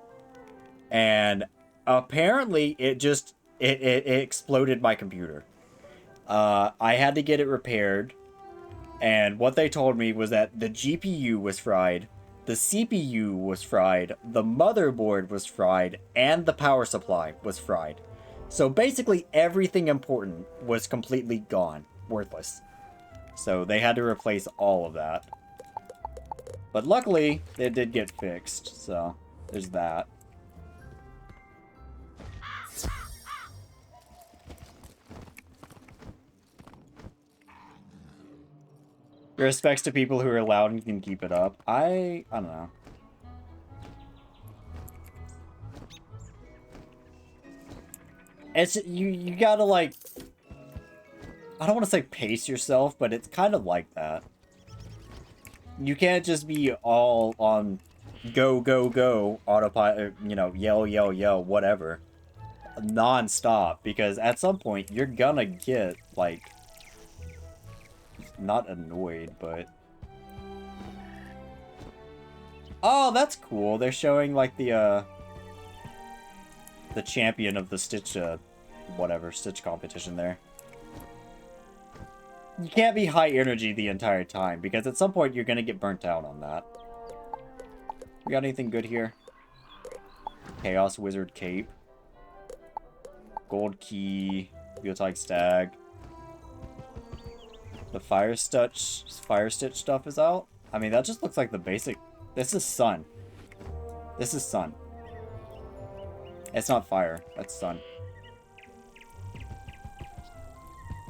And apparently, it exploded my computer. I had to get it repaired, and what they told me was that the GPU was fried, the CPU was fried, the motherboard was fried, and the power supply was fried. So basically everything important was completely gone, worthless. So they had to replace all of that. But luckily, it did get fixed, so there's that. Respects to people who are loud and can keep it up. I don't know. It's you gotta like, I don't want to say pace yourself, but it's kind of like that. You can't just be all on go go go autopilot, you know, yell yell yell whatever non-stop, because at some point you're gonna get like not annoyed, but oh, that's cool. They're showing like the champion of the Stitch Stitch competition there. You can't be high energy the entire time, because at some point you're gonna get burnt out on that. We got anything good here? Chaos Wizard Cape. Gold Key. Biotite Stag. The Fire Stitch stuff is out. I mean, that just looks like the basic. This is Sun. This is Sun. It's not Fire. That's Sun.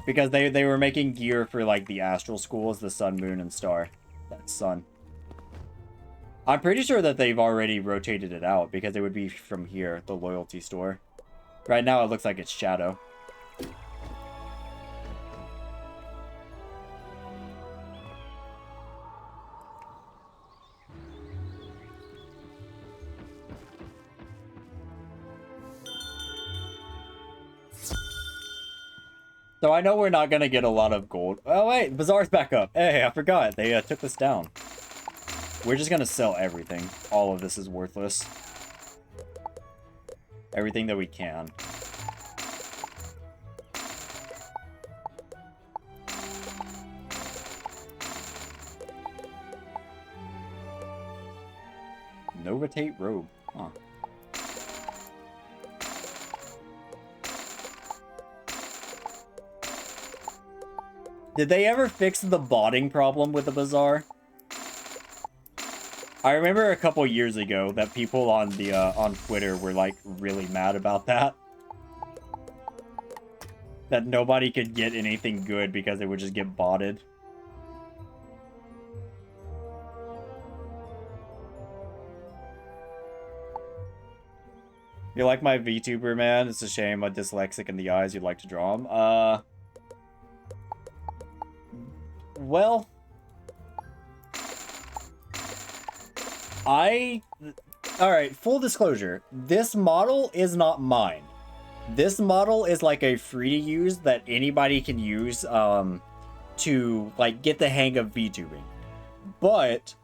Because they were making gear for like the astral schools, the Sun, Moon, and Star. That's Sun. I'm pretty sure that they've already rotated it out, because it would be from here, the loyalty store. Right now it looks like it's Shadow. So I know we're not gonna get a lot of gold. Oh wait, Bazaar's back up. Hey, I forgot. They took this down. We're just gonna sell everything. All of this is worthless. Everything that we can. Novitate robe. Huh. Did they ever fix the botting problem with the Bazaar? I remember a couple years ago that people on the on Twitter were like really mad about that. that nobody could get anything good because it would just get botted. You like my VTuber, man? It's a shame I'm dyslexic in the eyes. You'd like to draw them. Well, alright, full disclosure. This model is not mine. This model is like a free to use that anybody can use to like get the hang of VTubing. But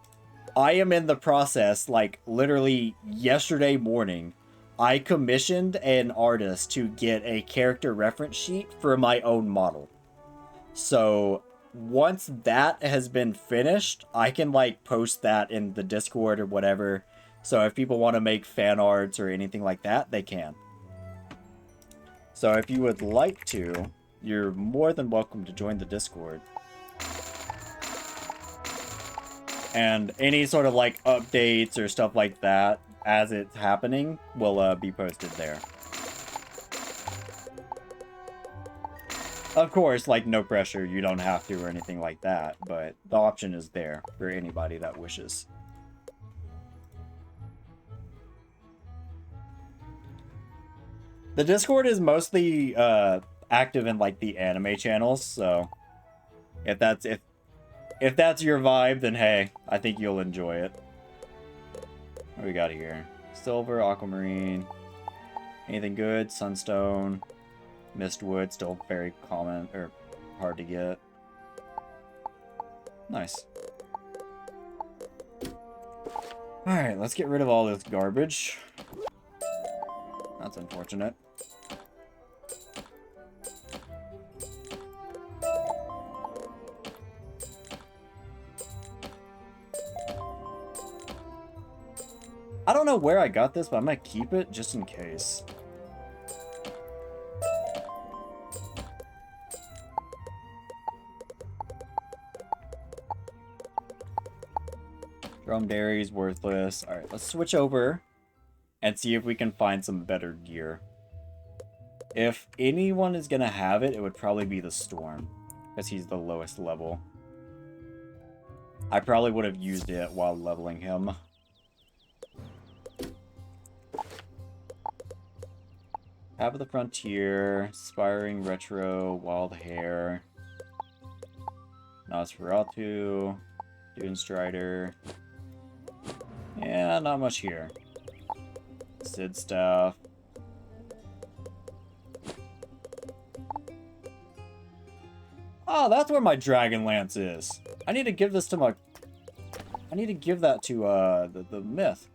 I am in the process, like literally yesterday morning, I commissioned an artist to get a character reference sheet for my own model. So once that has been finished, I can like post that in the Discord or whatever. So if people want to make fan arts or anything like that, they can. So if you would like to, you're more than welcome to join the Discord. And any sort of like updates or stuff like that as it's happening will be posted there. Of course, like no pressure, you don't have to or anything like that, but the option is there for anybody that wishes. The Discord is mostly active in like the anime channels, so if that's your vibe, then hey, I think you'll enjoy it. What do we got here? Silver, aquamarine. Anything good? Sunstone. Mistwood, still very common, or hard to get. Nice. Alright, let's get rid of all this garbage. That's unfortunate. I don't know where I got this, but I'm gonna keep it just in case. Drum dairy is worthless. Alright, let's switch over and see if we can find some better gear. If anyone is gonna have it, it would probably be the Storm, because he's the lowest level. I probably would have used it while leveling him. Half of the Frontier, Aspiring Retro, Wild Hair, Nosferatu, Dune Strider. Yeah, not much here. Sid Staff. Oh, that's where my Dragon Lance is. I need to give this to my... I need to give that to, the Myth.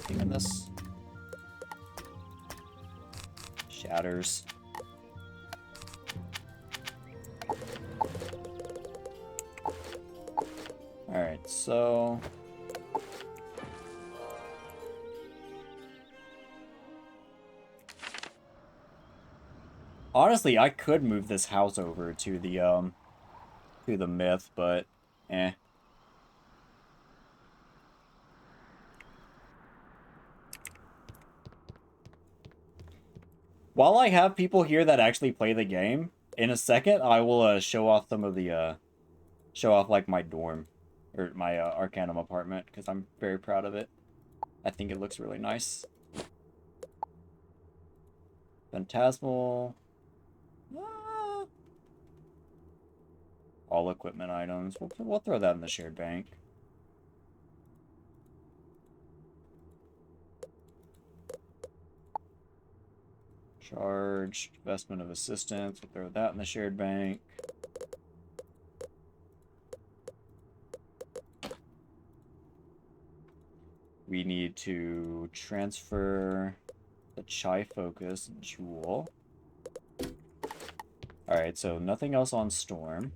In this. Shatters. Alright, so... Honestly, I could move this house over to the Myth, but eh. While I have people here that actually play the game, in a second I will show off some of the show off like my dorm or my Arcanum apartment because I'm very proud of it. I think it looks really nice. Phantasmal. All equipment items. We'll throw that in the shared bank. Charged. Investment of assistance. We'll throw that in the shared bank. We need to transfer the Chai Focus Jewel. Alright, so nothing else on Storm.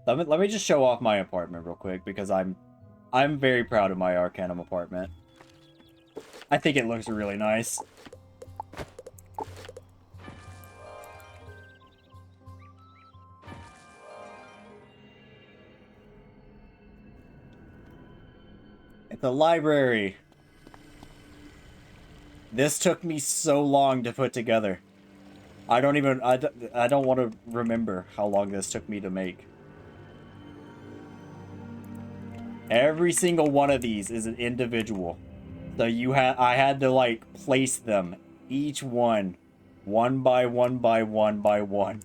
Let me just show off my apartment real quick because I'm very proud of my Arcanum apartment. I think it looks really nice. It's a library. This took me so long to put together. I don't want to remember how long this took me to make. Every single one of these is an individual. So I had to like place them, each one by one by one by one.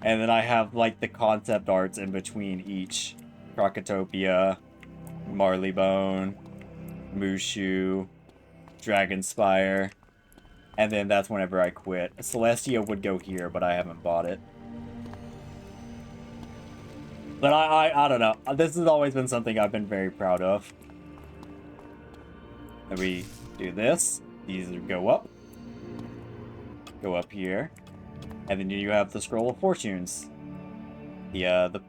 And then I have like the concept arts in between each. Crocotopia, Marleybone, Mushu, Dragonspire. And then that's whenever I quit. Celestia would go here, but I haven't bought it. But I don't know. This has always been something I've been very proud of. And we do this. These go up. Go up here. And then you have the Scroll of Fortunes. The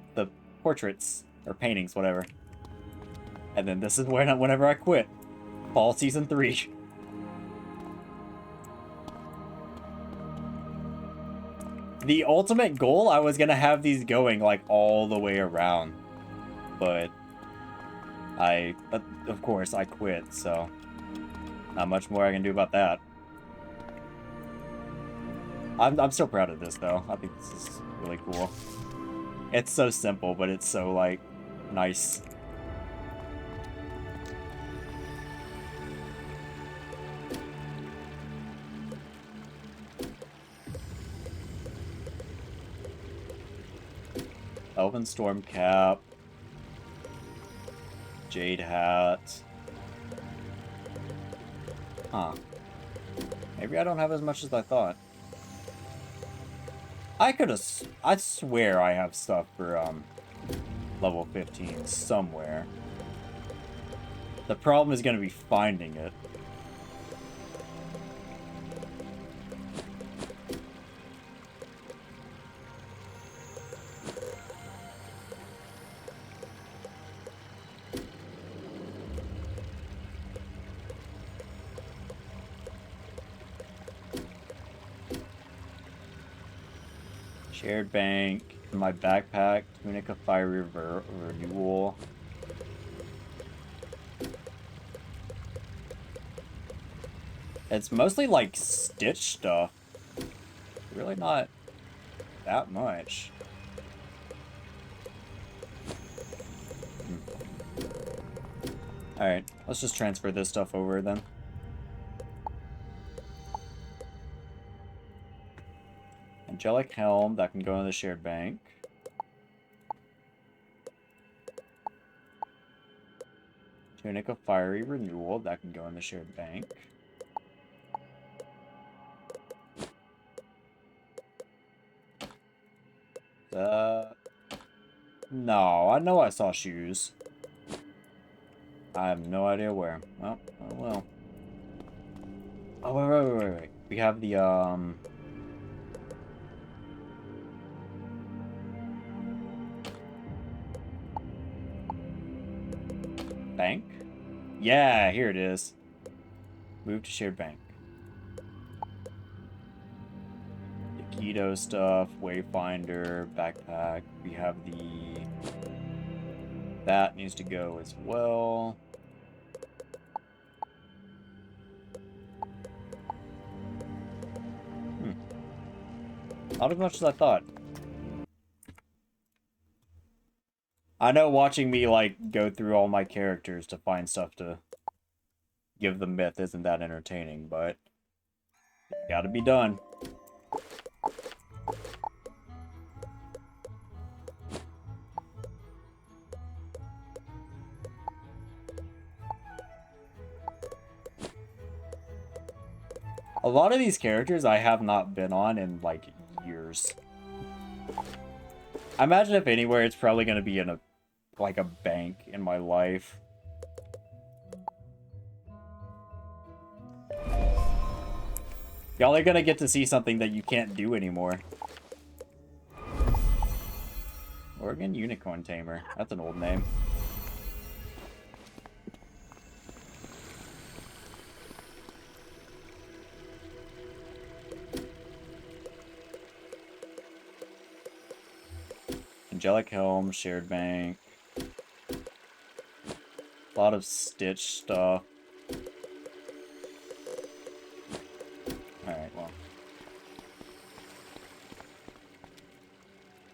portraits. Or paintings, whatever. And then this is whenever I quit. Fall Season 3. The ultimate goal, I was gonna have these going, like, all the way around. But of course, I quit, so not much more I can do about that. I'm still proud of this, though. I think this is really cool. It's so simple, but it's so, like, nice. Elven Storm Cap. Jade Hat. Huh. Maybe I don't have as much as I thought. I swear I have stuff for, level 15 somewhere. The problem is gonna be finding it. Shared Bank, in my backpack, Tunic of Fiery Renewal. It's mostly like Stitch stuff. Really not that much. Alright, let's just transfer this stuff over then. Angelic Helm, that can go in the shared bank. Tunic of Fiery Renewal, that can go in the shared bank. No, I know I saw shoes. I have no idea where. Well, oh well. Oh, wait. We have the, bank? Yeah, here it is. Move to shared bank. The keto stuff, Wayfinder, backpack. We have the... That needs to go as well. Not as much as I thought. I know watching me, like, go through all my characters to find stuff to give the myth isn't that entertaining, but gotta be done. A lot of these characters I have not been on in, like, years. I imagine if anywhere, it's probably going to be in a, like, a bank in my life. Y'all are going to get to see something that you can't do anymore. Oregon Unicorn Tamer. That's an old name. Angelic Helm, shared bank. lot of Stitch stuff. Alright, well.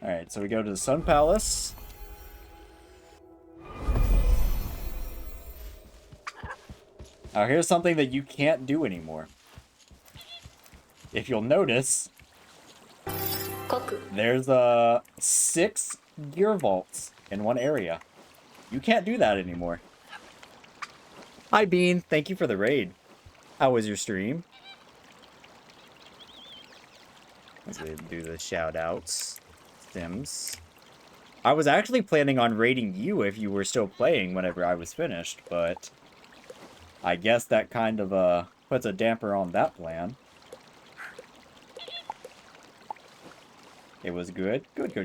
Alright, so we go to the Sun Palace. Now here's something that you can't do anymore. If you'll notice, there's 6 gear vaults in one area. You can't do that anymore. Hi Bean, thank you for the raid. How was your stream? Let's do the shout outs. Sims. I was actually planning on raiding you if you were still playing whenever I was finished, but I guess that kind of puts a damper on that plan. It was good? Good.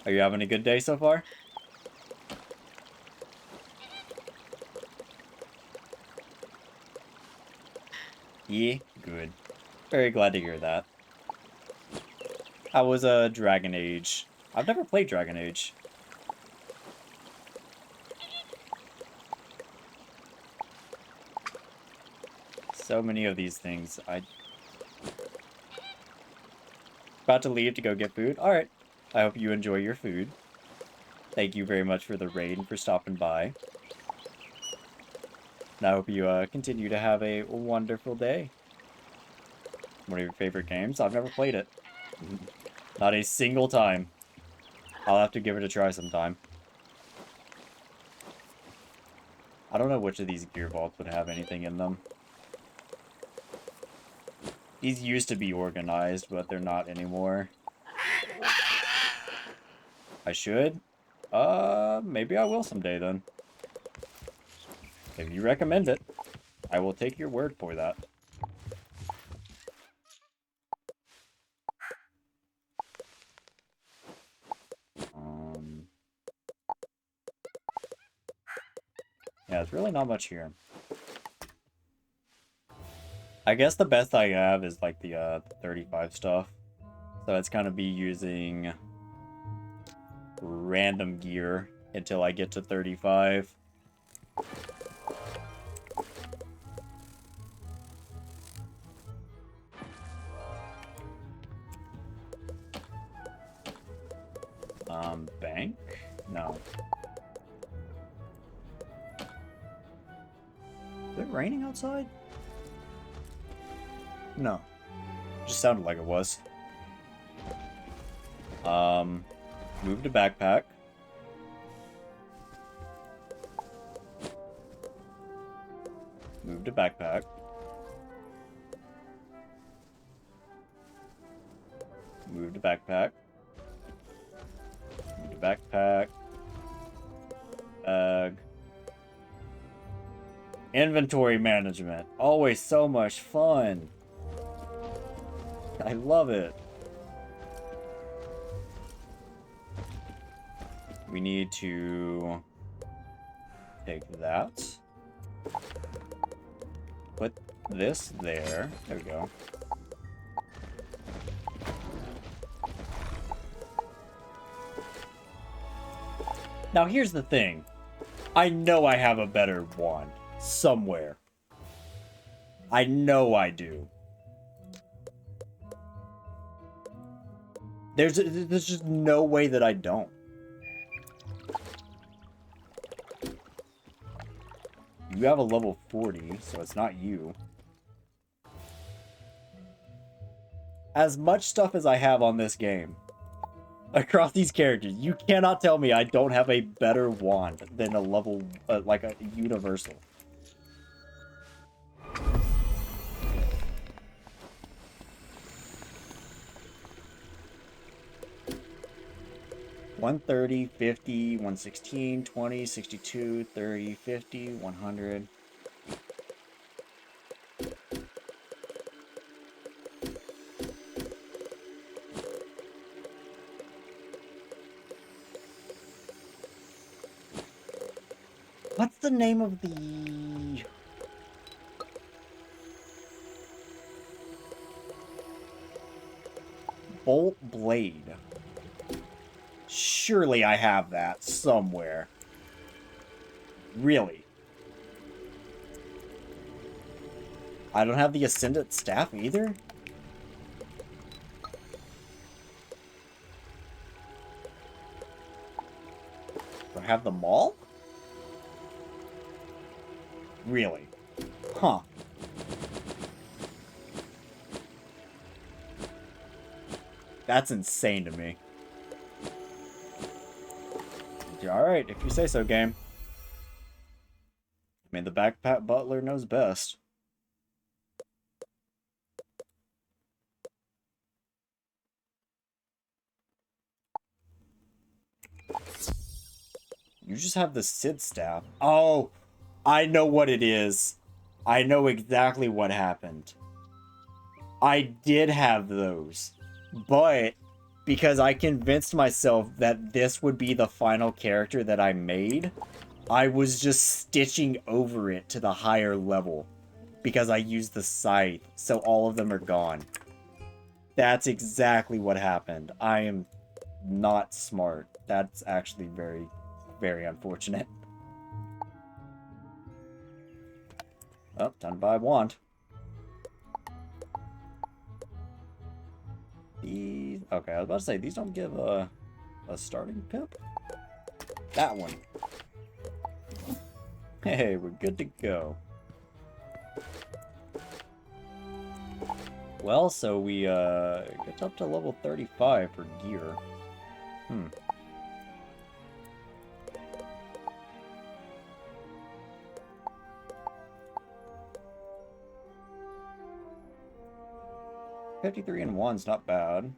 Are you having a good day so far? Yeah, good. Very glad to hear that. How was Dragon Age? I've never played Dragon Age. So many of these things. About to leave to go get food? Alright. I hope you enjoy your food. Thank you very much for the raid and for stopping by. And I hope you continue to have a wonderful day. One of your favorite games? I've never played it. Not a single time. I'll have to give it a try sometime. I don't know which of these gear vaults would have anything in them. These used to be organized, but they're not anymore. I should? Maybe I will someday then. If you recommend it, I will take your word for that. Yeah, there's really not much here. I guess the best I have is like the 35 stuff. So it's gonna be using random gear until I get to 35. Bank? No. Is it raining outside? No. Just sounded like it was. Move to backpack. Move to backpack. Move to backpack. Move to backpack. Bag. Inventory management. Always so much fun. I love it. We need to take that. Put this there. There we go. Now here's the thing. I know I have a better wand somewhere. I know I do. There's just no way that I don't. You have a level 40, so it's not you. As much stuff as I have on this game, across these characters, you cannot tell me I don't have a better wand than a level, like a universal. $130, $50, $116, $20, $62, $30, $50, $100. What's the name of the... Bolt Blade? Surely I have that somewhere. Really? I don't have the Ascendant Staff either? Do I have the Maul? Really? Huh. That's insane to me. Alright, if you say so, game. I mean, the backpack butler knows best. You just have the Sid staff. Oh, I know what it is. I know exactly what happened. I did have those, but because I convinced myself that this would be the final character that I made, I was just stitching over it to the higher level because I used the scythe, so all of them are gone. That's exactly what happened. I am not smart. That's actually very, very unfortunate. Oh, time to buy a wand. These... Okay, I was about to say, these don't give a starting pip? That one. Hey, we're good to go. Well, so we get up to level 35 for gear. Hmm. $53 and 1's not bad.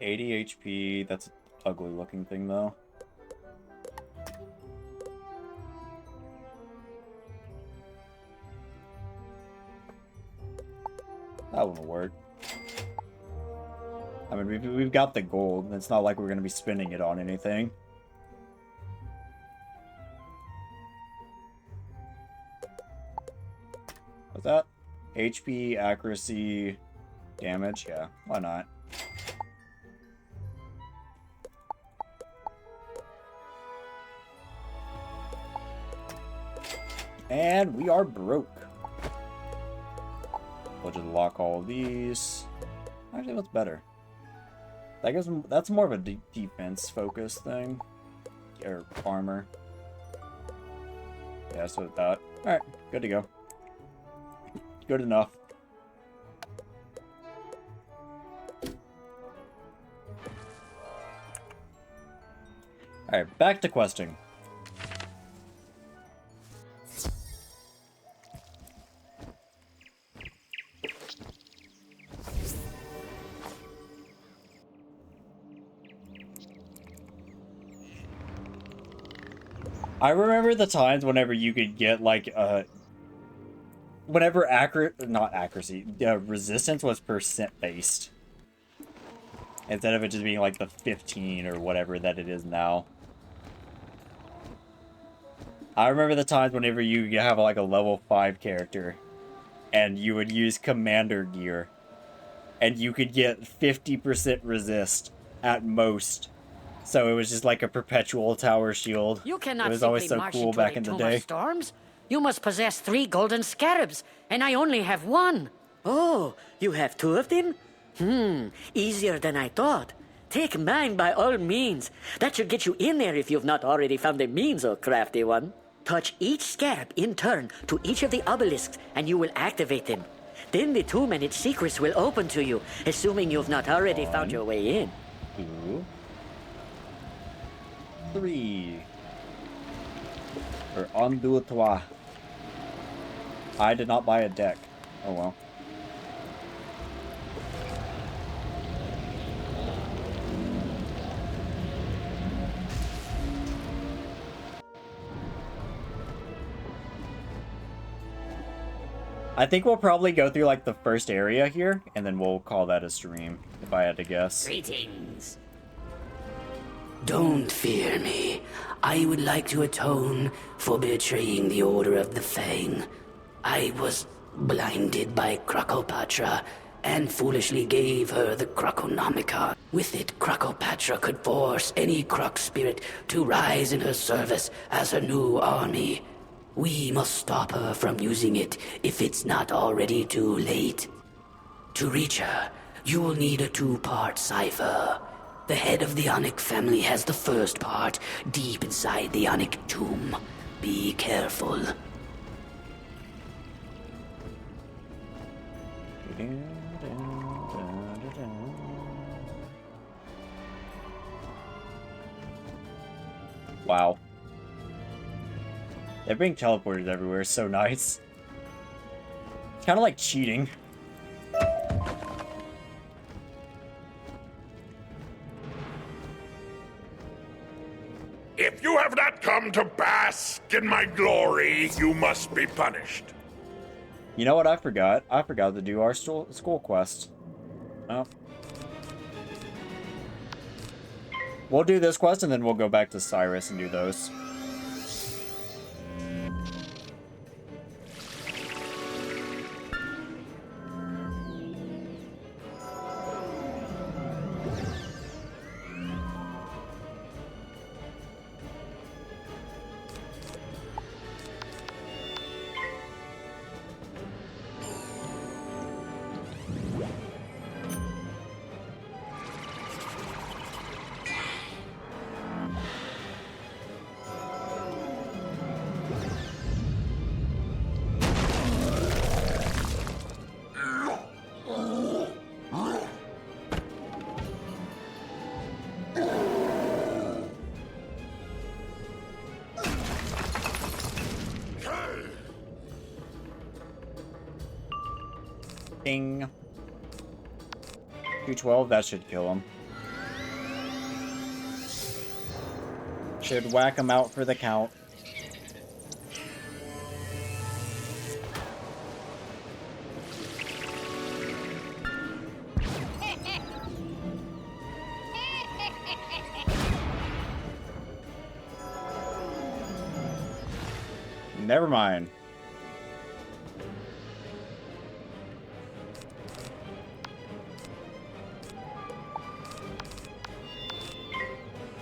80 HP, that's an ugly looking thing though. That wouldn't work. I mean, we've got the gold. It's not like we're going to be spending it on anything. What's that? HP, accuracy, damage? Yeah, why not? And we are broke. We'll just lock all of these. Actually, what's better? I guess that's more of a defense focus thing. Or armor. Yeah, so with that. Alright, good to go. Good enough. Alright, back to questing. I remember the times whenever you could get, like, whenever resistance was percent based. Instead of it just being, like, the 15 or whatever that it is now. I remember the times whenever you have, like, a level 5 character, and you would use commander gear, and you could get 50% resist at most. So it was just like a perpetual tower shield. You cannot it was always so cool back in the day. Storms. You must possess 3 golden scarabs, and I only have 1. Oh, you have 2 of them? Easier than I thought. Take mine by all means. That should get you in there if you've not already found the means, oh crafty one. Touch each scarab in turn to each of the obelisks, and you will activate them. Then the tomb and its secrets will open to you, assuming you've not already found your way in. 2, 3. Or en deux, trois. I did not buy a deck. Oh well. I think we'll probably go through like the first area here, and then we'll call that a stream, if I had to guess. Greetings. Don't fear me. I would like to atone for betraying the Order of the Fang. I was blinded by Krakopatra and foolishly gave her the Krakonomicon. With it, Krakopatra could force any Krok spirit to rise in her service as her new army. We must stop her from using it if it's not already too late. To reach her, you will need a 2-part cipher. The head of the Onyx family has the first part, deep inside the Onyx tomb. Be careful. Wow. They're being teleported everywhere is so nice. It's kind of like cheating. If you have not come to bask in my glory, you must be punished. You know what I forgot? I forgot to do our school quest. Oh. We'll do this quest and then we'll go back to Cyrus and do those. Ding. 212, that should kill him. Should whack him out for the count. Never mind.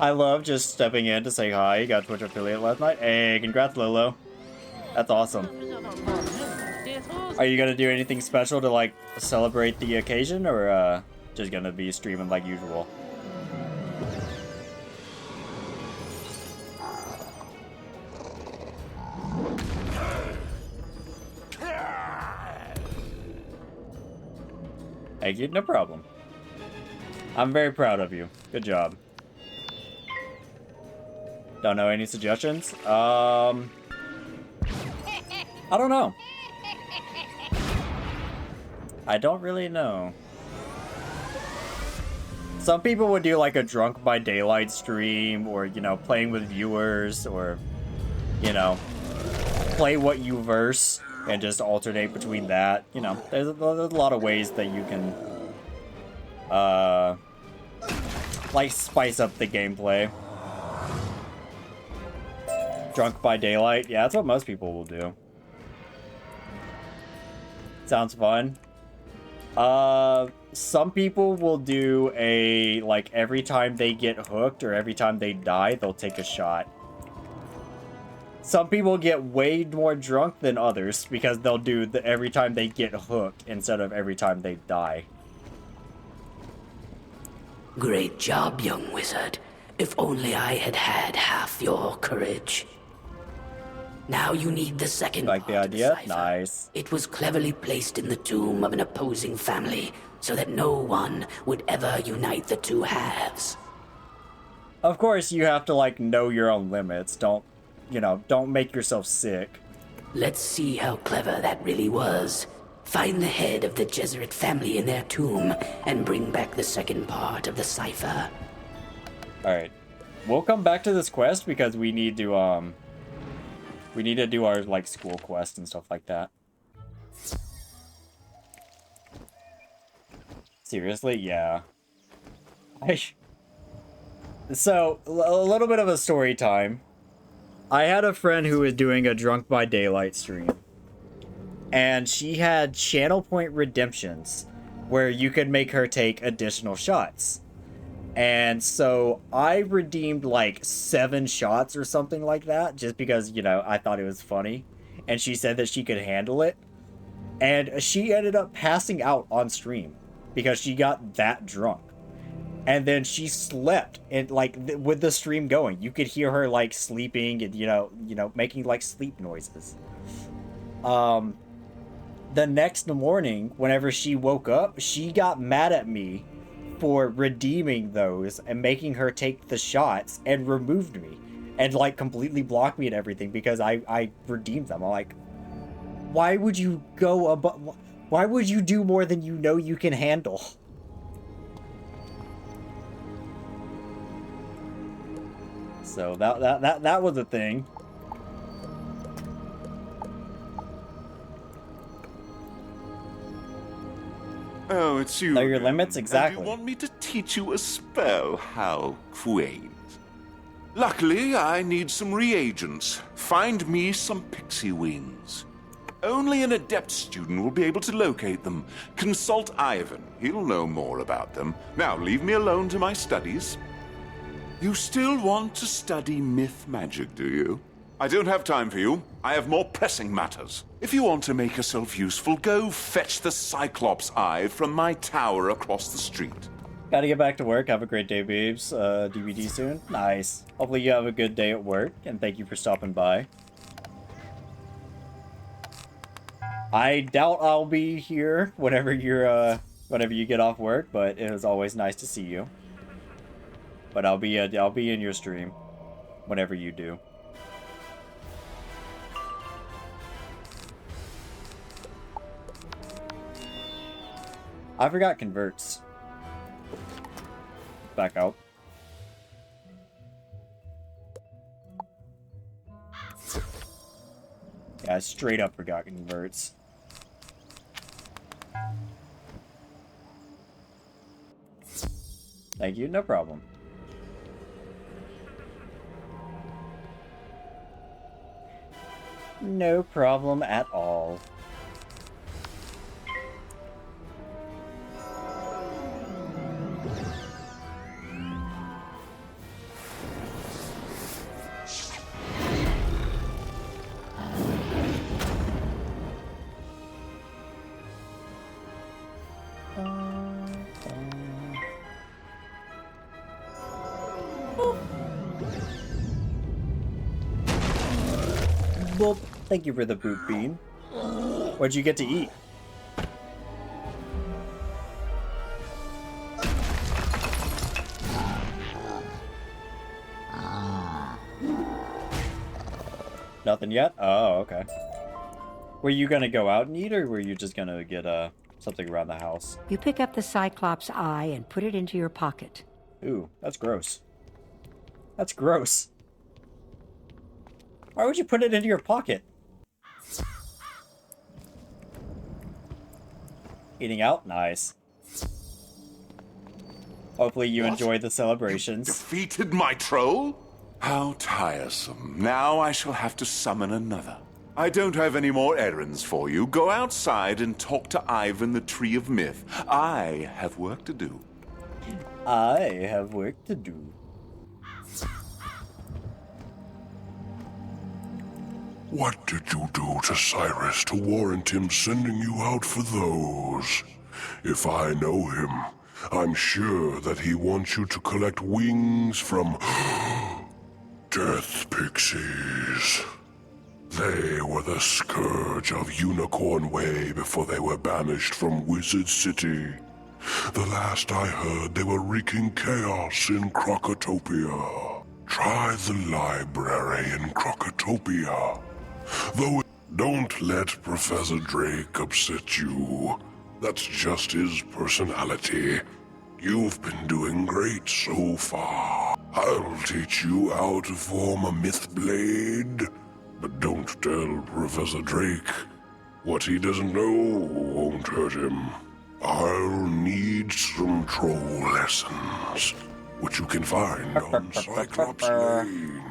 I love just stepping in to say hi. You got a Twitch affiliate last night. Hey, congrats, Lolo. That's awesome. Are you gonna do anything special to like celebrate the occasion, or just gonna be streaming like usual? Thank you, no problem. I'm very proud of you. Good job. Don't know any suggestions? I don't know. I don't really know. Some people would do like a Drunk by Daylight stream, or, you know, playing with viewers, or, you know, play what you verse and just alternate between that. You know, there's a lot of ways that you can, like, spice up the gameplay. Drunk by Daylight. Yeah, that's what most people will do. Sounds fun. Some people will do a, like, every time they get hooked or every time they die, they'll take a shot. Some people get way more drunk than others because they'll do the every time they get hooked instead of every time they die. Great job, young wizard. If only I had had half your courage. Now you need the second like the idea? Nice. It was cleverly placed in the tomb of an opposing family, so that no one would ever unite the two halves. Of course, you have to, like, know your own limits. Don't, you know, don't make yourself sick. Let's see how clever that really was. Find the head of the Jesuit family in their tomb, and bring back the second part of the cipher. Alright. We'll come back to this quest because we need to, we need to do our, like, school quest and stuff like that. Seriously? Yeah. So, a little bit of a story time. I had a friend who was doing a Drunk by Daylight stream. And she had channel point redemptions where you could make her take additional shots. And so I redeemed like 7 shots or something like that, just because, you know, I thought it was funny. And she said that she could handle it. And she ended up passing out on stream because she got that drunk. And then she slept, and like with the stream going, you could hear her like sleeping and, you know, making like sleep noises. The next morning, whenever she woke up, she got mad at me for redeeming those and making her take the shots, and removed me and like completely blocked me and everything because I redeemed them. I'm like, why would you go above? Why would you do more than you know you can handle? So that was a thing. Oh, it's you. Know your limits? Exactly. And you want me to teach you a spell? How quaint. Luckily, I need some reagents. Find me some pixie wings. Only an adept student will be able to locate them. Consult Ivan. He'll know more about them. Now, leave me alone to my studies. You still want to study myth magic, do you? I don't have time for you. I have more pressing matters. If you want to make yourself useful, go fetch the Cyclops Eye from my tower across the street. Gotta get back to work. Have a great day, babes. DVD soon? Nice. Hopefully you have a good day at work, and thank you for stopping by. I doubt I'll be here whenever you get off work, but it was always nice to see you. But I'll be in your stream whenever you do. I forgot converts. Back out. Yeah, I straight up forgot converts. Thank you, no problem. No problem at all. Well, thank you for the boot bean. What'd you get to eat? Nothing yet? Oh, okay. Were you gonna go out and eat, or were you just gonna get something around the house? You pick up the Cyclops Eye and put it into your pocket. Ooh, that's gross. That's gross. Why would you put it into your pocket? Eating out? Nice. Hopefully you enjoy the celebrations. You defeated my troll? How tiresome. Now I shall have to summon another. I don't have any more errands for you. Go outside and talk to Ivan the Tree of Myth. I have work to do. I have work to do. What did you do to Cyrus to warrant him sending you out for those? If I know him, I'm sure that he wants you to collect wings from death pixies. They were the scourge of Unicorn Way before they were banished from Wizard City. The last I heard, they were wreaking chaos in Crocotopia. Try the library in Crocotopia. Though, don't let Professor Drake upset you. That's just his personality. You've been doing great so far. I'll teach you how to form a myth blade. But don't tell Professor Drake. What he doesn't know won't hurt him. I'll need some troll lessons, which you can find on Cyclops Lane.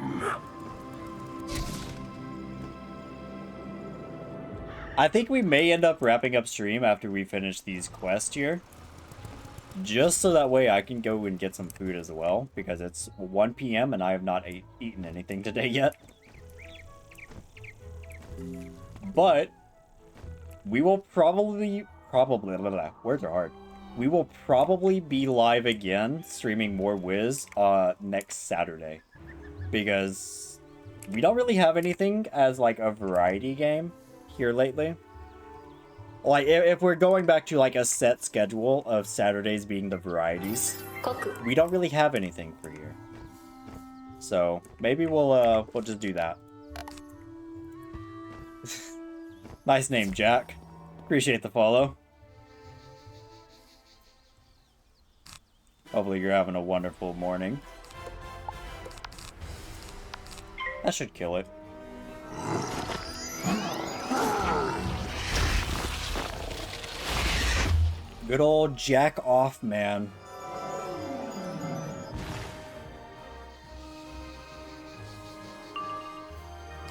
I think we may end up wrapping up stream after we finish these quests here. Just so that way I can go and get some food as well, because it's 1 p.m. and I have not eaten anything today yet. But we will probably, words are hard. We will probably be live again, streaming more Wiz next Saturday. Because we don't really have anything as like a variety game here lately. Like, if we're going back to like a set schedule of Saturdays being the varieties, we don't really have anything for here. So maybe we'll just do that. Nice name, Jack. Appreciate the follow. Hopefully you're having a wonderful morning. That should kill it. Good old jack off, man.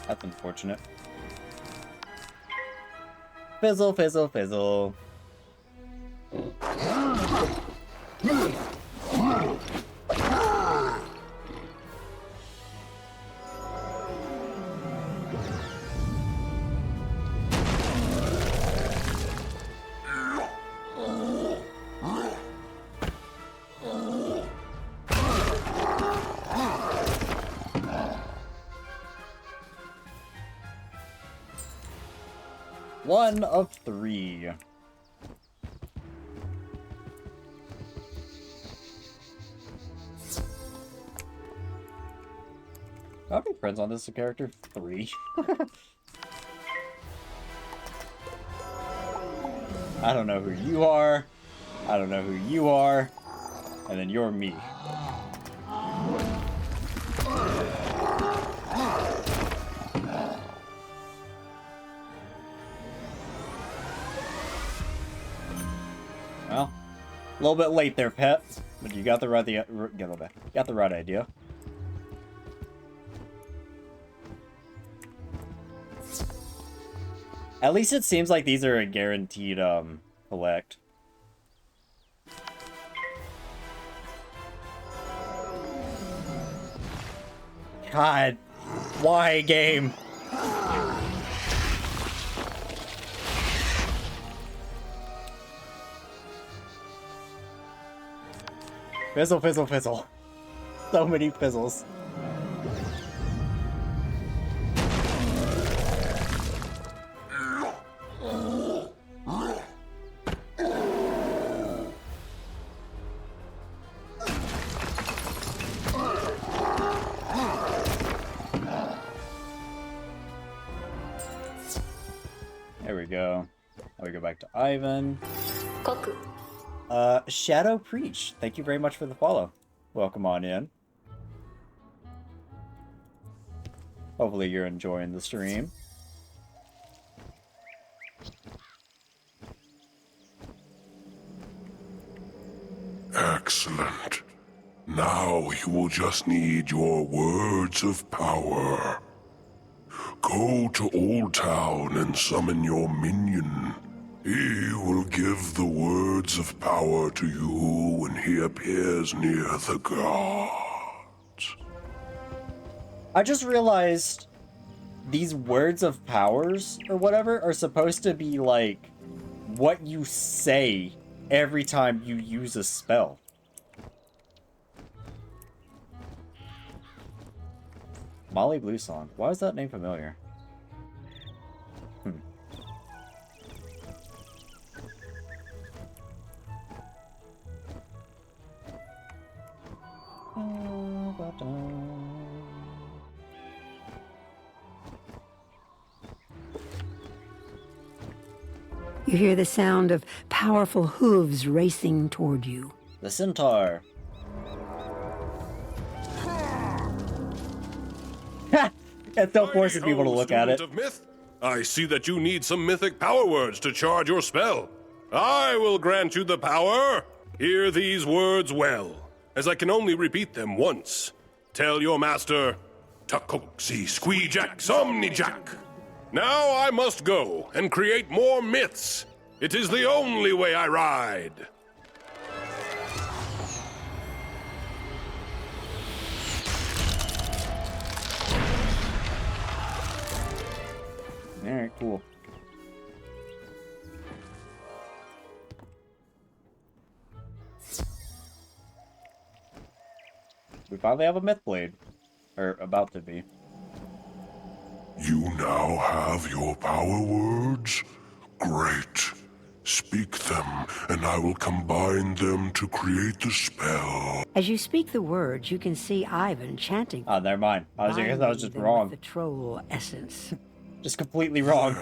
That's unfortunate. Fizzle, fizzle, fizzle. One of 3. How many friends on this character? 3. I don't know who you are. I don't know who you are. And then you're me. Well, a little bit late there, pet, but you got the right idea. At least it seems like these are a guaranteed collect. God, why game? Fizzle, fizzle, fizzle. So many fizzles. There we go. Now we go back to Ivan. Koku. Shadow Preach, thank you very much for the follow. Welcome on in. Hopefully you're enjoying the stream. Excellent. Now you will just need your words of power. Go to Old Town and summon your minion. He will give the words of power to you when he appears near the gods. I just realized these words of powers or whatever are supposed to be like what you say every time you use a spell. Molly Blue Song. Why is that name familiar? You hear the sound of powerful hooves racing toward you. The centaur. It's so forcing people to look at it. Of myth, I see that you need some mythic power words to charge your spell. I will grant you the power. Hear these words well, as I can only repeat them once. Tell your master, Takoksi Squeejack Somnijack. Now I must go and create more myths. It is the only way I ride. Alright, cool. We finally have a myth blade. Or about to be. You now have your power words? Great. Speak them, and I will combine them to create the spell. As you speak the words, you can see Ivan chanting. Oh, never mind. I guess I was just binding them wrong. with the troll essence. Just completely wrong.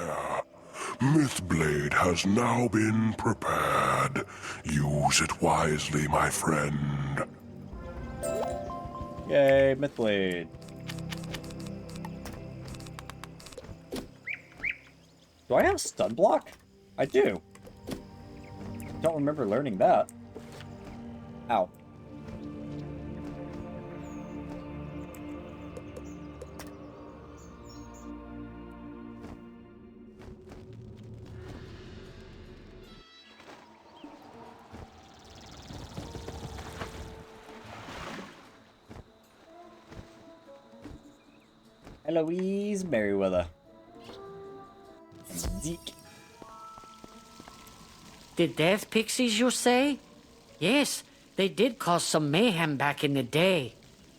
Mythblade has now been prepared. Use it wisely, my friend. Yay, Mythblade. Do I have stun block? I do. Don't remember learning that. Ow. Eloise Merriweather. Zeke. The death pixies, you say? Yes, they did cause some mayhem back in the day.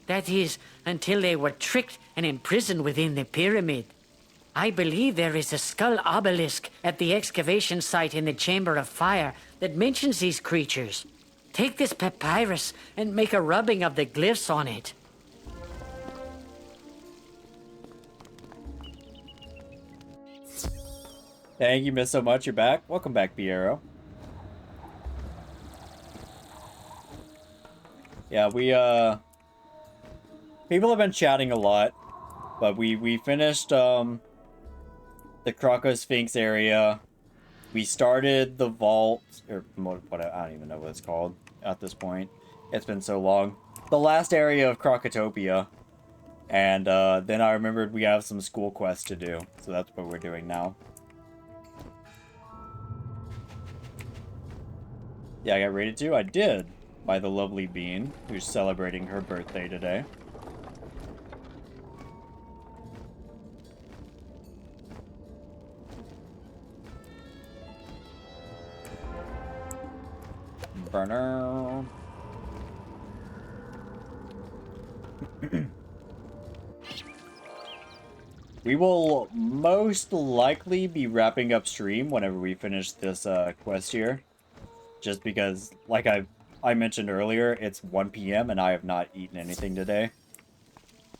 That is, until they were tricked and imprisoned within the pyramid. I believe there is a skull obelisk at the excavation site in the Chamber of Fire that mentions these creatures. Take this papyrus and make a rubbing of the glyphs on it. Thank you, miss so much. You're back. Welcome back, Piero. Yeah, people have been chatting a lot, but we finished, the Croco Sphinx area. We started the vault, or what, I don't even know what it's called at this point. It's been so long. The last area of Crocotopia. And, then I remembered we have some school quests to do, so that's what we're doing now. Yeah, I got rated too? I did. By the lovely Bean, who's celebrating her birthday today. Burner. We will most likely be wrapping up stream whenever we finish this quest here. Just because, like I mentioned earlier, it's 1 p.m. and I have not eaten anything today.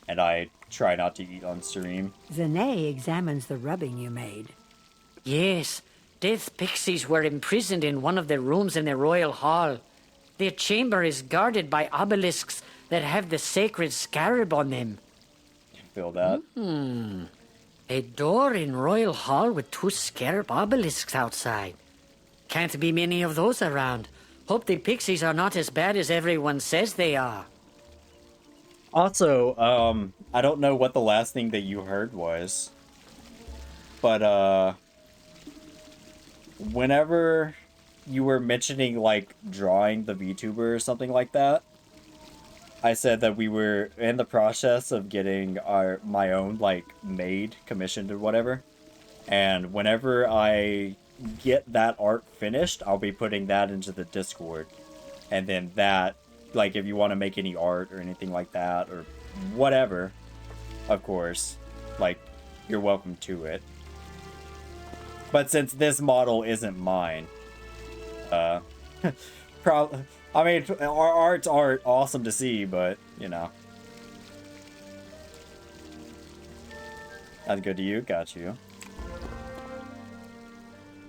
And I try not to eat on stream. Zane examines the rubbing you made. Yes, death pixies were imprisoned in one of the rooms in the royal hall. Their chamber is guarded by obelisks that have the sacred scarab on them. Feel that? A door in royal hall with 2 scarab obelisks outside. Can't be many of those around. Hope the pixies are not as bad as everyone says they are. Also, I don't know what the last thing that you heard was. But, whenever you were mentioning, like, drawing the VTuber or something like that, I said that we were in the process of getting my own, like, made, commissioned or whatever. And whenever I get that art finished, I'll be putting that into the Discord. And then that, like, if you want to make any art or anything like that, or whatever, of course, like, you're welcome to it. But since this model isn't mine, I mean, our art's awesome to see, but, you know. That's good to you, got you.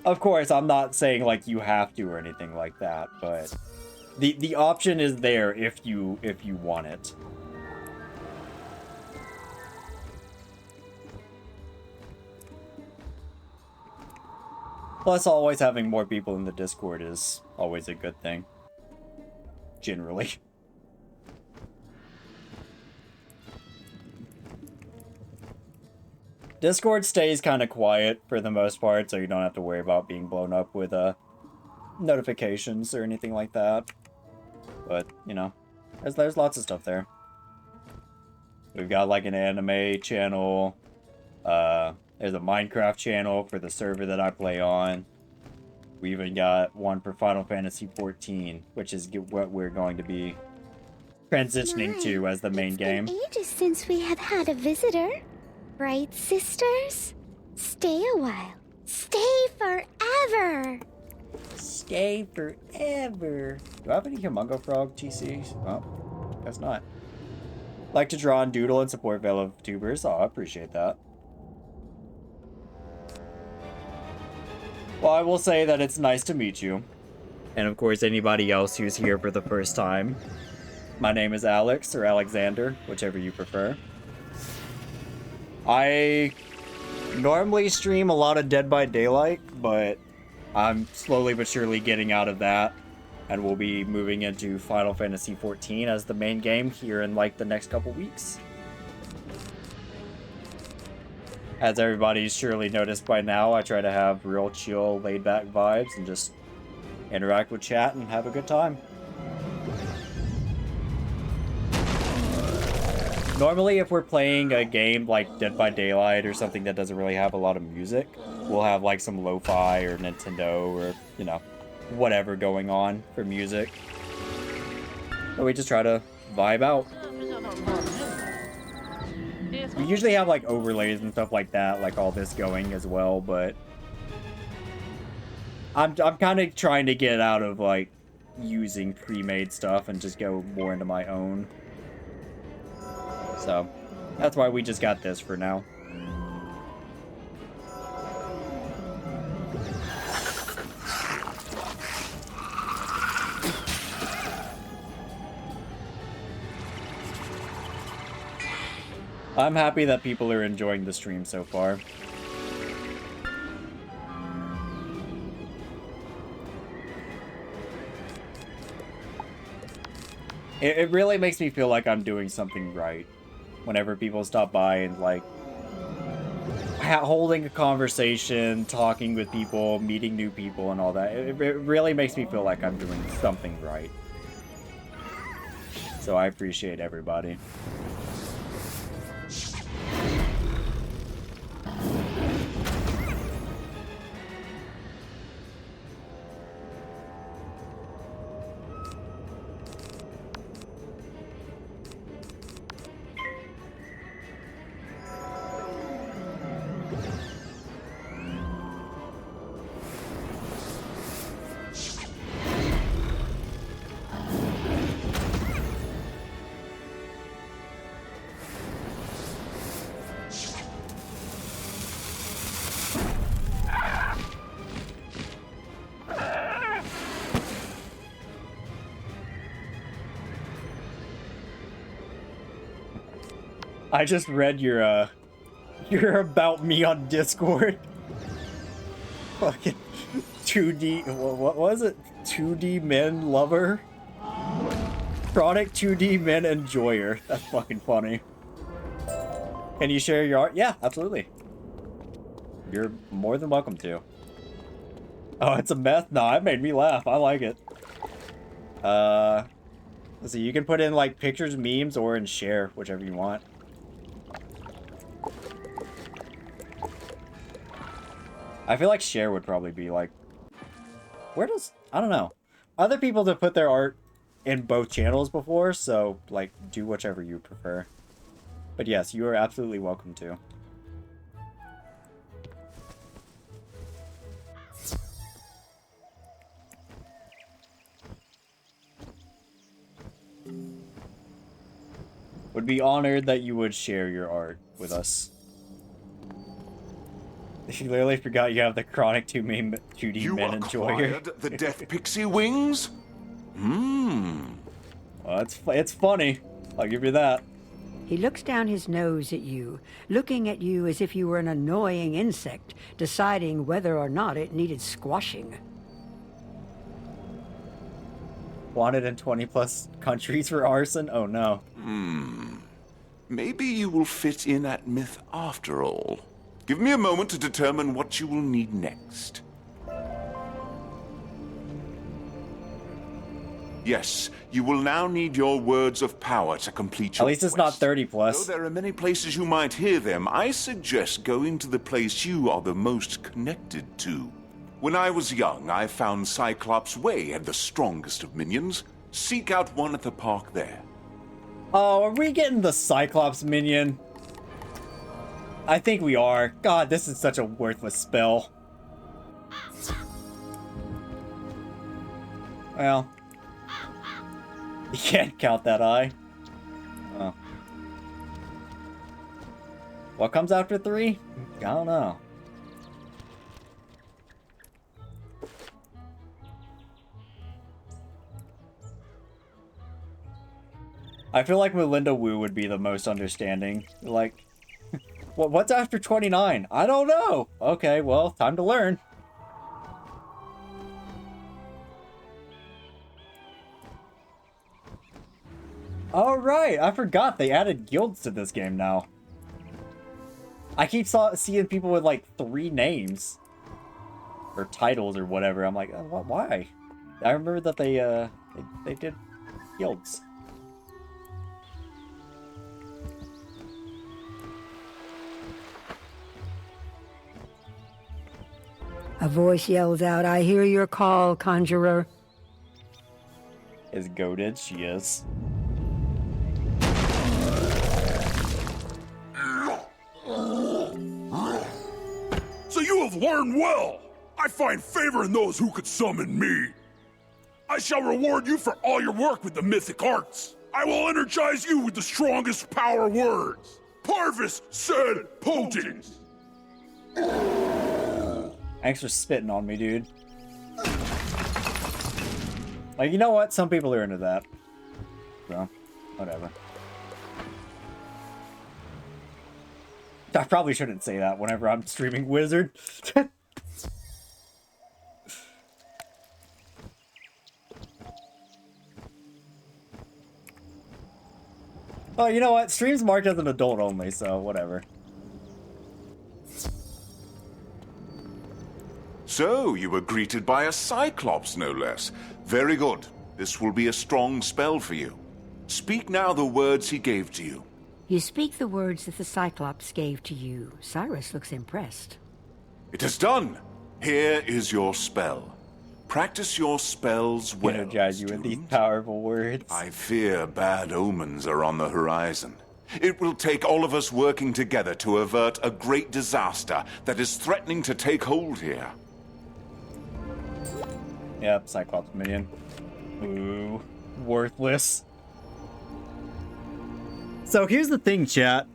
Of course, I'm not saying, like, you have to or anything like that, but the option is there if you want it. Plus, always having more people in the Discord is always a good thing. Generally. Discord stays kind of quiet for the most part, so you don't have to worry about being blown up with notifications or anything like that. But, you know, there's lots of stuff there. We've got like an anime channel. There's a Minecraft channel for the server that I play on. We even got one for Final Fantasy XIV, which is what we're going to be transitioning to as the main game. It's been ages since we have had a visitor. Right, sisters? Stay a while. Stay forever! Stay forever. Do I have any Humongo Frog TCs? Oh, guess not. Like to draw and doodle and support fellow tubers. Oh, I appreciate that. Well, I will say that it's nice to meet you. And of course, anybody else who's here for the first time. My name is Alex, or Alexander, whichever you prefer. I normally stream a lot of Dead by Daylight, but I'm slowly but surely getting out of that. And we'll be moving into Final Fantasy XIV as the main game here in like the next couple weeks. As everybody's surely noticed by now, I try to have real chill, laid-back vibes and just interact with chat and have a good time. Normally, if we're playing a game like Dead by Daylight or something that doesn't really have a lot of music, we'll have like some lo-fi or Nintendo or, you know, whatever going on for music. But we just try to vibe out. We usually have like overlays and stuff like that, like all this going as well, but I'm kind of trying to get out of like using pre-made stuff and just go more into my own. So that's why we just got this for now. I'm happy that people are enjoying the stream so far. It really makes me feel like I'm doing something right whenever people stop by and like holding a conversation, talking with people, meeting new people and all that. It really makes me feel like I'm doing something right. So I appreciate everybody. I just read your about me on Discord. Fucking 2D, what was it? 2D men lover? Chronic 2D men enjoyer. That's fucking funny. Can you share your art? Yeah, absolutely. You're more than welcome to. Oh, it's a meth? No, it made me laugh. I like it. Let's see, you can put in like pictures, memes, or in share, whichever you want. I feel like share would probably be like, where does, I don't know. Other people have put their art in both channels before, so like do whichever you prefer. But yes, you are absolutely welcome to. Would be honored that you would share your art with us. You literally forgot you have the chronic 2D men enjoyer. Acquired the death pixie wings? Well, it's funny. I'll give you that. He looks down his nose at you, looking at you as if you were an annoying insect, deciding whether or not it needed squashing. Wanted in 20+ countries for arson? Oh no. Maybe you will fit in at Myth after all. Give me a moment to determine what you will need next. Yes, you will now need your words of power to complete your At least it's not quest. 30 plus. Though there are many places you might hear them, I suggest going to the place you are the most connected to. When I was young, I found Cyclops Way had the strongest of minions. Seek out one at the park there. Oh, are we getting the Cyclops minion? I think we are. God, this is such a worthless spell. Well. You can't count that eye. Oh. What comes after 3? I don't know. I feel like Melinda Wu would be the most understanding. Like, what's after 29? I don't know. Okay, well, time to learn. All right, I forgot they added guilds to this game now. I keep seeing people with like 3 names or titles or whatever. I'm like, why? I remember that they did guilds. A voice yells out, "I hear your call, conjurer." Is goated, she is. So you have learned well. I find favor in those who could summon me. I shall reward you for all your work with the mythic arts. I will energize you with the strongest power words. Parvis said potent. Thanks for spitting on me, dude. Like, you know what? Some people are into that. So, whatever. I probably shouldn't say that whenever I'm streaming Wizard. Oh, you know what? Stream's marked as an adult only, so whatever. So, you were greeted by a Cyclops, no less. Very good. This will be a strong spell for you. Speak now the words he gave to you. You speak the words that the Cyclops gave to you. Cyrus looks impressed. It is done. Here is your spell. Practice your spells well. Energize you with these powerful words. I fear bad omens are on the horizon. It will take all of us working together to avert a great disaster that is threatening to take hold here. Yep, Cyclops minion. Ooh, worthless. So here's the thing, chat.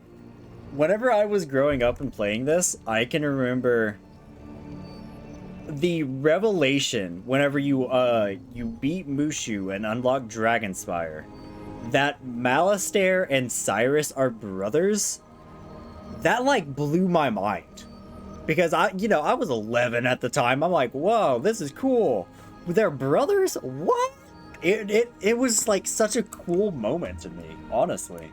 Whenever I was growing up and playing this, I can remember the revelation whenever you beat Mushu and unlock Dragonspire, that Malastair and Cyrus are brothers. That like blew my mind, because I was 11 at the time. I'm like, whoa, this is cool. They're brothers? What? It was like such a cool moment to me, honestly.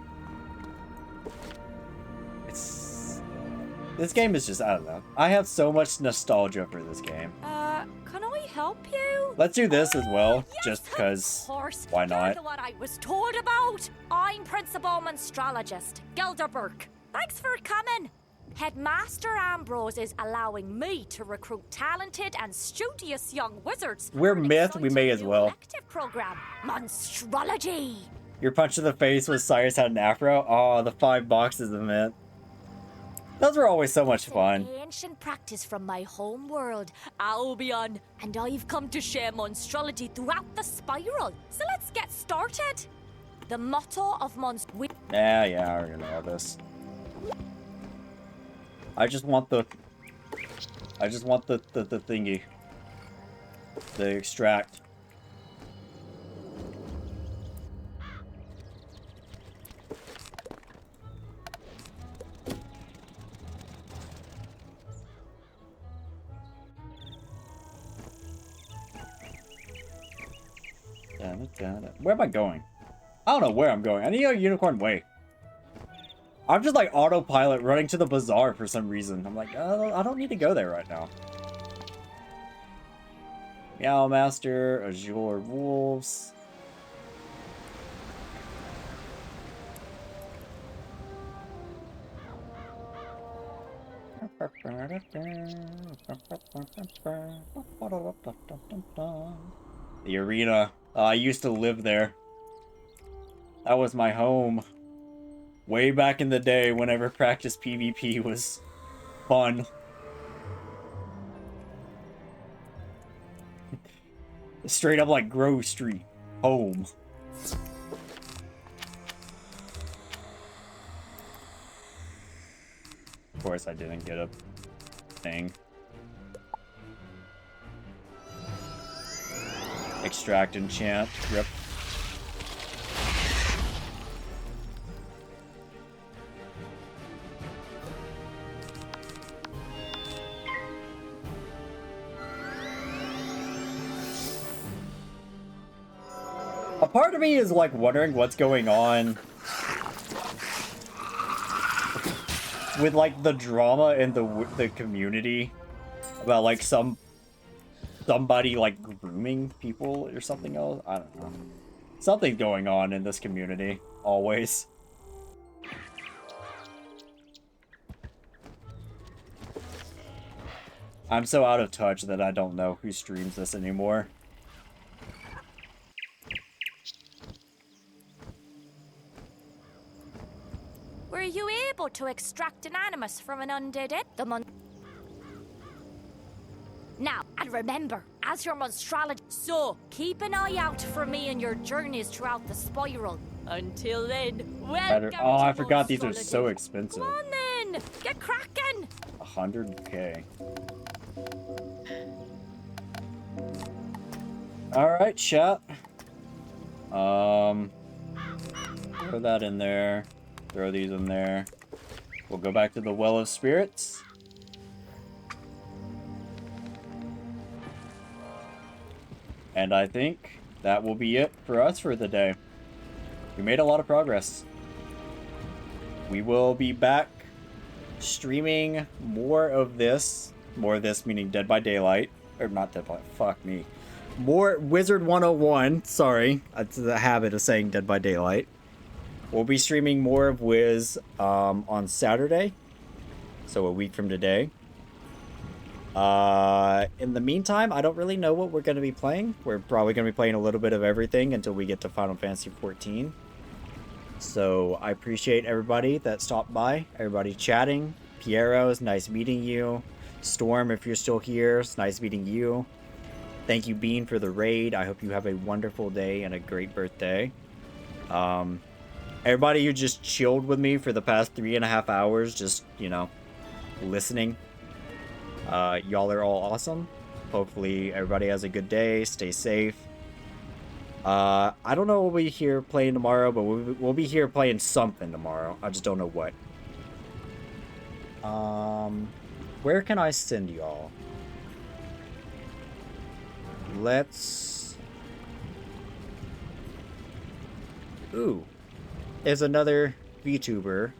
This game is just, I don't know. I have so much nostalgia for this game. Can I help you? Let's do this as well, yes, just because. Of course. Why not? You're the one I was told about. I'm Principal Monstrologist, Gilderberg. Thanks for coming. Headmaster Ambrose is allowing me to recruit talented and studious young wizards. We're myth, we may as well. Elective program, Monstrology. Your punch to the face was Cyrus had an afro. Oh, the 5 boxes of it. Those were always so much fun. Ancient practice from my home world, Albion, and I've come to share monstrology throughout the spiral. So let's get started. The motto of Yeah, I already know this. I just want the thingy. The extract. Where am I going? I don't know where I'm going. I need a unicorn way. I'm just like autopilot running to the bazaar for some reason. I'm like, I don't need to go there right now. Meow Master, Azure Wolves. The arena. I used to live there. That was my home. Way back in the day, whenever practice PvP was fun. Straight up like Grove Street. Home. Of course I didn't get a thing. Extract enchant. Rip. A part of me is like wondering what's going on with like the drama in the community about like somebody like grooming people or something else. I don't know. Something's going on in this community always. I'm so out of touch that I don't know who streams this anymore. Were you able to extract an animus from an undead Now, and remember, as your monstrologist, so keep an eye out for me in your journeys throughout the spiral. Until then, welcome Oh, I to forgot these are so monstrology. expensive. Come on then, get cracking. 100k. Alright, chat. Throw that in there. Throw these in there. We'll go back to the Well of Spirits. And I think that will be it for us for the day. We made a lot of progress. We will be back streaming more of this. More of this meaning Dead by Daylight. Or not Dead by... Fuck me. More Wizard101. Sorry. It's the habit of saying Dead by Daylight. We'll be streaming more of Wiz on Saturday. So a week from today. In the meantime, I don't really know what we're going to be playing. We're probably going to be playing a little bit of everything until we get to Final Fantasy XIV. So I appreciate everybody that stopped by. Everybody chatting. Piero, it's nice meeting you. Storm, if you're still here, it's nice meeting you. Thank you, Bean, for the raid. I hope you have a wonderful day and a great birthday. Everybody who just chilled with me for the past 3.5 hours, just, you know, listening. Y'all are all awesome. Hopefully everybody has a good day. Stay safe. I don't know what we'll be here playing tomorrow, but we'll be here playing something tomorrow. I just don't know what. Where can I send y'all? Let's... Ooh. There's another VTuber.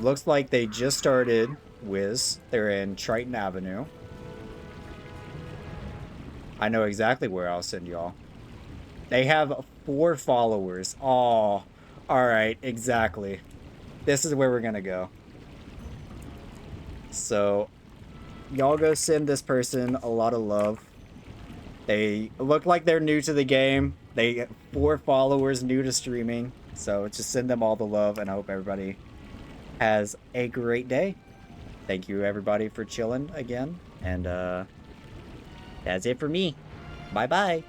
Looks like they just started Wiz. They're in Triton Avenue. I know exactly where I'll send y'all. They have 4 followers. Oh, alright, exactly. This is where we're gonna go. So, y'all go send this person a lot of love. They look like they're new to the game. They get 4 followers new to streaming. So just send them all the love, and I hope everybody has a great day. Thank you everybody for chilling again. And that's it for me. Bye bye.